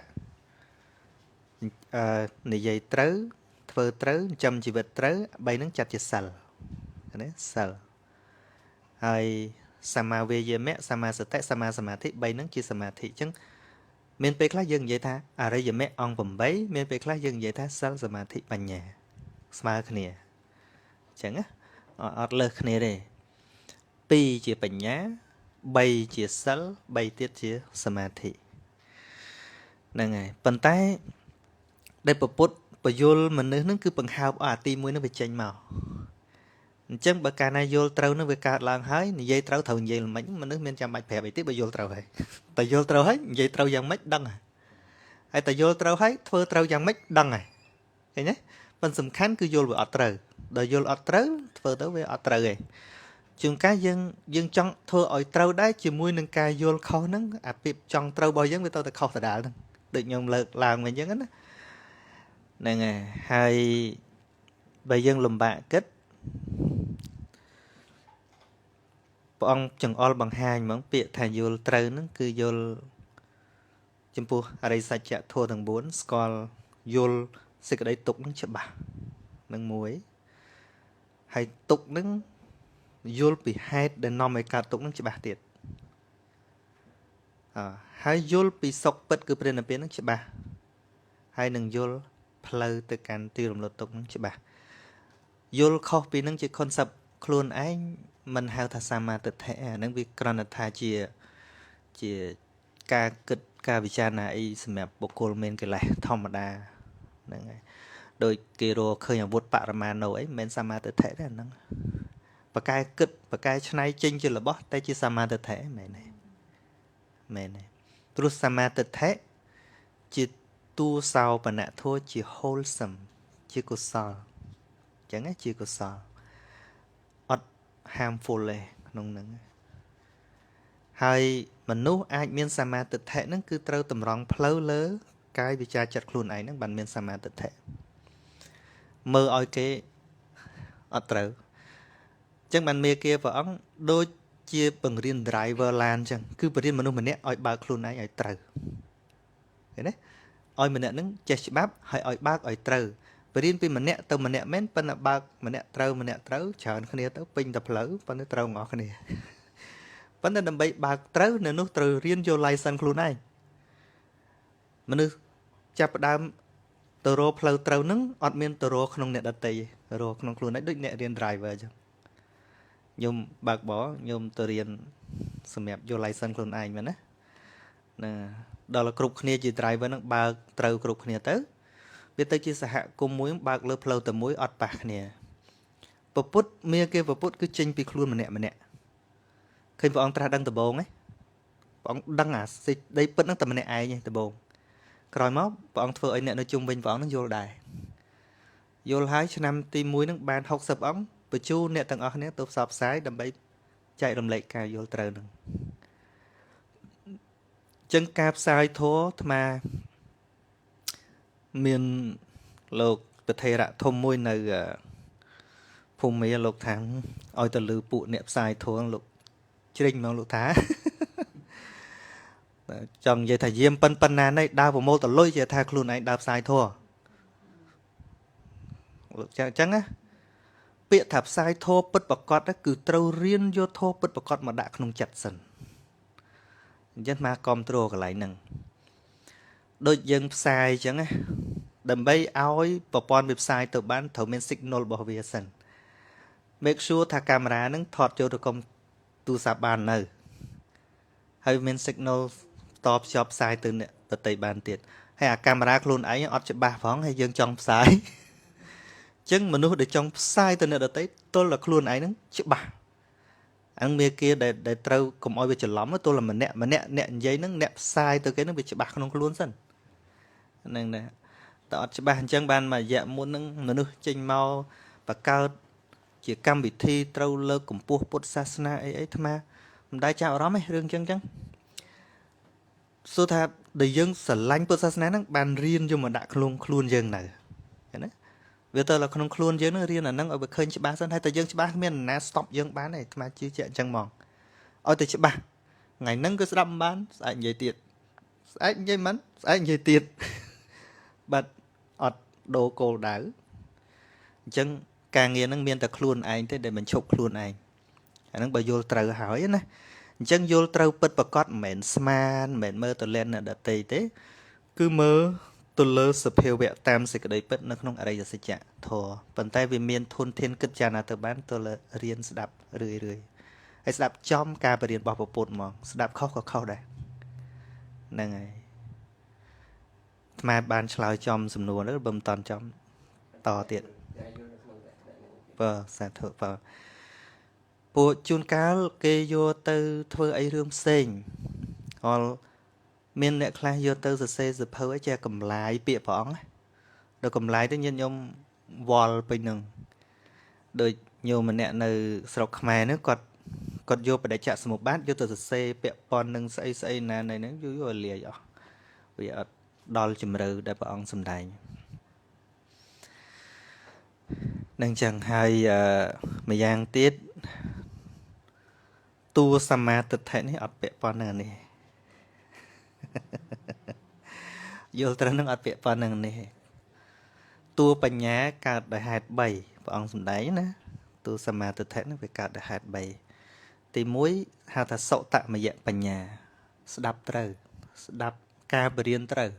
និយាយត្រូវធ្វើត្រូវចិញ្ចឹមជីវិតត្រូវ3ហ្នឹងចាត់ជាសិលណាសិលហើយសមាវេយមៈសមាសតិសមាសមាធិ3ហ្នឹងជាសមាធិអញ្ចឹងមានពេលខ្លះយើងនិយាយថាអរិយមគ្គអង្គ8មានពេលខ្លះយើងនិយាយថាសិលសមាធិបញ្ញាស្មើគ្នាអញ្ចឹងណាអត់លើសគ្នាទេ2ជាបញ្ញា3ជាសិល3ទៀតជាសមាធិហ្នឹងហើយប៉ុន្តែដែលពពុទ្ធបយលមនុស្សហ្នឹងគឺបង្ហើបអាទី1ហ្នឹងវាចេញមកអញ្ចឹងបើកាលណាយល់ត្រូវនឹងវាកើតឡើងហើយនិយាយត្រូវនិយាយល្មិចមនុស្សមានចាំបាច់ប្រាប់អីទៀតបើយល់ត្រូវហើយតែយល់ត្រូវហើយនិយាយត្រូវយ៉ាងម៉េចដឹងហើយតែយល់ត្រូវហើយធ្វើត្រូវយ៉ាងម៉េចដឹងហើយឃើញទេប៉ុន្តែសំខាន់គឺយល់វាអត់ត្រូវដល់យល់អត់ត្រូវធ្វើទៅវាអត់ត្រូវឯងជួនកាលយើងចង់ធ្វើឲ្យត្រូវដែរជាមួយនឹងការយល់ខុសហ្នឹងអាពីចង់ត្រូវរបស់យើងវាទៅតែខុសដដែលហ្នឹងដូចខ្ញុំលើកឡើងវិញអញ្ចឹងណាហ្នឹងហើយបើយើងលំបាកគិតព្រះអង្គចង្អុលបង្ហាញហ្មងពាក្យថាយល់ត្រូវហ្នឹងគឺយល់ចំពោះអរិយសច្ចធម៌ទាំង4ស្គាល់យល់សេចក្តីទុក្ខហ្នឹងច្បាស់នឹងមួយហើយទុក្ខហ្នឹងយល់ពីហេតុដែលនាំឲ្យកើតទុក្ខហ្នឹងច្បាស់ទៀតហើយយល់ពីសុខពិតគឺព្រះនិព្វានហ្នឹងច្បាស់ហើយនឹងយល់ផ្លូវទៅកាន់ទីរំលត់ទុក្ខហ្នឹងច្បាស់យល់ខុសពីហ្នឹងជា concept ខ្លួនឯងមិនហៅថាសមាទិដ្ឋិអាហ្នឹងវាគ្រាន់តែថាជាការគិតការវិចារណាអីសម្រាប់បុគ្គលមានកិលេសធម្មតាហ្នឹងហើយដោយគេរកឃើញអាវុធបរមាណូអីមិនមែនសមាទិដ្ឋិទេអាហ្នឹងបកកែគិតបកកែឆ្នៃចេញជារបស់តែជាសមាទិដ្ឋិមែនទេព្រោះសមាទិដ្ឋិជាតួសោបនធម៌ជា wholesome ជាកុសលអញ្ចឹងជាកុសលអត់ harmful ទេក្នុងហ្នឹងហើយមនុស្សអាចមានសមាទិដ្ឋិហ្នឹងគឺត្រូវតម្រង់ផ្លូវលើកាយវិចារចិត្តខ្លួនឯងហ្នឹងបានមានសមាទិដ្ឋិ mơ oi kế ở trâu chẳng bạn mê kia vợ ông đôi chia bằng riêng driver lan chẳng cứ bằng riêng mà nó mình nè oi ba khuôn này oi trâu thế đấy oi mình nè nứng chết bắp hay oi ba oi trâu bằng riêng mình nè từ mình nè mến bên là ba mình nè trâu chờ khné tới pin tập lỡ bên nó trâu ngõ khné vấn đề nằm bay ba trâu nên nó trâu riêng vô license khuôn này mình nó chắp đam tờ rô phơi trâu nứng ọt miên tờ rô không nè đặt tay rô không khuôn này đứt nè riêng driver chứ nhôm bạc bỏ nhôm tờ riêng sầm mẹp vô license khuôn anh mà nè đó là cục khné chỉ driver nó ba trâu cục khné tới biết tới chỉ xã cùng muối bạc lơ phơi tờ muối ọt bạc nè bột mía kia bột cứ chinh bị khuôn mà nè khi bọn ông ta đăng tờ bồn ấy bọn đăng à đây bớt nó tầm này ai nhỉ tờ bồn rồi móc bọn thưa ấy nè nói chung bên bọn nó vô đài vô hái cho năm tim muối nó ban học sập ống bữa chu nè tầng ở nè tụp sập sái đầm bay chạy đầm lệ cà vô trời nè chân cạp sai thố mà miền lục bật thề ra thôm môi này phùng mấy lục tháng oi tờ lư bụ nẹp sai thố lục chinh mà lục thá chồng vậy thầy diêm pân nàn đấy đau vào mô tờ lôi về thà luôn này đạp sai thua chẳng á bịa thạp sai thua bất bạc cọt đó cứ trâu riêng vô thua bất bạc cọt mà đã không chặt sần dân mà control cái lại nằng đôi dân sai chẳng á đầm bay áo và pon bị sai từ bán thầu men signal bảo vệ sần make sure thà camera nâng thọt vô được công tu sạp bàn này hay men signal top shop sai từ nè từ tây bàn tiệt hay camera luôn ấy ọt cho ba phóng hay dân trong sai chân mà nó để trong sai từ nè từ tây tôi là luôn ấy nó chứ bà anh mê kia để trâu cùng oi về chợ lắm tôi là mà nè giấy nó nè sai từ cái nó bị chợ bạc không luôn sân nên nè tạo cho bàn chân bàn mà dạ muốn nó chênh mau và cao chỉ cam bị thi trâu lơ cùng bút sasana ấy mà đại chào đó mấy rương chân chân số thà để dân sở lanh bút sasana nó bàn riêng cho mà đã luôn dân này vì tôi là không luôn dân nó riêng là nó ở bậc khơi chỉ ba sân hay tại dân chỉ ba miền na stop dân bán này mà chưa chạy chân mòn ở từ chỉ ba ngày nâng cứ đâm bán anh vậy tiệt anh vậy mắn anh vậy tiệt bật ọt đồ cổ đảo chân càng nghe nó miền ta luôn anh thế để mình chụp luôn anh nó bởi vô trời hỏi nè chân vô trời bật bật cọt mền sman mền mơ từ lên là đợt tây thế cứ mơ tôi lơ sập heo bẹ tam sẽ cái đấy bật nó không ở đây là sẽ chạ thò bàn tay vì miền thôn thiên cất cha nào từ bán tôi là riêng đạp rười hay đạp trong ca bờ riêng bỏ bột mỏng đạp khóc có khâu đây nè ngày mà bàn chào trong sầm nùa nó bầm toàn trong to tiện sẽ thợ bộ chun cá kê vô tư thưa ấy rương xinh hoặc miền nè khai vô tư giờ xây giờ phơi che cầm lái bịa phỏng rồi cầm lái tự nhiên nhom wall bình nừng rồi nhiều mình nè nơi sọc mè nữa còn vô phải để chặt một bát vô từ giờ xây bịa pon nừng xây nè này nó vô lìa vậy bây giờ đo chùm rừ để bọn xâm đài nâng chẳng hay mà giang tiết tu sama tự thể này ọt bẹ pon nâng này vô tra nâng ọt bẹ pon nâng này tu bánh nhá cả đại hạt bầy bọn xâm đáy nè tu sama tự thể nó phải cả đại hạt bầy thì muối hào thà sậu tạ mà dạng bánh nhá đạp trời đạp ca bờ riêng trời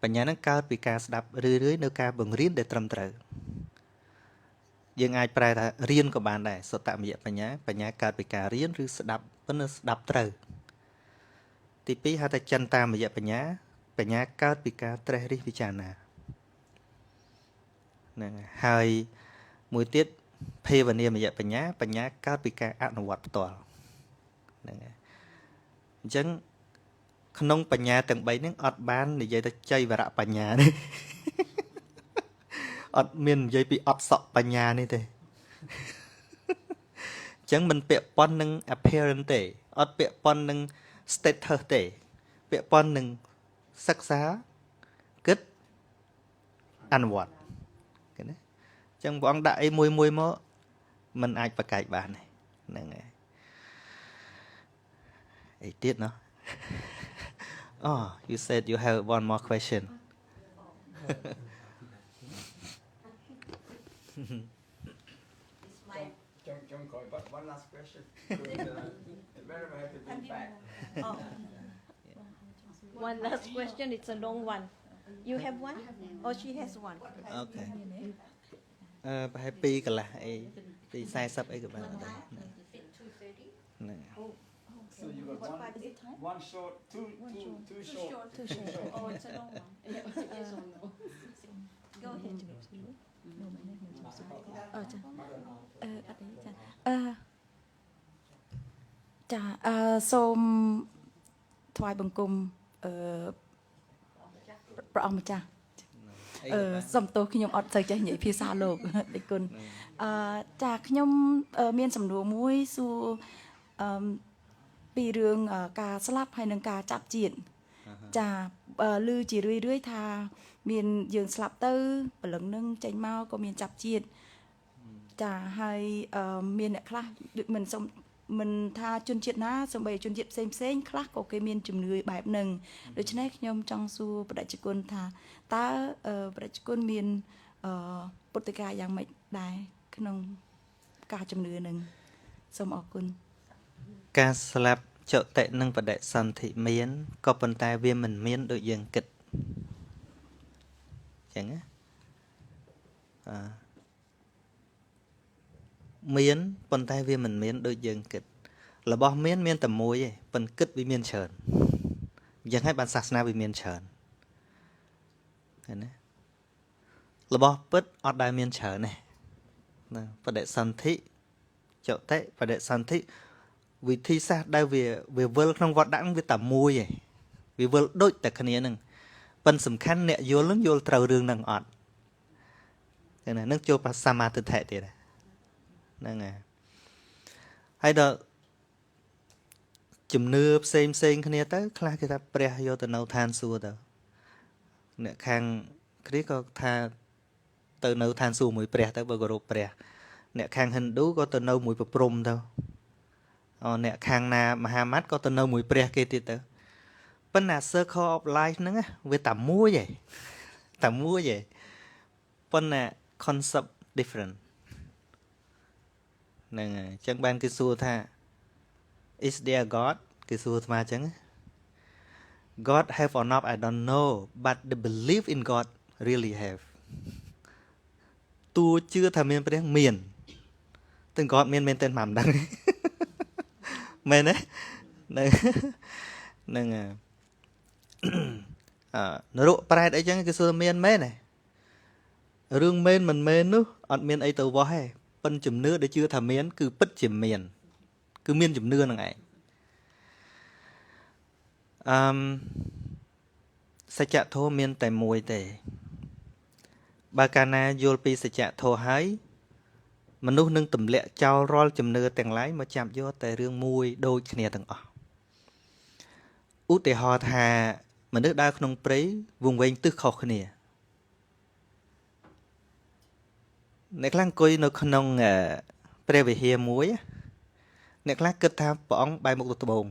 bánh nhá nó cao vì ca đạp rưới nơi ca bằng riêng để trầm trời nhưng ai phải là riêng của bạn này sậu tạ mà dạng bánh nhá cao vì ca riêng rưới đạp vẫn đạp trời thì pi hào thà chân ta mà dạng bánh nhá cao vì ca trời đi vì chả nà hai mùi tiết phê và niềm mà dạng bánh nhá cao vì ca ác nó hoạt tỏa chẳng không bánh nhà từng bấy nước ọt bán để dây ta chơi và rạ bánh nhà đi ọt miền dây bị ọt sọ bánh nhà này thế chẳng mình bẹ pon nâng apparent ọt bẹ pon nâng status bẹ pon nâng sắc xá kết ăn vọt ចឹងព្រះអង្គដាក់អីមួយមកมันអាចប្រកែកបានហ្នឹងហើយអីទៀតណោះ Oh you said you have one more question One last question. Very happy to be back. One last question, it's a long one. You have one? Or she has one? Okay ប្រហែល2កន្លះអី2:40អីក៏បានដែរហ្នឹង So you got one short, two short. Too short. Oh, it's a long one. Go ahead. ចាសូមថ្វាយបង្គំព្រះអង្គម្ចាស់សូមទោសខ្ញុំអត់សូវចេះនិយាយភាសាលោកអរគុណចាខ្ញុំមានសំណួរមួយសួរពីរឿងការស្លាប់ហើយនិងការចាប់ជាតិចាឮជារឿយថាមានយើងស្លាប់ទៅព្រលឹងនឹងចេញមកក៏មានចាប់ជាតិចាហើយមានអ្នកខ្លះមិនថាជនជាតិណាសូម្បីជនជាតិផ្សេងខ្លះក៏គេមានជំនឿបែបហ្នឹងដូច្នេះខ្ញុំចង់សួរបដិជគុណថាតើបដិជគុណមានពុទ្ធិកាយ៉ាងម៉េចដែរក្នុងការជំនឿហ្នឹងសូមអរគុណការស្លាប់ចតិនិងបដិសន្ធិមានក៏ប៉ុន្តែវាមិនមានដូចយើងគិតចឹងណាមានប៉ុន្តែវាមិនមានដូចយើងគិតរបស់មានតែមួយឯងប៉ុន្តែគិតវាមានច្រើនយ៉ាងហើយបានសាសនាវាមានច្រើនឃើញណារបស់ពិតអត់ដែលមានច្រើនទេណាបដិសន្ធិចតិបដិសន្ធិវិធីសាស្ត្រដែលវាវិលក្នុងវត្តដាក់វាតែមួយឯងវាវិលដូចតែគ្នាហ្នឹងប៉ុន្តែសំខាន់អ្នកយល់នឹងយល់ត្រូវរឿងហ្នឹងអត់ឃើញណានឹងចូលប្រសាមាទិដ្ឋិទៀតហ្នឹងហើយដល់ជំនឿផ្សេងគ្នាទៅខ្លះគេថាព្រះយកទៅនៅឋានសួគ៌ទៅអ្នកខាងគ្រីស្ទក៏ថាទៅនៅឋានសួគ៌មួយព្រះទៅបើគោរពព្រះអ្នកខាងហិណ្ឌូក៏ទៅនៅមួយប្រព្រំទៅអ្នកខាងណាមហាម៉ាត់ក៏ទៅនៅមួយព្រះគេទៀតទៅប៉ុន្តែ circle of life ហ្នឹងវាតែមួយឯងតែមួយឯងប៉ុន្តែ concept different ហ្នឹងហើយអញ្ចឹងបានគេសួរថា is there god គេសួរស្មាអញ្ចឹង God have or not I don't know but the belief in God really have តួជឿថាមានព្រះមានតែ God មានមែនទេមិនដឹងមែនទេហ្នឹងនរកប្រែតអីចឹងគេសួរមានមែនទេរឿងមែនមិនមែននោះអត់មានអីទៅវោះទេប៉ុន្តែជំនឿដែលជឿថាមានគឺពិតជាមានគឺមានជំនឿហ្នឹងឯងសច្ចធម៌មានតែមួយទេបើកាលណាយល់ពីសច្ចធម៌ហើយមនុស្សនឹងទម្លាក់ចោលរាល់ជំនឿទាំងឡាយមកចាប់យកតែរឿងមួយដូចគ្នាទាំងអស់ឧទាហរណ៍ថាមនុស្សដើរក្នុងព្រៃវង្វេងទិសខុសគ្នាអ្នកខ្លះអង្គុយនៅក្នុងព្រះវិហារមួយអ្នកខ្លះគិតថាព្រះអង្គបែរមុខទៅត្បូង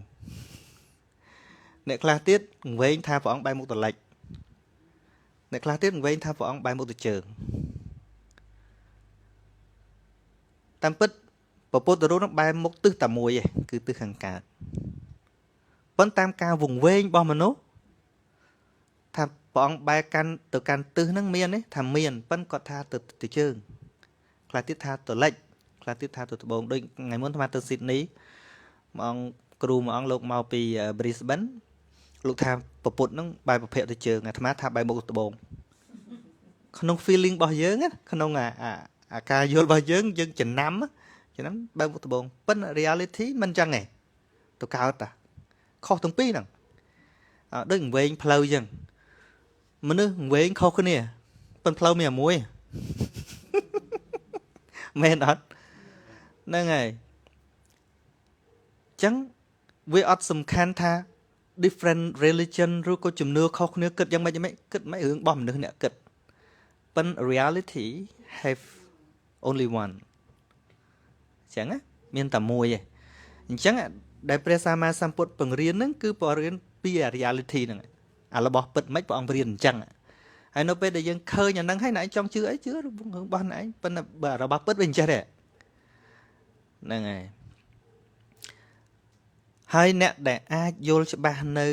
អ្នកខ្លះទៀតវង្វេងថាព្រះអង្គបែរមុខទៅលិចអ្នកខ្លះទៀតវង្វេងថាព្រះអង្គបែរមុខទៅជើងតាមពិតព្រះពុទ្ធរូបនោះបែរមុខទិសតែមួយឯងគឺទិសខាងកើតប៉ុន្តែតាមការវង្វេងរបស់មនុស្សថាព្រះអង្គបែរកាន់ទៅកាន់ទិសហ្នឹងមានទេថាមានប៉ុន្តែគាត់ថាទៅជើងខ្លះទៀតថាទៅលិចខ្លះទៀតថាទៅត្បូងដូចថ្ងៃមុនអាត្មាទៅស៊ីដនីមួយអង្គគ្រូមួយអង្គលោកមកពី Brisbane លោកថាប្រពុតហ្នឹងបែរប្រភេទទៅជើងអាត្មាថាបែរមុខទៅត្បូងក្នុង feeling របស់យើងក្នុងអាការយល់របស់យើងចំណាំបែរមុខត្បូងប៉ុន្តែ reality មិនចឹងទេទៅកើតតាខុសទាំងពីរហ្នឹងដូចវែងផ្លូវចឹងមនុស្សវែងខុសគ្នាប៉ុន្តែផ្លូវមានតែមួយមែនអត់ហ្នឹងហើយចឹងវាអត់សំខាន់ថា different religion ឬក៏ជំនឿខុសគ្នាគិតយ៉ាងម៉េចគិតមិនរឿងរបស់មនុស្សអ្នកគិតប៉ុន្តែ reality have only one ចឹងណាមានតែមួយឯងអញ្ចឹងដែលព្រះសម្មាសម្ពុទ្ធបង្រៀនហ្នឹងគឺបង្រៀនពី reality ហ្នឹងអារបស់ពិតមិនព្រះអង្គរៀនអញ្ចឹងហើយនៅពេលដែលយើងឃើញអាហ្នឹងហើយណែចង់ជឿអីជឿរបស់ណែប៉ុន្តែបើរបស់ពិតវាអញ្ចឹងទេហ្នឹងហើយអ្នកដែលអាចយល់ច្បាស់នៅ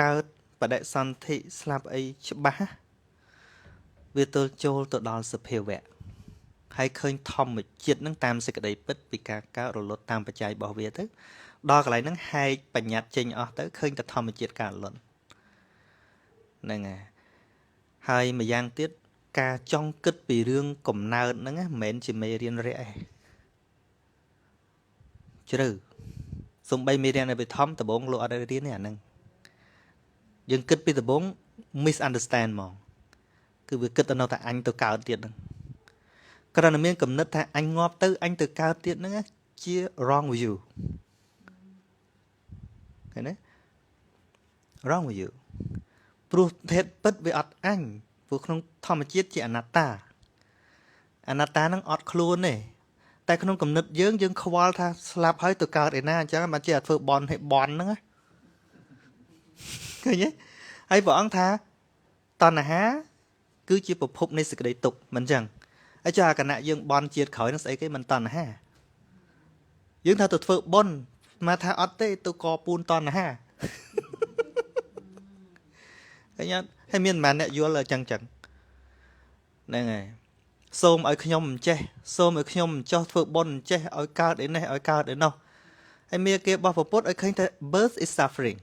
កើតបដិសន្ធិស្លាប់អីច្បាស់វាទល់ចូលទៅដល់សភាវៈហើយឃើញធម្មជាតិនឹងតាមសេចក្តីពិតពីការកើតរលត់តាមបច្ច័យរបស់វាទៅដល់កន្លែងហ្នឹងហែកបញ្ញត្តិចេញអស់ទៅឃើញតែធម្មជាតិកើតរលត់ហ្នឹងហើយម្យ៉ាងទៀតការចង់គិតពីរឿងកំណើតហ្នឹងមិនមែនជាមេរៀនរយៈឯងជ្រៅសំបីមេរៀននៅបឋមដំបូងលោកអត់រៀនទេអាហ្នឹងយើងគិតពីដំបូង misunderstand ហ្មងគឺវាគិតទៅនៅតែអញទៅកើតទៀតហ្នឹងគ្រាន់តែមានគំនិតថាអញងាប់ទៅអញទៅកើតទៀតហ្នឹងជា wrong with you ឃើញទេ wrong with you ព្រោះធេតុពិតវាអត់អញព្រោះក្នុងធម្មជាតិជាអនត្តាហ្នឹងអត់ខ្លួនទេតែក្នុងគំនិតយើងខ្វល់ថាស្លាប់ហើយទៅកើតឯណាអញ្ចឹងបានជាធ្វើបន់ឲ្យបន់ហ្នឹងឃើញទេហើយព្រះអង្គថាតណ្ហា គឺជាប្រភពនៃសេចក្តីទុក្ខមិនអញ្ចឹងហើយចុះអាគណៈយើងបន់ជាតិក្រោយនឹងស្អីគេមិនតណ្ហាយើងថាទៅធ្វើបុណ្យមកថាអត់ទេទៅកពូនតណ្ហាហើយមានប៉ុន្មានអ្នកយល់អញ្ចឹងហ្នឹងហើយសូមឲ្យខ្ញុំមិនចេះសូមឲ្យខ្ញុំមិនចោះធ្វើបុណ្យមិនចេះឲ្យកើតឯនេះឲ្យកើតឯនោះហើយមានគេបោះប្រពុតឲ្យឃើញថា birth is suffering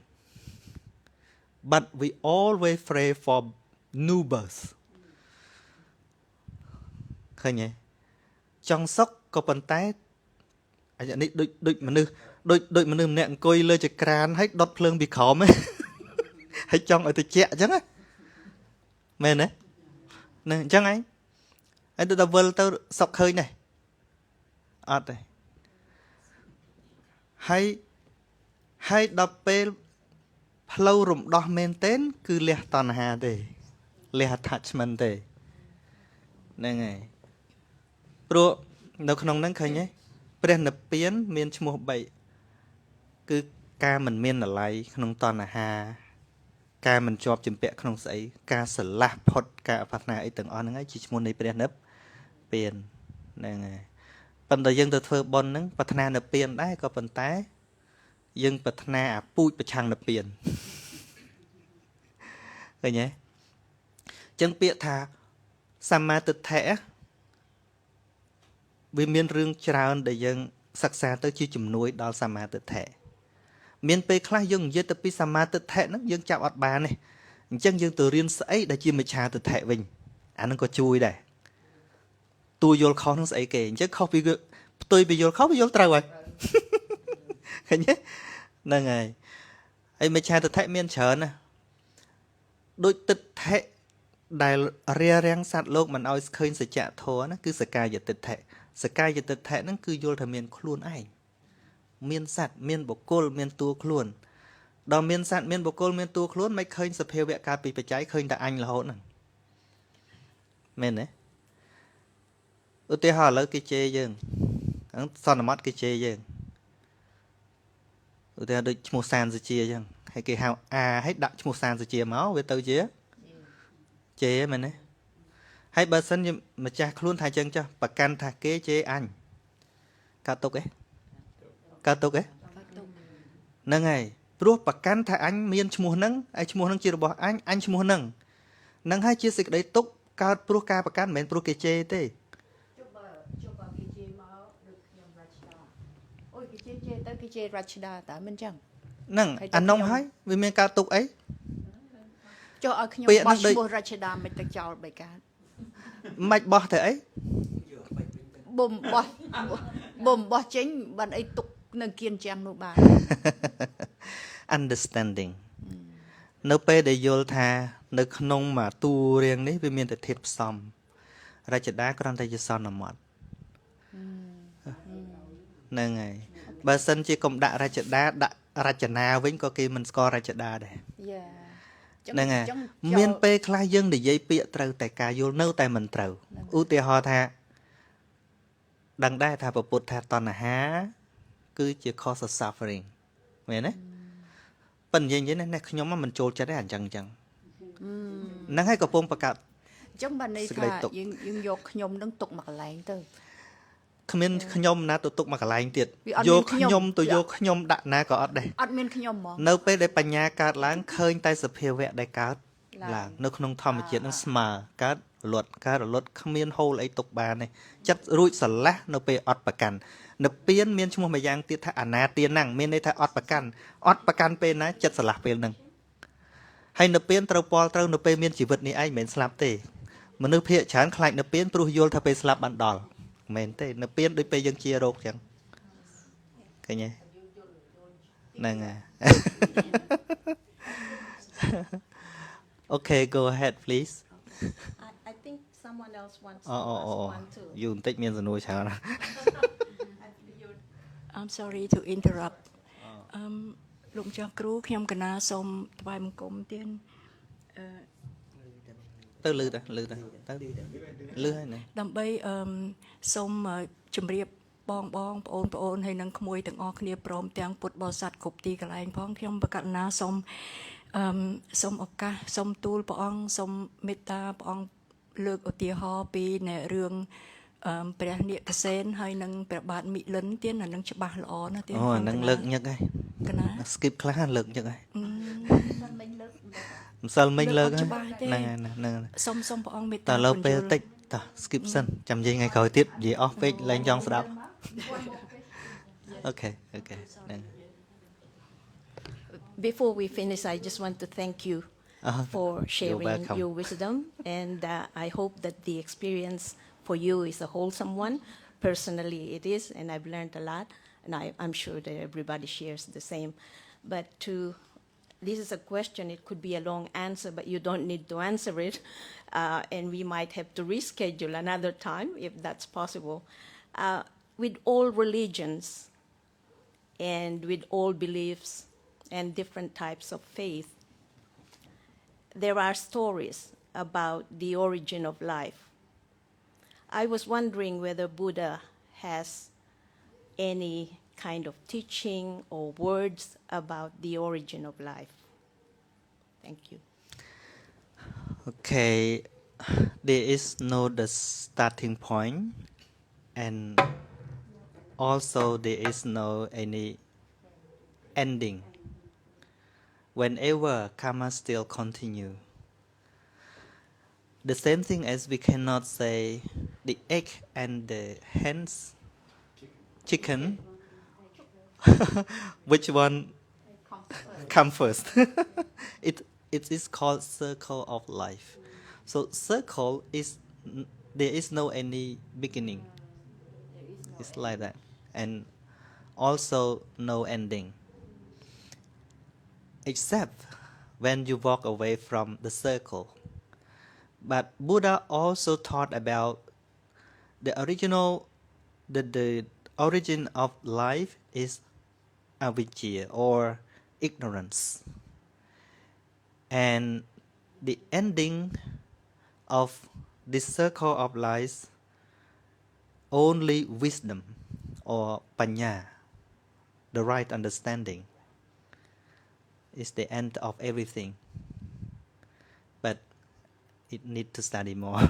but we always pray for new birth ឃើញទេចង់សុខក៏ប៉ុន្តែអានេះដូចមនុស្សម្នាក់អង្គុយលើចក្រានហើយដុតភ្លើងពីក្រោមហើយចង់ឲ្យត្រជាក់អញ្ចឹងមែនទេហ្នឹងអញ្ចឹងឯងហើយទៅវិលទៅសុខឃើញដែរអត់ទេហើយដល់ពេលផ្លូវរំដោះមែនទែនគឺលះតណ្ហាទេលះ attachment ទេហ្នឹងហើយព្រោះនៅក្នុងហ្នឹងឃើញទេព្រះនិព្វានមានឈ្មោះ3គឺការមិនមានអាល័យក្នុងតណ្ហាការមិនជាប់ជំពាក់ក្នុងស្អីការស្រឡះផុតការអប្រាថ្នាអីទាំងអស់ហ្នឹងឯងជាឈ្មោះនៃព្រះនិព្វានហ្នឹងហើយប៉ុន្តែយើងទៅធ្វើបុណ្យហ្នឹងប្រាថ្នានិព្វានដែរក៏ប៉ុន្តែយើងប្រាថ្នាអាពូជប្រឆាំងនិព្វានឃើញទេអញ្ចឹងពាក្យថាសម្មាទិដ្ឋិវាមានរឿងច្រើនដែលយើងសិក្សាទៅជាជំនួយដល់សម្មាទិដ្ឋិមានពេលខ្លះយើងនិយាយទៅពីសម្មាទិដ្ឋិហ្នឹងយើងចាប់អត់បានទេអញ្ចឹងយើងទៅរៀនស្អីដែលជាមិច្ឆាទិដ្ឋិវិញអាហ្នឹងក៏ជួយដែរតួយល់ខុសហ្នឹងស្អីគេអញ្ចឹងខុសពីផ្ទុយពីយល់ខុសវាយល់ត្រូវហើយឃើញទេហ្នឹងហើយហើយមិច្ឆាទិដ្ឋិមានច្រើនណាស់ដូចទិដ្ឋិដែលរារាំងសត្វលោកមិនឲ្យឃើញសច្ចធម៌ណាគឺសកាយទិដ្ឋិសកាយទិដ្ឋិហ្នឹងគឺយល់ថាមានខ្លួនឯងមានសត្វមានបុគ្គលមានតួខ្លួនដល់មានសត្វមានបុគ្គលមានតួខ្លួនមិនឃើញសភាវៈកើតពីបច្ច័យឃើញតែអញរហូតហ្នឹងមែនទេឧទាហរណ៍ឥឡូវគេជេរយើងហ្នឹងសន្មតគេជេរយើងឧទាហរណ៍ដូចឈ្មោះសានសុជាអញ្ចឹងហើយគេហៅអាហើយដាក់ឈ្មោះសានសុជាមកវាទៅជាជេរមែនទេហើយបើសិនជាម្ចាស់ខ្លួនថាអញ្ចឹងចុះប្រកាន់ថាគេជេរអញកើតទុកឯងកើតទុកឯងហ្នឹងហើយព្រោះប្រកាន់ថាអញមានឈ្មោះហ្នឹងហើយឈ្មោះហ្នឹងជារបស់អញឈ្មោះហ្នឹងហើយជាសេចក្តីទុកកើតព្រោះការប្រកាន់មិនមែនព្រោះគេជេរទេចុះបើគេជេរមកដូចខ្ញុំរចដាអូយគេជេរទៅគេជេររចដាតើមិនចឹងហ្នឹងអានំហើយវាមានកើតទុកអីចុះឲ្យខ្ញុំបោះឈ្មោះរចដាមិនទៅចោលបីកើតមិនបោះទៅអីបំបោះចេញបានអីទុកនៅគៀនចាំងនោះបាន understanding នៅពេលដែលយល់ថានៅក្នុងមួយតួរាងនេះវាមានតែធាតុផ្សំរចដាគ្រាន់តែជាសន្មតហ្នឹងហើយបើសិនជាកុំដាក់រចដាដាក់រចនាវិញក៏គេមិនស្គាល់រចដាដែរហ្នឹងហើយមានពេលខ្លះយើងនិយាយពាក្យត្រូវតែការយល់នៅតែមិនត្រូវឧទាហរណ៍ថា ដឹងដែរថាប្រពុតថាតណ្ហាគឺជា cause of suffering មែនទេប៉ុន្តែនិយាយនេះខ្ញុំមិនចូលចិត្តទេអញ្ចឹងហ្នឹងហើយកំពុងបង្កើត ចុងបានន័យថាយើងយកខ្ញុំនឹងទុកមកកន្លែងទៅ គ្មានខ្ញុំណាទៅទុកមកកន្លែងទៀត វាអត់ យ មា ក នខ្ញុំ ខ្ញុំទៅយកខ្ញុំដាក់ណាក៏អត់ដែរ អត់មានខ្ញុំហ្មង នៅពេលដែលបញ្ញាកើតឡើងឃើញតែសភាវៈដែលកើត ឡើង ឡើងនៅក្នុងធម្មជាតិនឹងស្មើកើតរលត់កើតរលត់គ្មានហូលអីទុកបានទេចិត្តរួចស្រឡះនៅពេលអត់ប្រកាន់នៅពៀនមានឈ្មោះមួយយ៉ាងទៀតថាអនាទានហ្នឹងមានន័យថាអត់ប្រកាន់ពេលណាចិត្តស្រឡះពេលហ្នឹងហើយនៅពៀនត្រូវពលត្រូវនៅពេលមានជីវិតនេះឯងមិនមែនស្លាប់ទេមនុស្សភាគច្រើនខ្លាចនៅពៀនព្រោះយល់ថាពេលស្លាប់បានដល់មិនមែនទេនៅពៀនដូចពេលយើងជារោគចឹងឃើញទេហ្នឹងហើយ Okay, go ahead, please. I think someone else wants to Oh. ask one too. You take me as a no child. I'm sorry to interrupt លោកចាស់គ្រូខ្ញុំកណាសូមថ្វាយបង្គំទៀត ទៅលឺទៅលឺហើយណា ដើម្បីសូមជម្រាបបងប្អូនហើយនិងក្មួយទាំងអស់គ្នាព្រមទាំងពុទ្ធបរិស័ទគ្រប់ទីកន្លែងផងខ្ញុំបកណ្ណាសូមឱកាសសូមទូលព្រះអង្គសូមមេត្តាព្រះអង្គលើកឧទាហរណ៍ពីនៅរឿងព្រះនាគកសេនហើយនិងព្រះបាទមិលិនទៀតអានឹងច្បាស់ល្អណាស់ទៀត អូអានឹងលើកញឹកហើយក ណា skip ខ្លះលើកញឹកហើយម្សិលមិញលើកហ្នឹងហ្នឹង សូមព្រះអង្គមេត្តា តើលើពេលតិចតោះ skip សិនចាំនិយាយថ្ងៃក្រោយទៀតនិយាយអស់ពេកលែងចង់ស្ដាប់ Okay ហ្នឹង Before we finish, I just want to thank you for sharing welcome. your wisdom, and I hope that the experience for you is a wholesome one. Personally, it is, and I've learned a lot, and I'm sure that everybody shares the same. But this is a question, it could be a long answer, but you don't need to answer it, and we might have to reschedule another time if that's possible. With all religions and with all beliefs and different types of faith, there are stories about the origin of life. I was wondering whether Buddha has any kind of teaching or words about the origin of life. Thank you. Okay, there is no the starting point, and also there is no any ending. Whenever karma still continue. The same thing as we cannot say the egg and the hens, chicken, which one come first. It is called circle of life. So circle is there is no any beginning. It's like that, and also no ending. Except when you walk away from the circle. But Buddha also taught about the origin of life is avijja or ignorance. And the ending of this circle of life only wisdom or panya, the right understanding, is the end of everything. But it need to study more.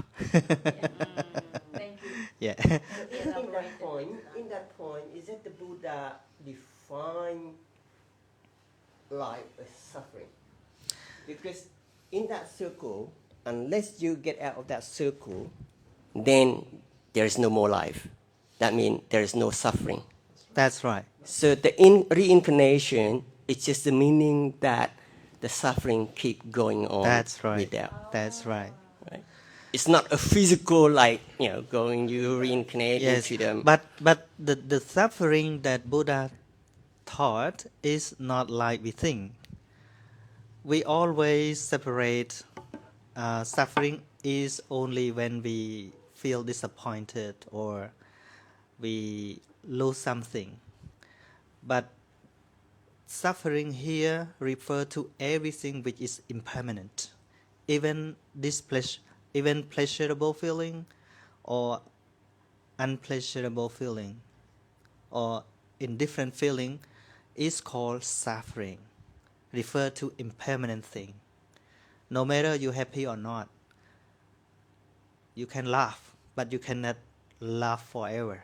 Thank you. Yeah. In that point, is it the Buddha define life as suffering? Because in that circle, unless you get out of that circle, then there is no more life. That means there is no suffering. That's right. So the reincarnation, it's just the meaning that the suffering keep going on. That's right. Without. That's right. Right? It's not a physical, like, going, you reincarnate Yes. into them. But the suffering that Buddha taught is not like we think. We always separate suffering is only when we feel disappointed or we lose something. But suffering here refer to everything which is impermanent, even pleasurable feeling or unpleasurable feeling or indifferent feeling is called suffering, refer to impermanent thing. No matter you're happy or not, you can laugh, but you cannot laugh forever.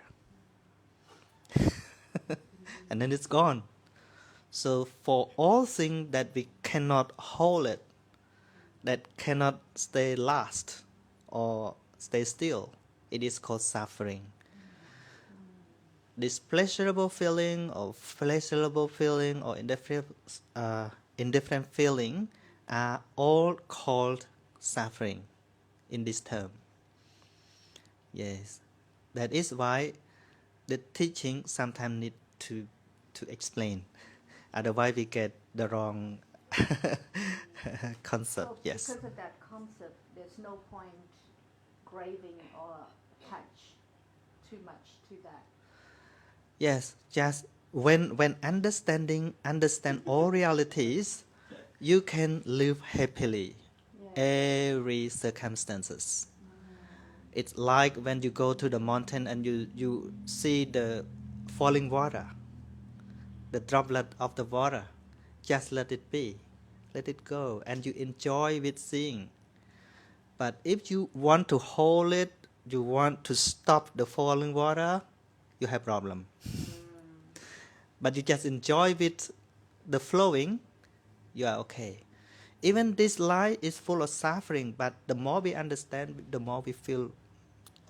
And then it's gone. So for all things that we cannot hold it, that cannot stay last or stay still, it is called suffering. This pleasurable feeling or pleasurable feeling or indifferent feeling are all called suffering in this term. Yes, that is why the teaching sometimes need to explain. Otherwise we get the wrong concept. Yes. Because of that concept, there's no point graving or attach too much to that. Yes, just when understand all realities, you can live happily every circumstances. It's like when you go to the mountain and you see the falling water, the droplet of the water. Just let it be, let it go, and you enjoy with seeing. But if you want to hold it, you want to stop the falling water, you have problem. But you just enjoy with the flowing, you are okay. Even this life is full of suffering, but the more we understand, the more we feel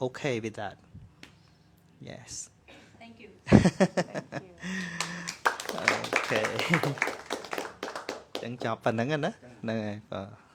okay with that. Yes. Thank you. Okay. ចឹងចប់ប៉ុណ្្នឹងណាហ្នឹងហើយបាទ